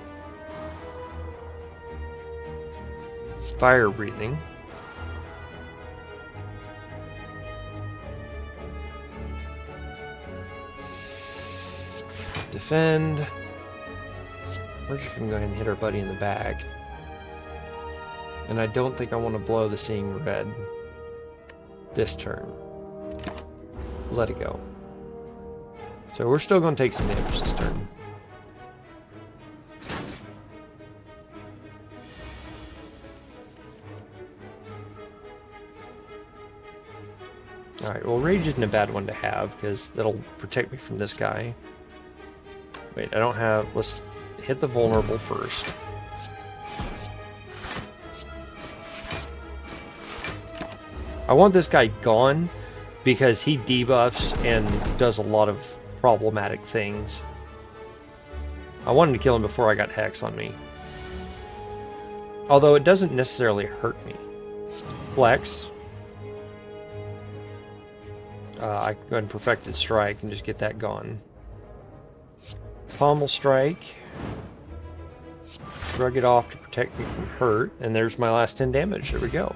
Fire Breathing. Defend. We're just going to go ahead and hit our buddy in the back. And I don't think I want to blow the Seeing Red this turn. Let it go. So we're still going to take some damage this turn. Alright, well Rage isn't a bad one to have, because that'll protect me from this guy. Wait, I don't have... Let's hit the vulnerable first. I want this guy gone because he debuffs and does a lot of problematic things. I wanted to kill him before I got Hex on me. Although it doesn't necessarily hurt me. Flex. I can go ahead and Perfected Strike and just get that gone. Pommel Strike. Shrug it off to protect me from hurt. And there's my last 10 damage. There we go.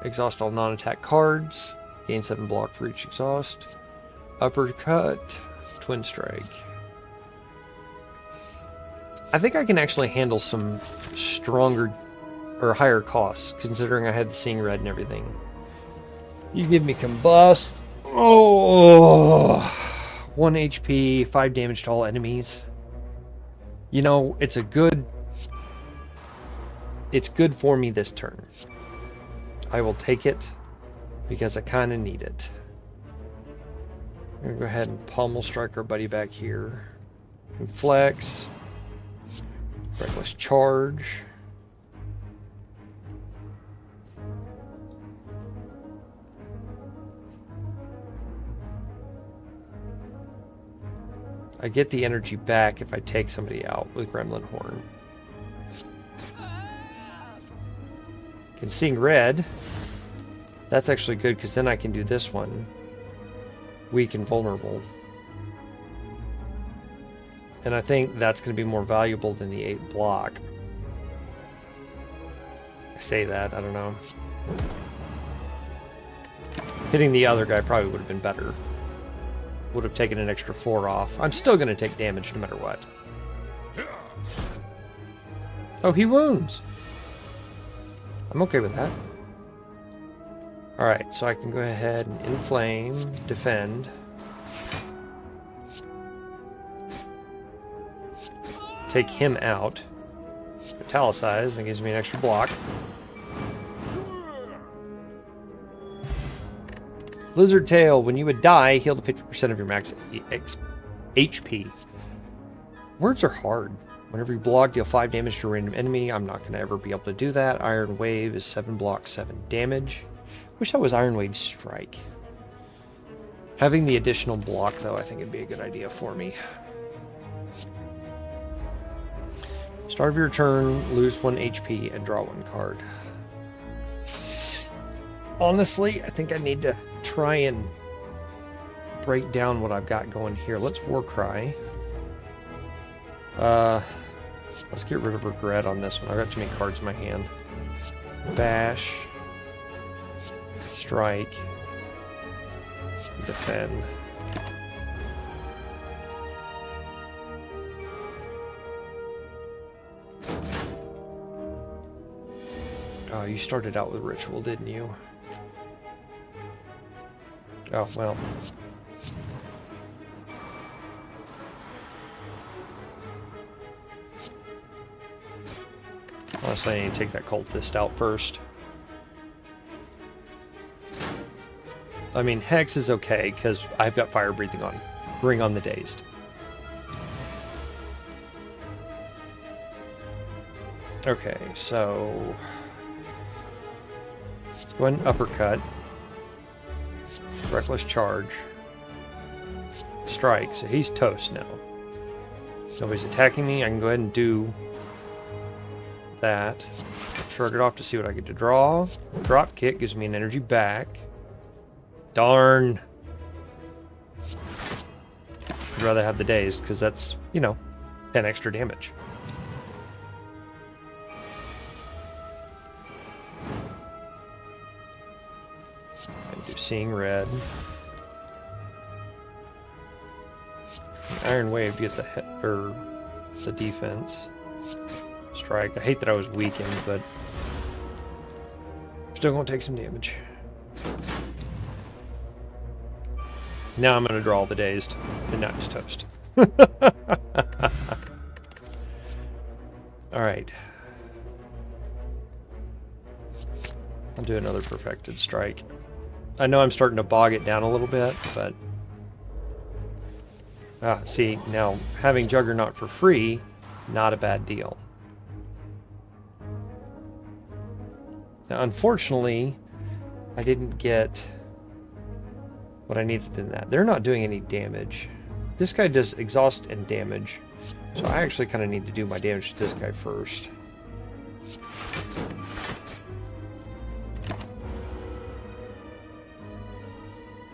Exhaust all non-attack cards. Gain 7 block for each exhaust. Uppercut. Twin Strike. I think I can actually handle some stronger or higher costs, considering I had the Seeing Red and everything. You give me Combust. Oh, 1 HP, 5 damage to all enemies. You know, it's good for me this turn. I will take it because I kind of need it. I'm going to go ahead and Pommel Strike our buddy back here. And Flex. Reckless Charge. I get the energy back if I take somebody out with Gremlin Horn. Can Seeing Red. That's actually good because then I can do this one. Weak and vulnerable. And I think that's going to be more valuable than the 8 block. I say that, I don't know. Hitting the other guy probably would have been better. Would have taken an extra 4 off. I'm still going to take damage no matter what. Oh, he wounds. I'm okay with that. Alright, so I can go ahead and inflame, defend. Take him out. Italicize, and gives me an extra block. Lizard Tail, when you would die, heal to 50% of your max HP. Words are hard. Whenever you block, deal 5 damage to a random enemy. I'm not going to ever be able to do that. Iron Wave is 7 block, 7 damage. Wish that was Iron Wave Strike. Having the additional block, though, I think it'd be a good idea for me. Start of your turn, lose 1 HP, and draw 1 card. Honestly, I think I need to try and break down what I've got going here. Let's Warcry. Let's get rid of Regret on this one. I've got too many cards in my hand. Bash. Strike. Defend. Oh, you started out with Ritual, didn't you? Oh, well. Honestly, I need to take that Cultist out first. I mean, Hex is okay, because I've got Fire Breathing on. Bring on the Dazed. Okay, so... let's go ahead and Uppercut. Reckless Charge. Strike, so he's toast now. Nobody's attacking me, I can go ahead and do that. Shrug it off to see what I get to draw. Drop Kick gives me an energy back. Darn. I'd rather have the Dazed, because that's, you know, 10 extra damage. And do Seeing Red. Iron Wave to get the hit, or the defense. Strike. I hate that I was weakened, but still gonna take some damage. Now I'm gonna draw all the Dazed, and now he's toast. Alright. I'll do another Perfected Strike. I know I'm starting to bog it down a little bit, but... see, now having Juggernaut for free, not a bad deal. Now, unfortunately, I didn't get what I needed in that. They're not doing any damage. This guy does exhaust and damage, so I actually kind of need to do my damage to this guy first.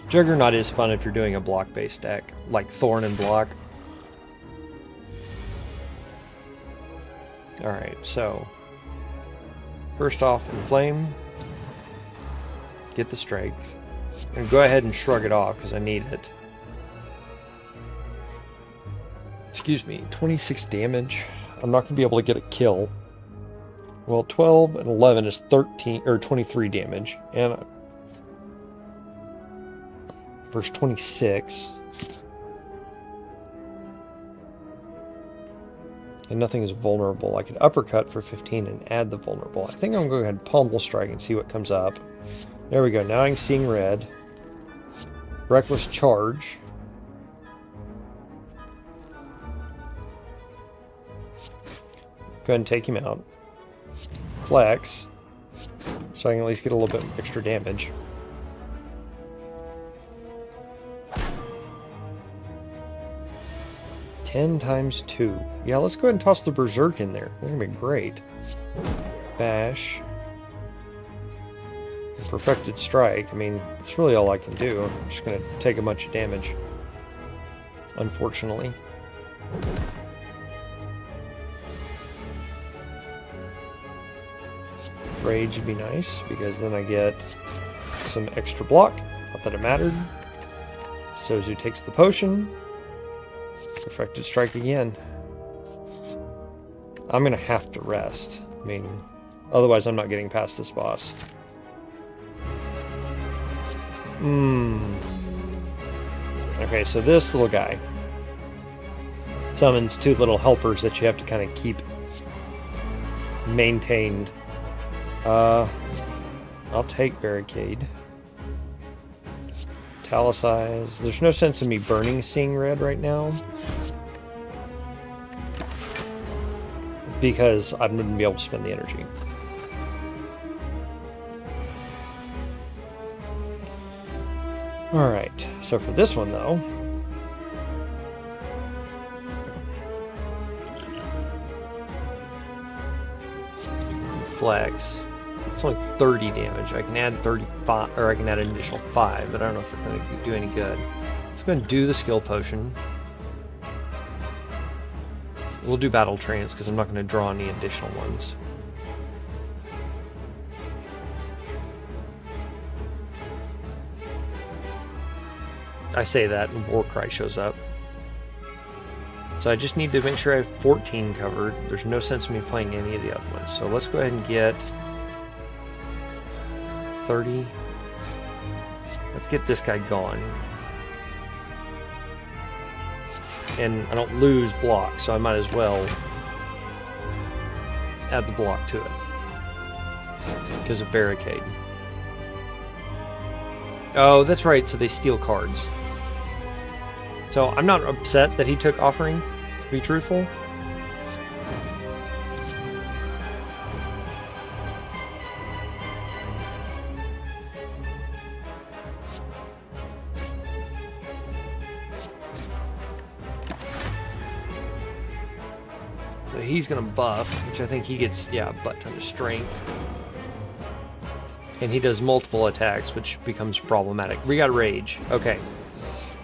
Juggernaut is fun if you're doing a block-based deck, like Thorn and Block. Alright, so... first off, Inflame. Get the Strength. And go ahead and shrug it off, because I need it. Excuse me, 26 damage. I'm not going to be able to get a kill. Well, 12 and 11 is 13, or 23 damage. And... verse 26. And nothing is vulnerable. I could Uppercut for 15 and add the vulnerable. I think I'm going to go ahead and Pummel Strike and see what comes up. There we go. Now I'm Seeing Red. Reckless Charge. Go ahead and take him out. Flex. So I can at least get a little bit extra damage. Ten times 2. Yeah, let's go ahead and toss the Berserk in there. They're going to be great. Bash. Perfected Strike. I mean, it's really all I can do. I'm just going to take a bunch of damage. Unfortunately. Rage would be nice, because then I get some extra block. Not that it mattered. Sozu takes the potion. Perfected strike again. I'm gonna have to rest. I mean, otherwise I'm not getting past this boss. Okay, so this little guy summons two little helpers that you have to kind of keep maintained. I'll take Barricade. Italicize. There's no sense in me burning Seeing Red right now, because I wouldn't be able to spend the energy. Alright, so for this one though, flex. It's only 30 damage. I can add 35, or I can add an additional 5, but I don't know if it's going to do any good. Let's go ahead and do the skill potion. We'll do battle trance because I'm not going to draw any additional ones. I say that and Warcry shows up. So I just need to make sure I have 14 covered. There's no sense in me playing any of the other ones. So let's go ahead and get 30. Let's get this guy gone. And I don't lose block, so I might as well add the block to it. Because of Barricade. Oh, that's right, so they steal cards. So I'm not upset that he took Offering, to be truthful. So he's gonna buff, which I think he gets, yeah, a butt ton of strength. And he does multiple attacks, which becomes problematic. We got Rage. Okay.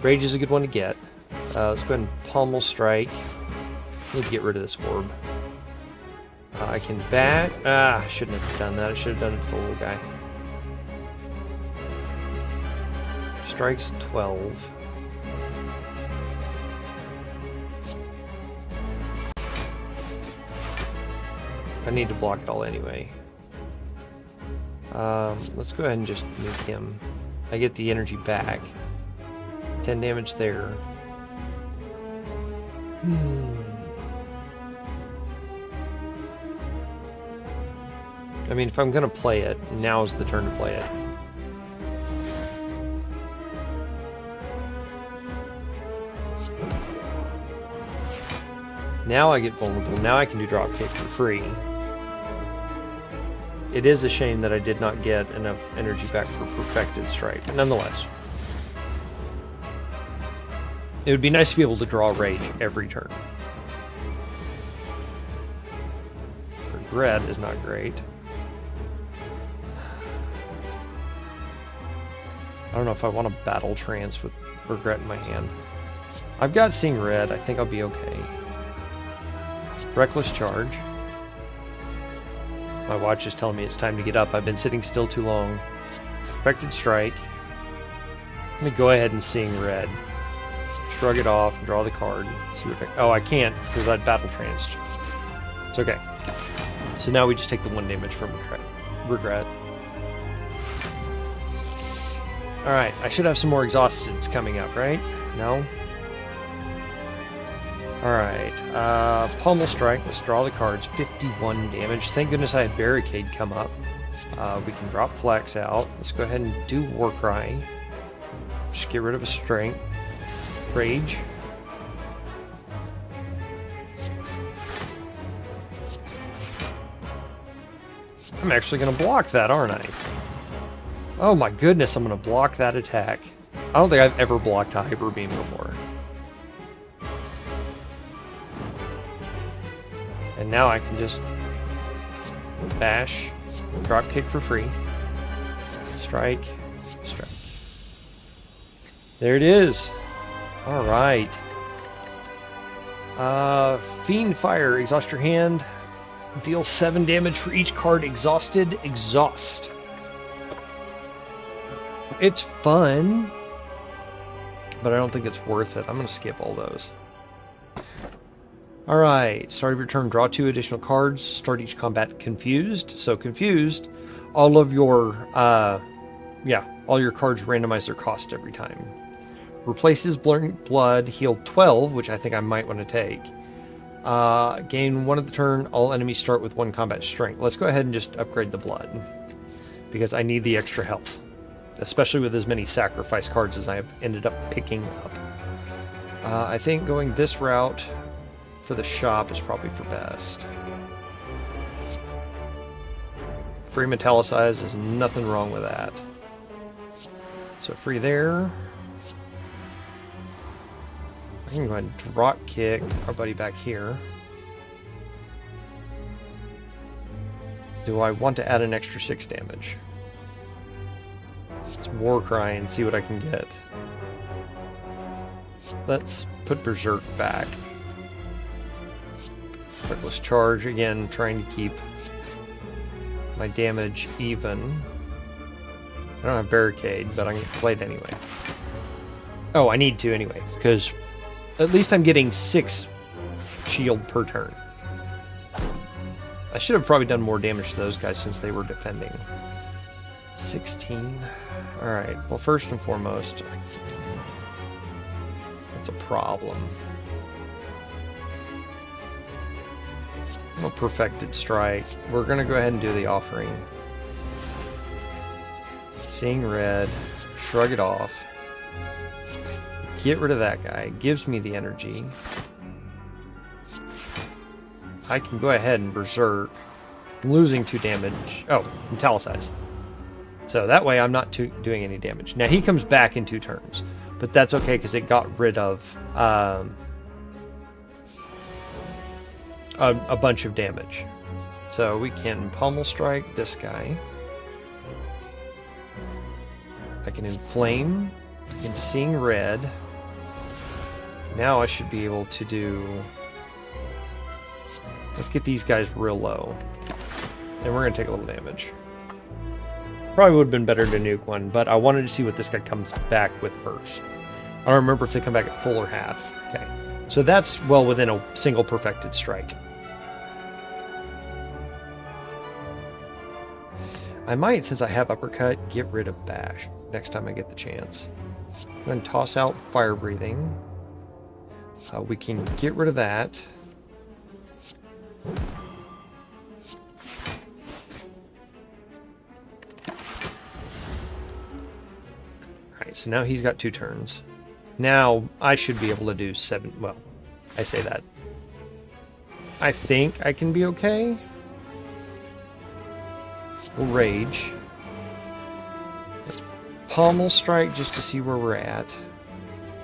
Rage is a good one to get. Let's go ahead and Pommel Strike. Need to get rid of this orb. I can bat. I shouldn't have done that. I should have done it for the little guy. Strikes 12. I need to block it all anyway. Let's go ahead and just make him. I get the energy back. 10 damage there. I mean, if I'm gonna play it, now's the turn to play it. Now I get vulnerable. Now I can do dropkick for free. It is a shame that I did not get enough energy back for Perfected Strike, but nonetheless. It would be nice to be able to draw Rage every turn. Regret is not great. I don't know if I want to battle trance with Regret in my hand. I've got Seeing Red. I think I'll be okay. Reckless Charge. My watch is telling me it's time to get up. I've been sitting still too long. Perfected Strike. Let me go ahead and Seeing Red. Shrug it off and draw the card. See what I can't because I'd battle tranced. It's okay. So now we just take the 1 damage from Regret. Alright, I should have some more exhaustids coming up, right? No? Alright, Pommel Strike, let's draw the cards, 51 damage. Thank goodness I had Barricade come up. We can drop Flex out. Let's go ahead and do Warcry. Just get rid of a strength. Rage. I'm actually going to block that, aren't I? Oh my goodness, I'm going to block that attack. I don't think I've ever blocked a Hyper Beam before. And now I can just bash, drop kick for free, strike, strike. There it is. All right. Fiend Fire, exhaust your hand. Deal 7 damage for each card exhausted. Exhaust. It's fun, but I don't think it's worth it. I'm going to skip all those. Alright, start of your turn, draw 2 additional cards. Start each combat confused. So confused, all of your, all your cards randomize their cost every time. Replaces Blurring Blood, heal 12, which I think I might want to take. Gain 1 of the turn, all enemies start with 1 combat strength. Let's go ahead and just upgrade the blood, because I need the extra health. Especially with as many sacrifice cards as I have ended up picking up. I think going this route for the shop is probably for best. Free metallicize, there's nothing wrong with that. So free there. I can go ahead and drop kick our buddy back here. Do I want to add an extra 6 damage? Let's war cry and see what I can get. Let's put Berserk back. Reckless charge again, trying to keep my damage even. I don't have barricade, but I'm gonna play it anyway. Oh, I need to anyway, because at least I'm getting 6 shield per turn. I should have probably done more damage to those guys since they were defending. 16. Alright, well, first and foremost, that's a problem. A perfected strike. We're gonna go ahead and do the offering. Seeing red, shrug it off. Get rid of that guy. Gives me the energy. I can go ahead and berserk. I'm losing 2 damage. Oh, metallicize. So that way I'm not doing any damage. Now he comes back in 2 turns, but that's okay because it got rid of a bunch of damage. So we can pommel strike this guy. I can inflame. I can seeing red. Now I should be able to do... Let's get these guys real low. And we're going to take a little damage. Probably would have been better to nuke one, but I wanted to see what this guy comes back with first. I don't remember if they come back at full or half. Okay. So that's well within a single perfected strike. I might, since I have uppercut, get rid of bash next time I get the chance. I'm going to toss out fire breathing. We can get rid of that. Alright, so now he's got 2 turns. Now I should be able to do 7. Well, I say that. I think I can be okay. We'll rage. Let's pommel strike just to see where we're at.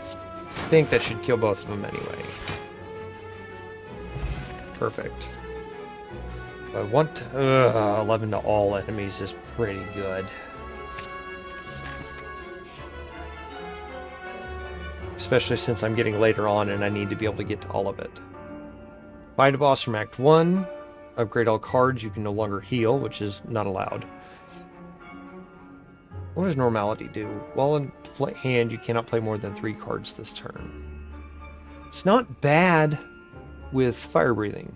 I think that should kill both of them anyway. Perfect. I want 11 to all enemies is pretty good. Especially since I'm getting later on and I need to be able to get to all of it. Fight a boss from Act 1. Upgrade all cards. You can no longer heal, which is not allowed. What does normality do? While in hand, you cannot play more than 3 cards this turn. It's not bad with fire breathing.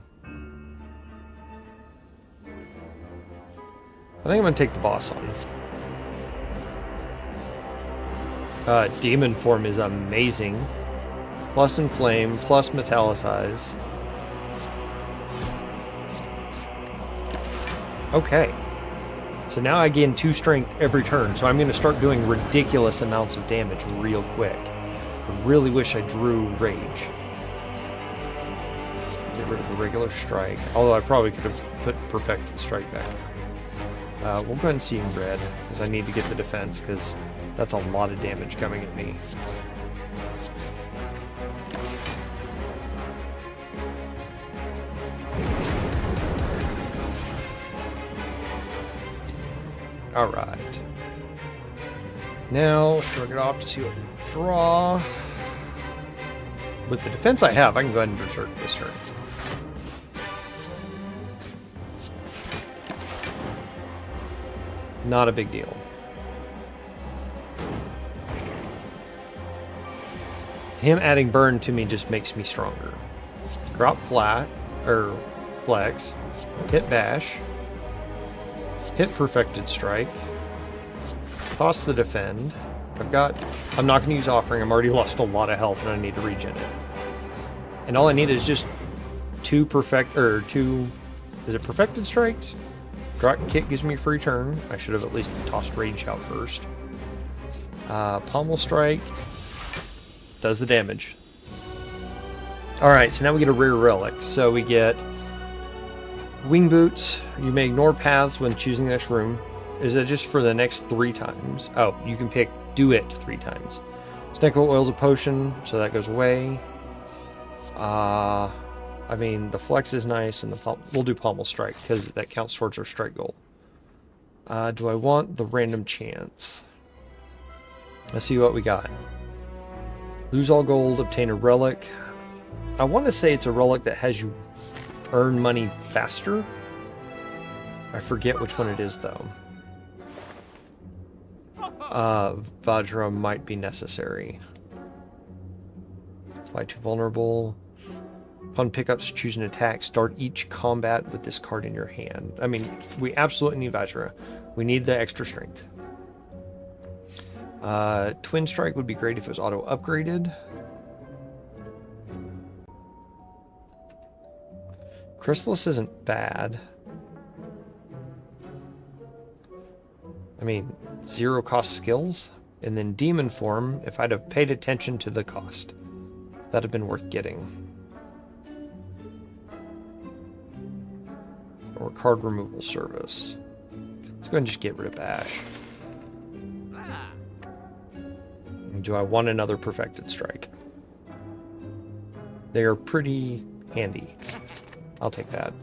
I think I'm going to take the boss on. Demon form is amazing. Plus inflame, plus metallicize. Okay. So now I gain 2 strength every turn, so I'm going to start doing ridiculous amounts of damage real quick. I really wish I drew rage. Get rid of the regular strike, although I probably could have put perfected strike back. We'll go ahead and see in red, because I need to get the defense, because that's a lot of damage coming at me. Alright. Now, shrug it off to see what we draw. With the defense I have, I can go ahead and berserk this turn. Not a big deal. him adding burn to me just makes me stronger. Drop flat, or flex, hit bash, hit perfected strike, toss the defend. I'm not going to use offering. I'm already lost a lot of health and I need to regen it. And all I need is just two, is it perfected strikes? Drop kick gives me a free turn. I should have at least tossed rage out first. Pommel strike does the damage. Alright, so now we get a rare relic. So we get wing boots. You may ignore paths when choosing the next room. Is it just for the next 3 times? Oh, you can pick do it 3 times. Snecko oil's a potion, so that goes away. I mean, the flex is nice, and we'll do pommel strike because that counts towards our strike goal. Do I want the random chance? Let's see what we got. Lose all gold, obtain a relic. I want to say it's a relic that has you earn money faster. I forget which one it is though. Vajra might be necessary. Fly too vulnerable. Upon pickups, choose an attack. Start each combat with this card in your hand. I mean, we absolutely need Vajra. We need the extra strength. Twin Strike would be great if it was auto upgraded. Chrysalis isn't bad. I mean, 0 cost skills. And then Demon Form, if I'd have paid attention to the cost, that'd have been worth getting. Or card removal service. Let's go ahead and just get rid of Bash. Do I want another perfected strike? They are pretty handy. I'll take that.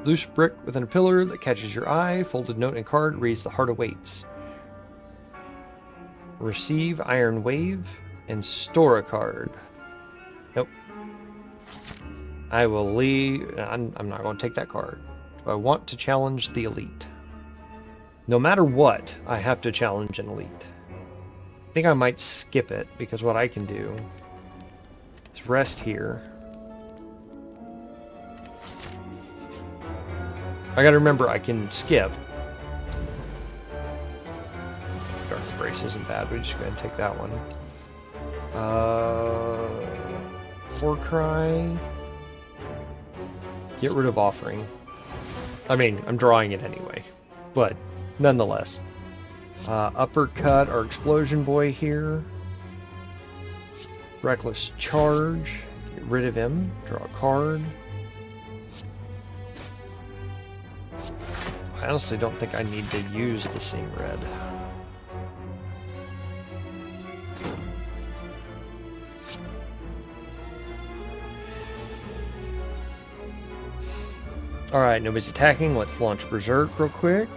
Loose brick within a pillar that catches your eye. Folded note and card reads the heart awaits. Receive Iron Wave and store a card. Nope. I will leave. I'm not going to take that card. Do I want to challenge the elite? No matter what, I have to challenge an elite. I think I might skip it because what I can do is rest here. I gotta remember I can skip. Dark Embrace isn't bad, we just go ahead and take that one. Warcry. Get rid of Offering. I mean, I'm drawing it anyway, but nonetheless. Uppercut our Explosion Boy here. Reckless Charge. Get rid of him. Draw a card. I honestly don't think I need to use the Seeing Red. Alright, nobody's attacking. Let's launch Berserk real quick.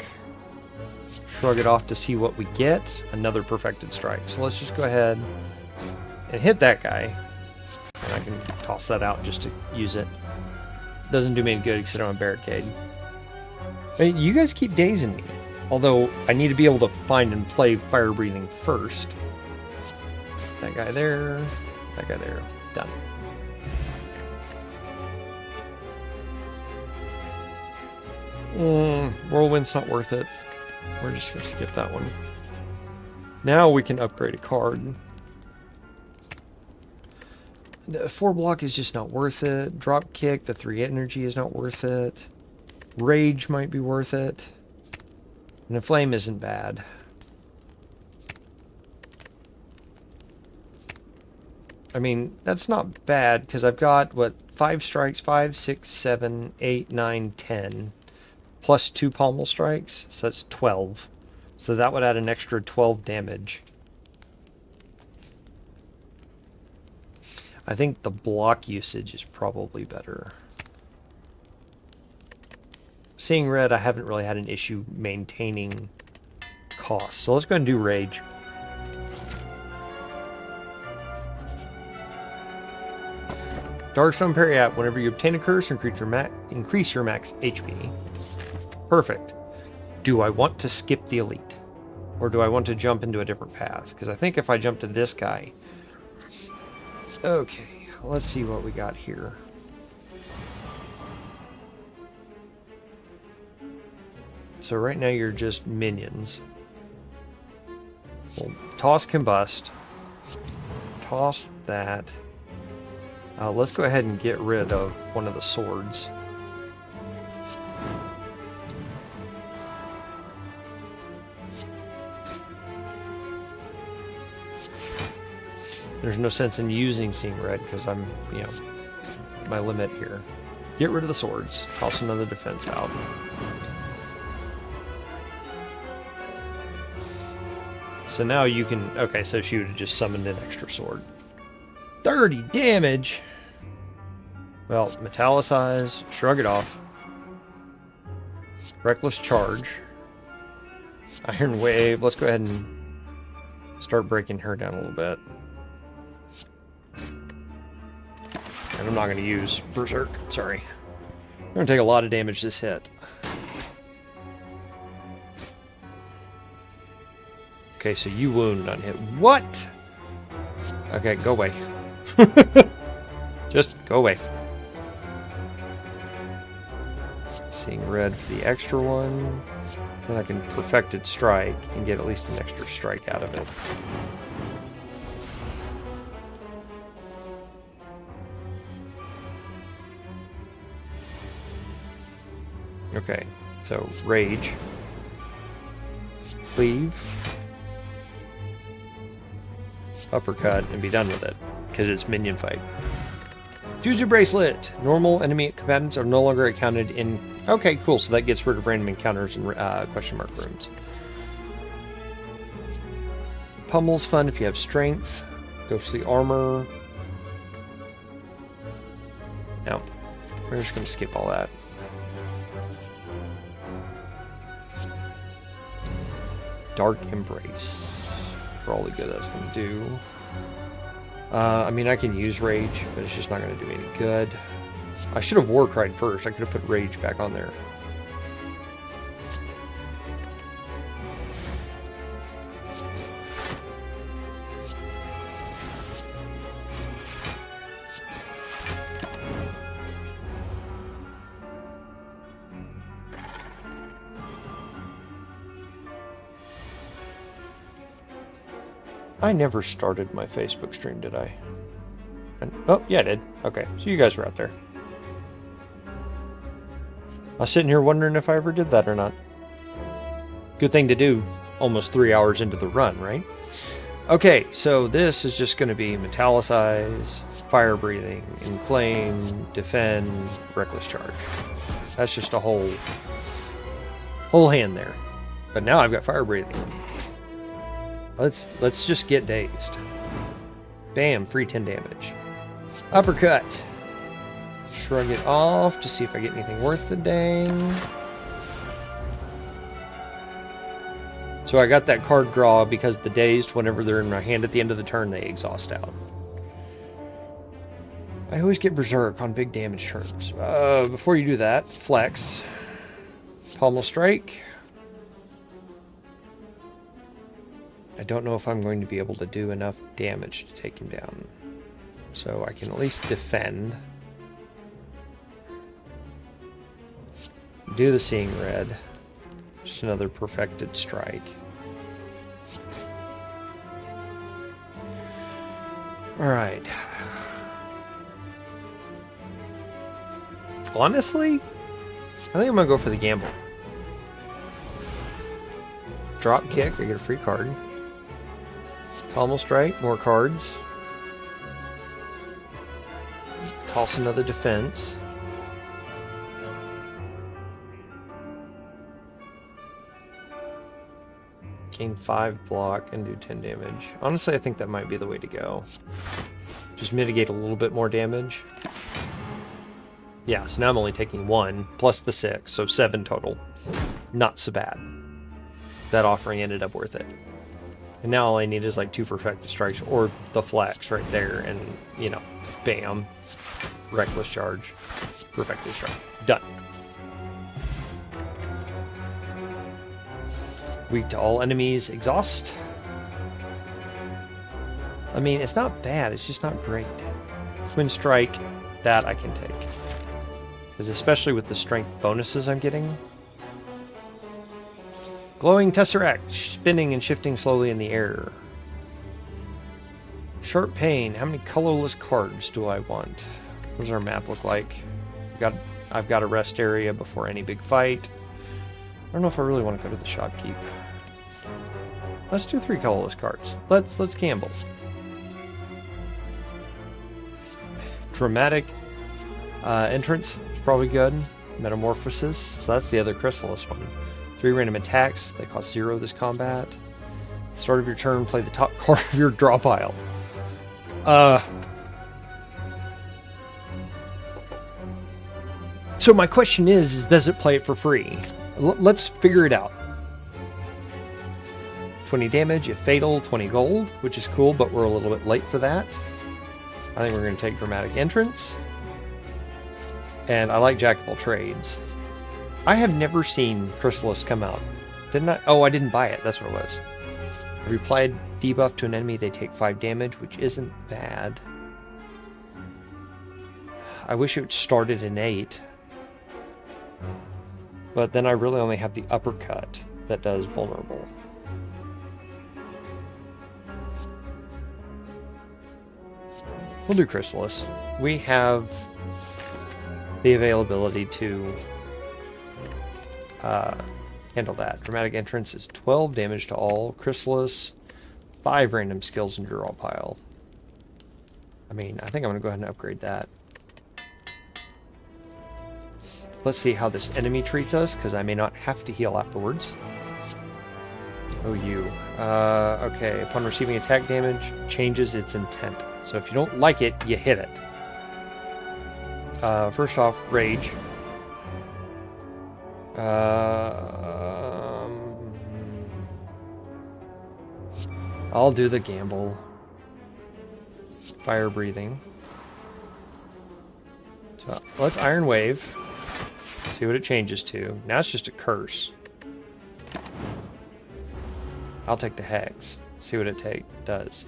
Shrug it off to see what we get. Another Perfected Strike. So let's just go ahead and hit that guy. And I can toss that out just to use it. Doesn't do me any good because I don't have Barricade. I mean, you guys keep dazing me. Although, I need to be able to find and play Fire Breathing first. That guy there. That guy there. Done. Whirlwind's not worth it. We're just going to skip that one. Now we can upgrade a card. The 4 block is just not worth it. Drop kick, the 3 energy is not worth it. Rage might be worth it. And a flame isn't bad. I mean, that's not bad because I've got, what, 5 strikes? 5, 6, 7, 8, 9, 10. Plus 2 pommel strikes, so that's 12. So that would add an extra 12 damage. I think the block usage is probably better. Seeing Red, I haven't really had an issue maintaining costs. So let's go ahead and do Rage. Darkstone Parry App. Whenever you obtain a curse, increase your max HP. Perfect. Do I want to skip the elite? Or do I want to jump into a different path? Because I think if I jump to this guy... Okay, let's see what we got here. So right now you're just minions. We'll toss combust. Toss that. Let's go ahead and get rid of one of the swords. There's no sense in using Seeing Red because I'm, you know, my limit here. Get rid of the swords. Toss another defense out. So now you can... Okay, so she would have just summoned an extra sword. 30 damage! Well, metallicize, shrug it off. Reckless charge. Iron Wave. Let's go ahead and start breaking her down a little bit. And I'm not going to use Berserk. Sorry. I'm going to take a lot of damage this hit. Okay, so you wound on hit. What? Okay, go away. Just go away. Seeing Red for the extra one. Then I can Perfected Strike and get at least an extra strike out of it. Okay, so Rage. Cleave. Uppercut and be done with it, because it's minion fight. Juju Bracelet! Normal enemy combatants are no longer accounted in... Okay, cool, so that gets rid of random encounters and question mark rooms. Pummel's fun if you have strength. Ghostly armor. No, we're just going to skip all that. Dark Embrace. For all the good that's going to do. I mean, I can use Rage, but it's just not going to do any good. I should have Warcried first. I could have put Rage back on there. I never started my Facebook stream, did I? Oh, yeah, I did. Okay, so you guys were out there. I was sitting here wondering if I ever did that or not. Good thing to do almost 3 hours into the run, right? Okay, so this is just going to be Metallicize, Fire Breathing, Inflame, Defend, Reckless Charge. That's just a whole hand there. But now I've got Fire Breathing. Let's just get dazed. Bam, free 10 damage. Uppercut. Shrug it off to see if I get anything worth the dang. So I got that card draw because the dazed, whenever they're in my hand at the end of the turn, they exhaust out. I always get Berserk on big damage turns. Before you do that, Flex. Pommel Strike. I don't know if I'm going to be able to do enough damage to take him down. So I can at least defend. Do the Seeing Red. Just another Perfected Strike. Alright. Honestly, I think I'm going to go for the gamble. Drop Kick, I get a free card. Pommel Strike, more cards. Toss another defense. Gain 5 block and do 10 damage. Honestly, I think that might be the way to go. Just mitigate a little bit more damage. Yeah, so now I'm only taking 1 plus the 6, so 7 total. Not so bad. That offering ended up worth it. And now all I need is like 2 Perfected Strikes or the Flex right there, and, you know, bam. Reckless Charge. Perfected Strike. Done. Weak to all enemies. Exhaust. I mean, it's not bad. It's just not great. Twin Strike, that I can take. Because especially with the strength bonuses I'm getting. Glowing Tesseract, spinning and shifting slowly in the air. Sharp Pain, how many colorless cards do I want? What does our map look like? I've got a rest area before any big fight. I don't know if I really want to go to the shopkeep. Let's do 3 colorless cards. Let's gamble. Dramatic Entrance is probably good. Metamorphosis, so that's the other Chrysalis one. 3 random attacks, they cost 0 this combat. Start of your turn, play the top card of your draw pile. So my question is does it play it for free? Let's figure it out. 20 damage, if fatal, 20 gold, which is cool, but we're a little bit late for that. I think we're going to take Dramatic Entrance. And I like Jack of all trades. I have never seen Chrysalis come out. Didn't I? Oh, I didn't buy it. That's what it was. If you apply debuff to an enemy, they take 5 damage, which isn't bad. I wish it started in 8. But then I really only have the uppercut that does vulnerable. We'll do Chrysalis. We have the availability to handle that. Dramatic Entrance is 12 damage to all. Chrysalis, 5 random skills in your draw pile. I mean, I think I'm going to go ahead and upgrade that. Let's see how this enemy treats us, because I may not have to heal afterwards. Oh, you. Okay, upon receiving attack damage, changes its intent. So if you don't like it, you hit it. First off, Rage. I'll do the gamble. Fire breathing. So let's Iron Wave. See what it changes to. Now it's just a curse. I'll take the Hex. See what it does.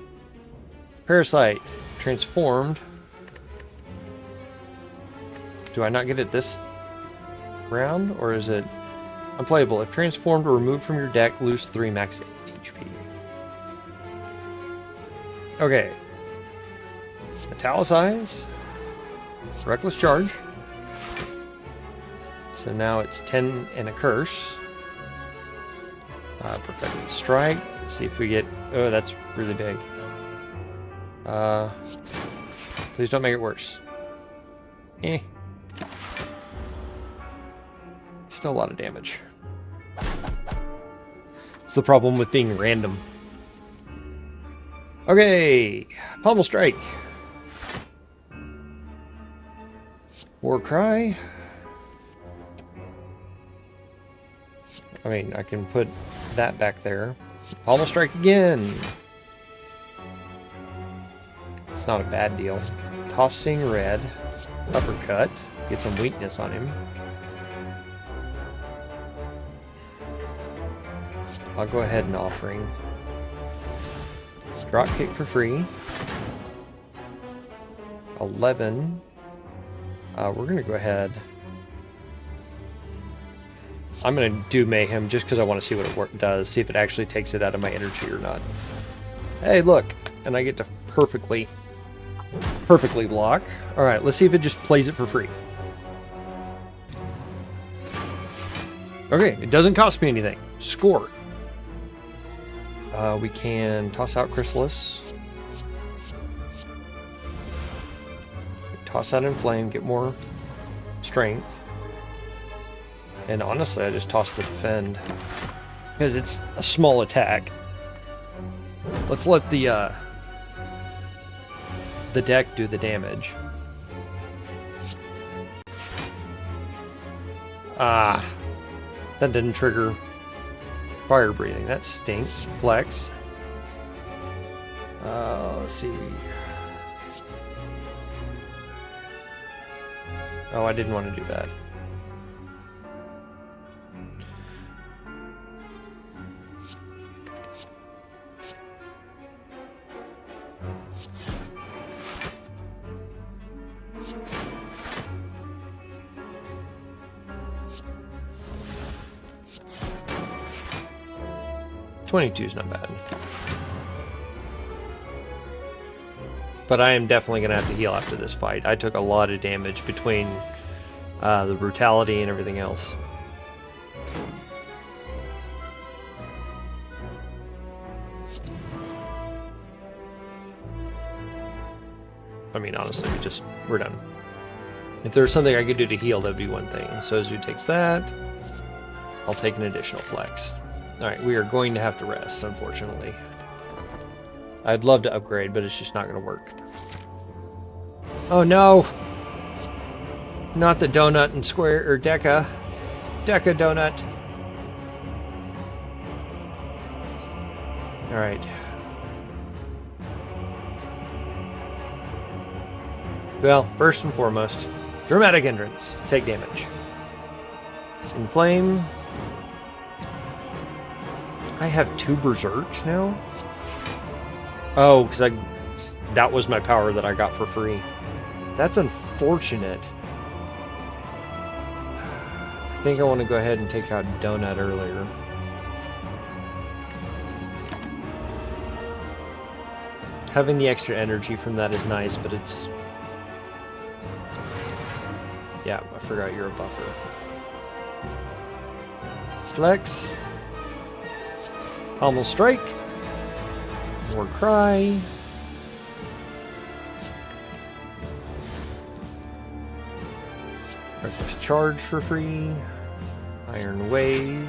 Parasite. Transformed. Do I not get it this round? Or is it unplayable? If transformed or removed from your deck, lose 3 max HP. Okay. Italicize. Reckless Charge. So now it's 10 and a curse. Perfected Strike. See if we get... Oh, that's really big. Please don't make it worse. Still a lot of damage. It's the problem with being random. Okay, Pommel Strike. War Cry. I mean, I can put that back there. Pommel Strike again. It's not a bad deal. Tossing Red. Uppercut. Get some weakness on him. I'll go ahead and Offering. Drop Kick for free. 11. We're going to go ahead. I'm going to do Mayhem just because I want to see what it does. See if it actually takes it out of my energy or not. Hey, look. And I get to perfectly block. Alright, let's see if it just plays it for free. Okay, it doesn't cost me anything. Score. We can toss out Chrysalis. Toss out Inflame, get more strength. And honestly, I just toss the Defend. Because it's a small attack. Let's let the deck do the damage. That didn't trigger Fire Breathing. That stinks. Flex. Let's see. Oh, I didn't want to do that. $22 is not bad. But I am definitely going to have to heal after this fight. I took a lot of damage between the brutality and everything else. I mean, honestly, we're done. If there's something I could do to heal, that would be one thing. So Zoo takes that. I'll take an additional flex. Alright, we are going to have to rest, unfortunately. I'd love to upgrade, but it's just not going to work. Oh no! Not the donut and square, or Deca. Deca donut. Alright. Well, first and foremost, dramatic hindrance. Take damage. Inflame. I have 2 berserks now? Oh, because that was my power that I got for free. That's unfortunate. I think I want to go ahead and take out Donut earlier. Having the extra energy from that is nice, but it's... Yeah, I forgot you're a buffer. Flex. Pommel Strike. War Cry. Reckless Charge for free. Iron Wave.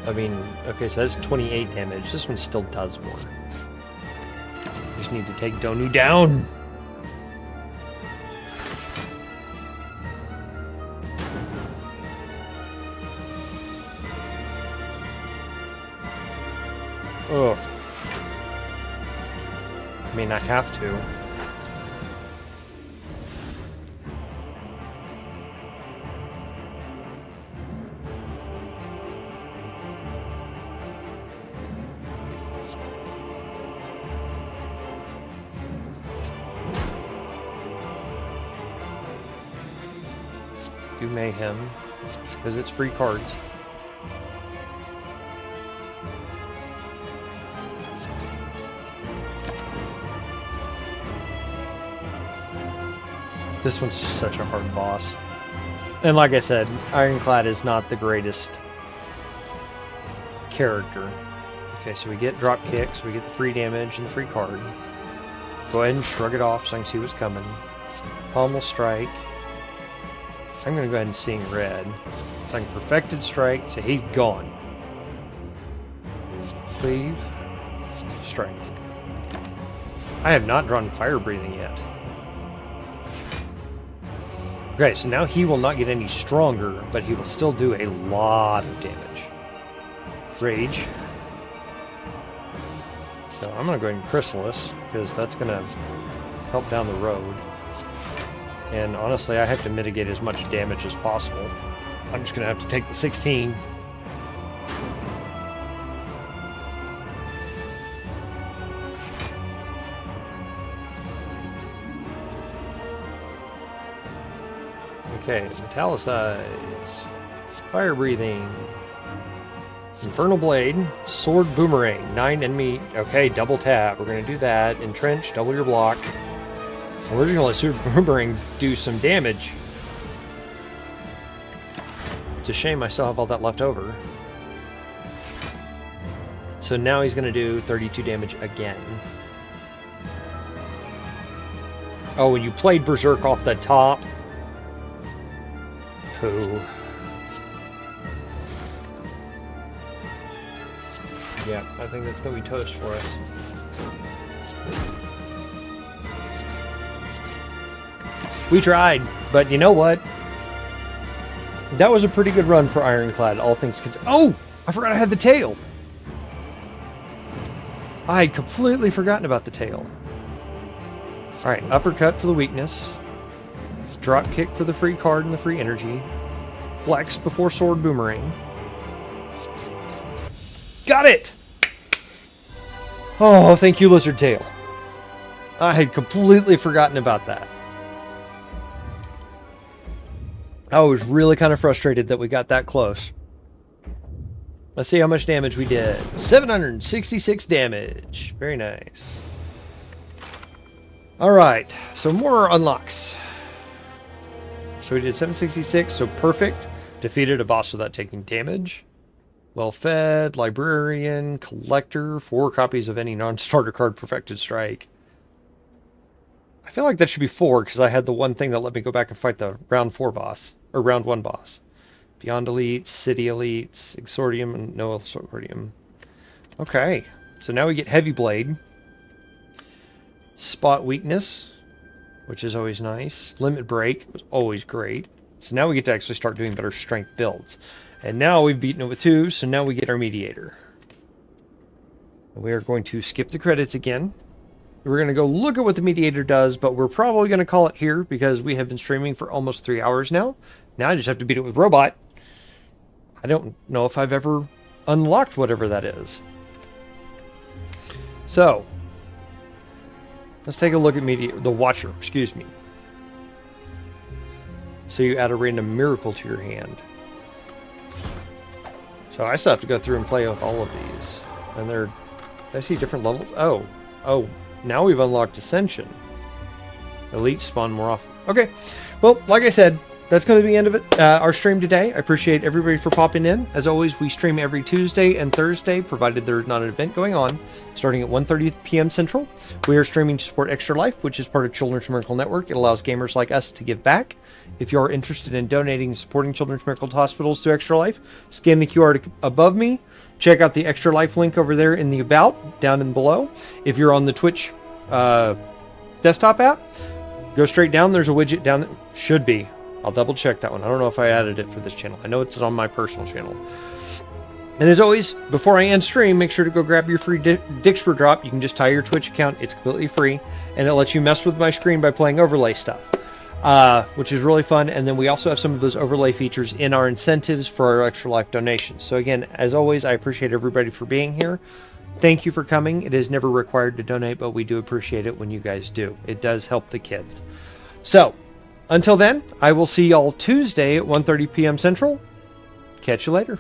I mean, okay, so that's 28 damage. This one still does more. Just need to take Donu down. Ugh. I mean, I have to. Do Mayhem, just because it's free cards. This one's just such a hard boss. And like I said, Ironclad is not the greatest character. Okay, so we get drop kicks, we get the free damage and the free card. Go ahead and shrug it off so I can see what's coming. Pommel Strike. I'm going to go ahead and Seeing Red. It's like a Perfected Strike, so he's gone. Cleave. Strike. I have not drawn Fire Breathing yet. Okay, so now he will not get any stronger, but he will still do a lot of damage. Rage. So I'm going to go ahead and Chrysalis, because that's going to help down the road. And honestly, I have to mitigate as much damage as possible. I'm just going to have to take the 16. Okay, Metallicize, Fire Breathing, Infernal Blade, Sword Boomerang, 9 enemy, okay, double tap, we're going to do that, Entrench, double your block. Originally, Sword Boomerang do some damage. It's a shame I still have all that left over. So now he's going to do 32 damage again. Oh, when you played Berserk off the top. Pooh. Yeah, I think that's going to be toast for us. We tried, but you know what? That was a pretty good run for Ironclad, all things considered. Oh! I forgot I had the tail! I had completely forgotten about the tail. Alright, Uppercut for the weakness. Drop Kick for the free card and the free energy. Flex before Sword Boomerang. Got it! Oh, thank you, Lizard Tail. I had completely forgotten about that. I was really kind of frustrated that we got that close. Let's see how much damage we did. 766 damage. Very nice. Alright, so more unlocks. So we did 766, so perfect. Defeated a boss without taking damage. Well-fed, librarian, collector, 4 copies of any non-starter card, perfected strike. I feel like that should be 4 because I had the one thing that let me go back and fight the round 4 boss, or round 1 boss. Beyond Elites, City Elites, Exordium, and no Exordium. Okay, so now we get Heavy Blade. Spot Weakness, which is always nice. Limit Break was always great. So now we get to actually start doing better strength builds. And now we've beaten it with 2, so now we get our Mediator. We are going to skip the credits again. We're going to go look at what the Mediator does, but we're probably going to call it here because we have been streaming for almost 3 hours now. Now I just have to beat it with Robot. I don't know if I've ever unlocked whatever that is. So, let's take a look at the Watcher, excuse me. So you add a random miracle to your hand. So I still have to go through and play with all of these. And they're... I see different levels. Oh, now we've unlocked Ascension. Elite spawn more often. Okay, well, like I said, that's going to be the end of it. Our stream today. I appreciate everybody for popping in. As always, we stream every Tuesday and Thursday, provided there's not an event going on, starting at 1:30 p.m. Central. We are streaming to support Extra Life, which is part of Children's Miracle Network. It allows gamers like us to give back. If you are interested in donating and supporting Children's Miracle Hospitals through Extra Life, scan the QR above me. Check out the Extra Life link over there in the About, down and below. If you're on the Twitch desktop app, go straight down. There's a widget down there. Should be. I'll double check that one. I don't know if I added it for this channel. I know it's on my personal channel. And as always, before I end stream, make sure to go grab your free Dixper drop. You can just tie your Twitch account. It's completely free. And it lets you mess with my screen by playing overlay stuff, which is really fun. And then we also have some of those overlay features in our incentives for our Extra Life donations. So again, as always, I appreciate everybody for being here. Thank you for coming. It is never required to donate, but we do appreciate it when you guys do. It does help the kids. So, until then, I will see y'all Tuesday at 1:30 p.m. Central. Catch you later.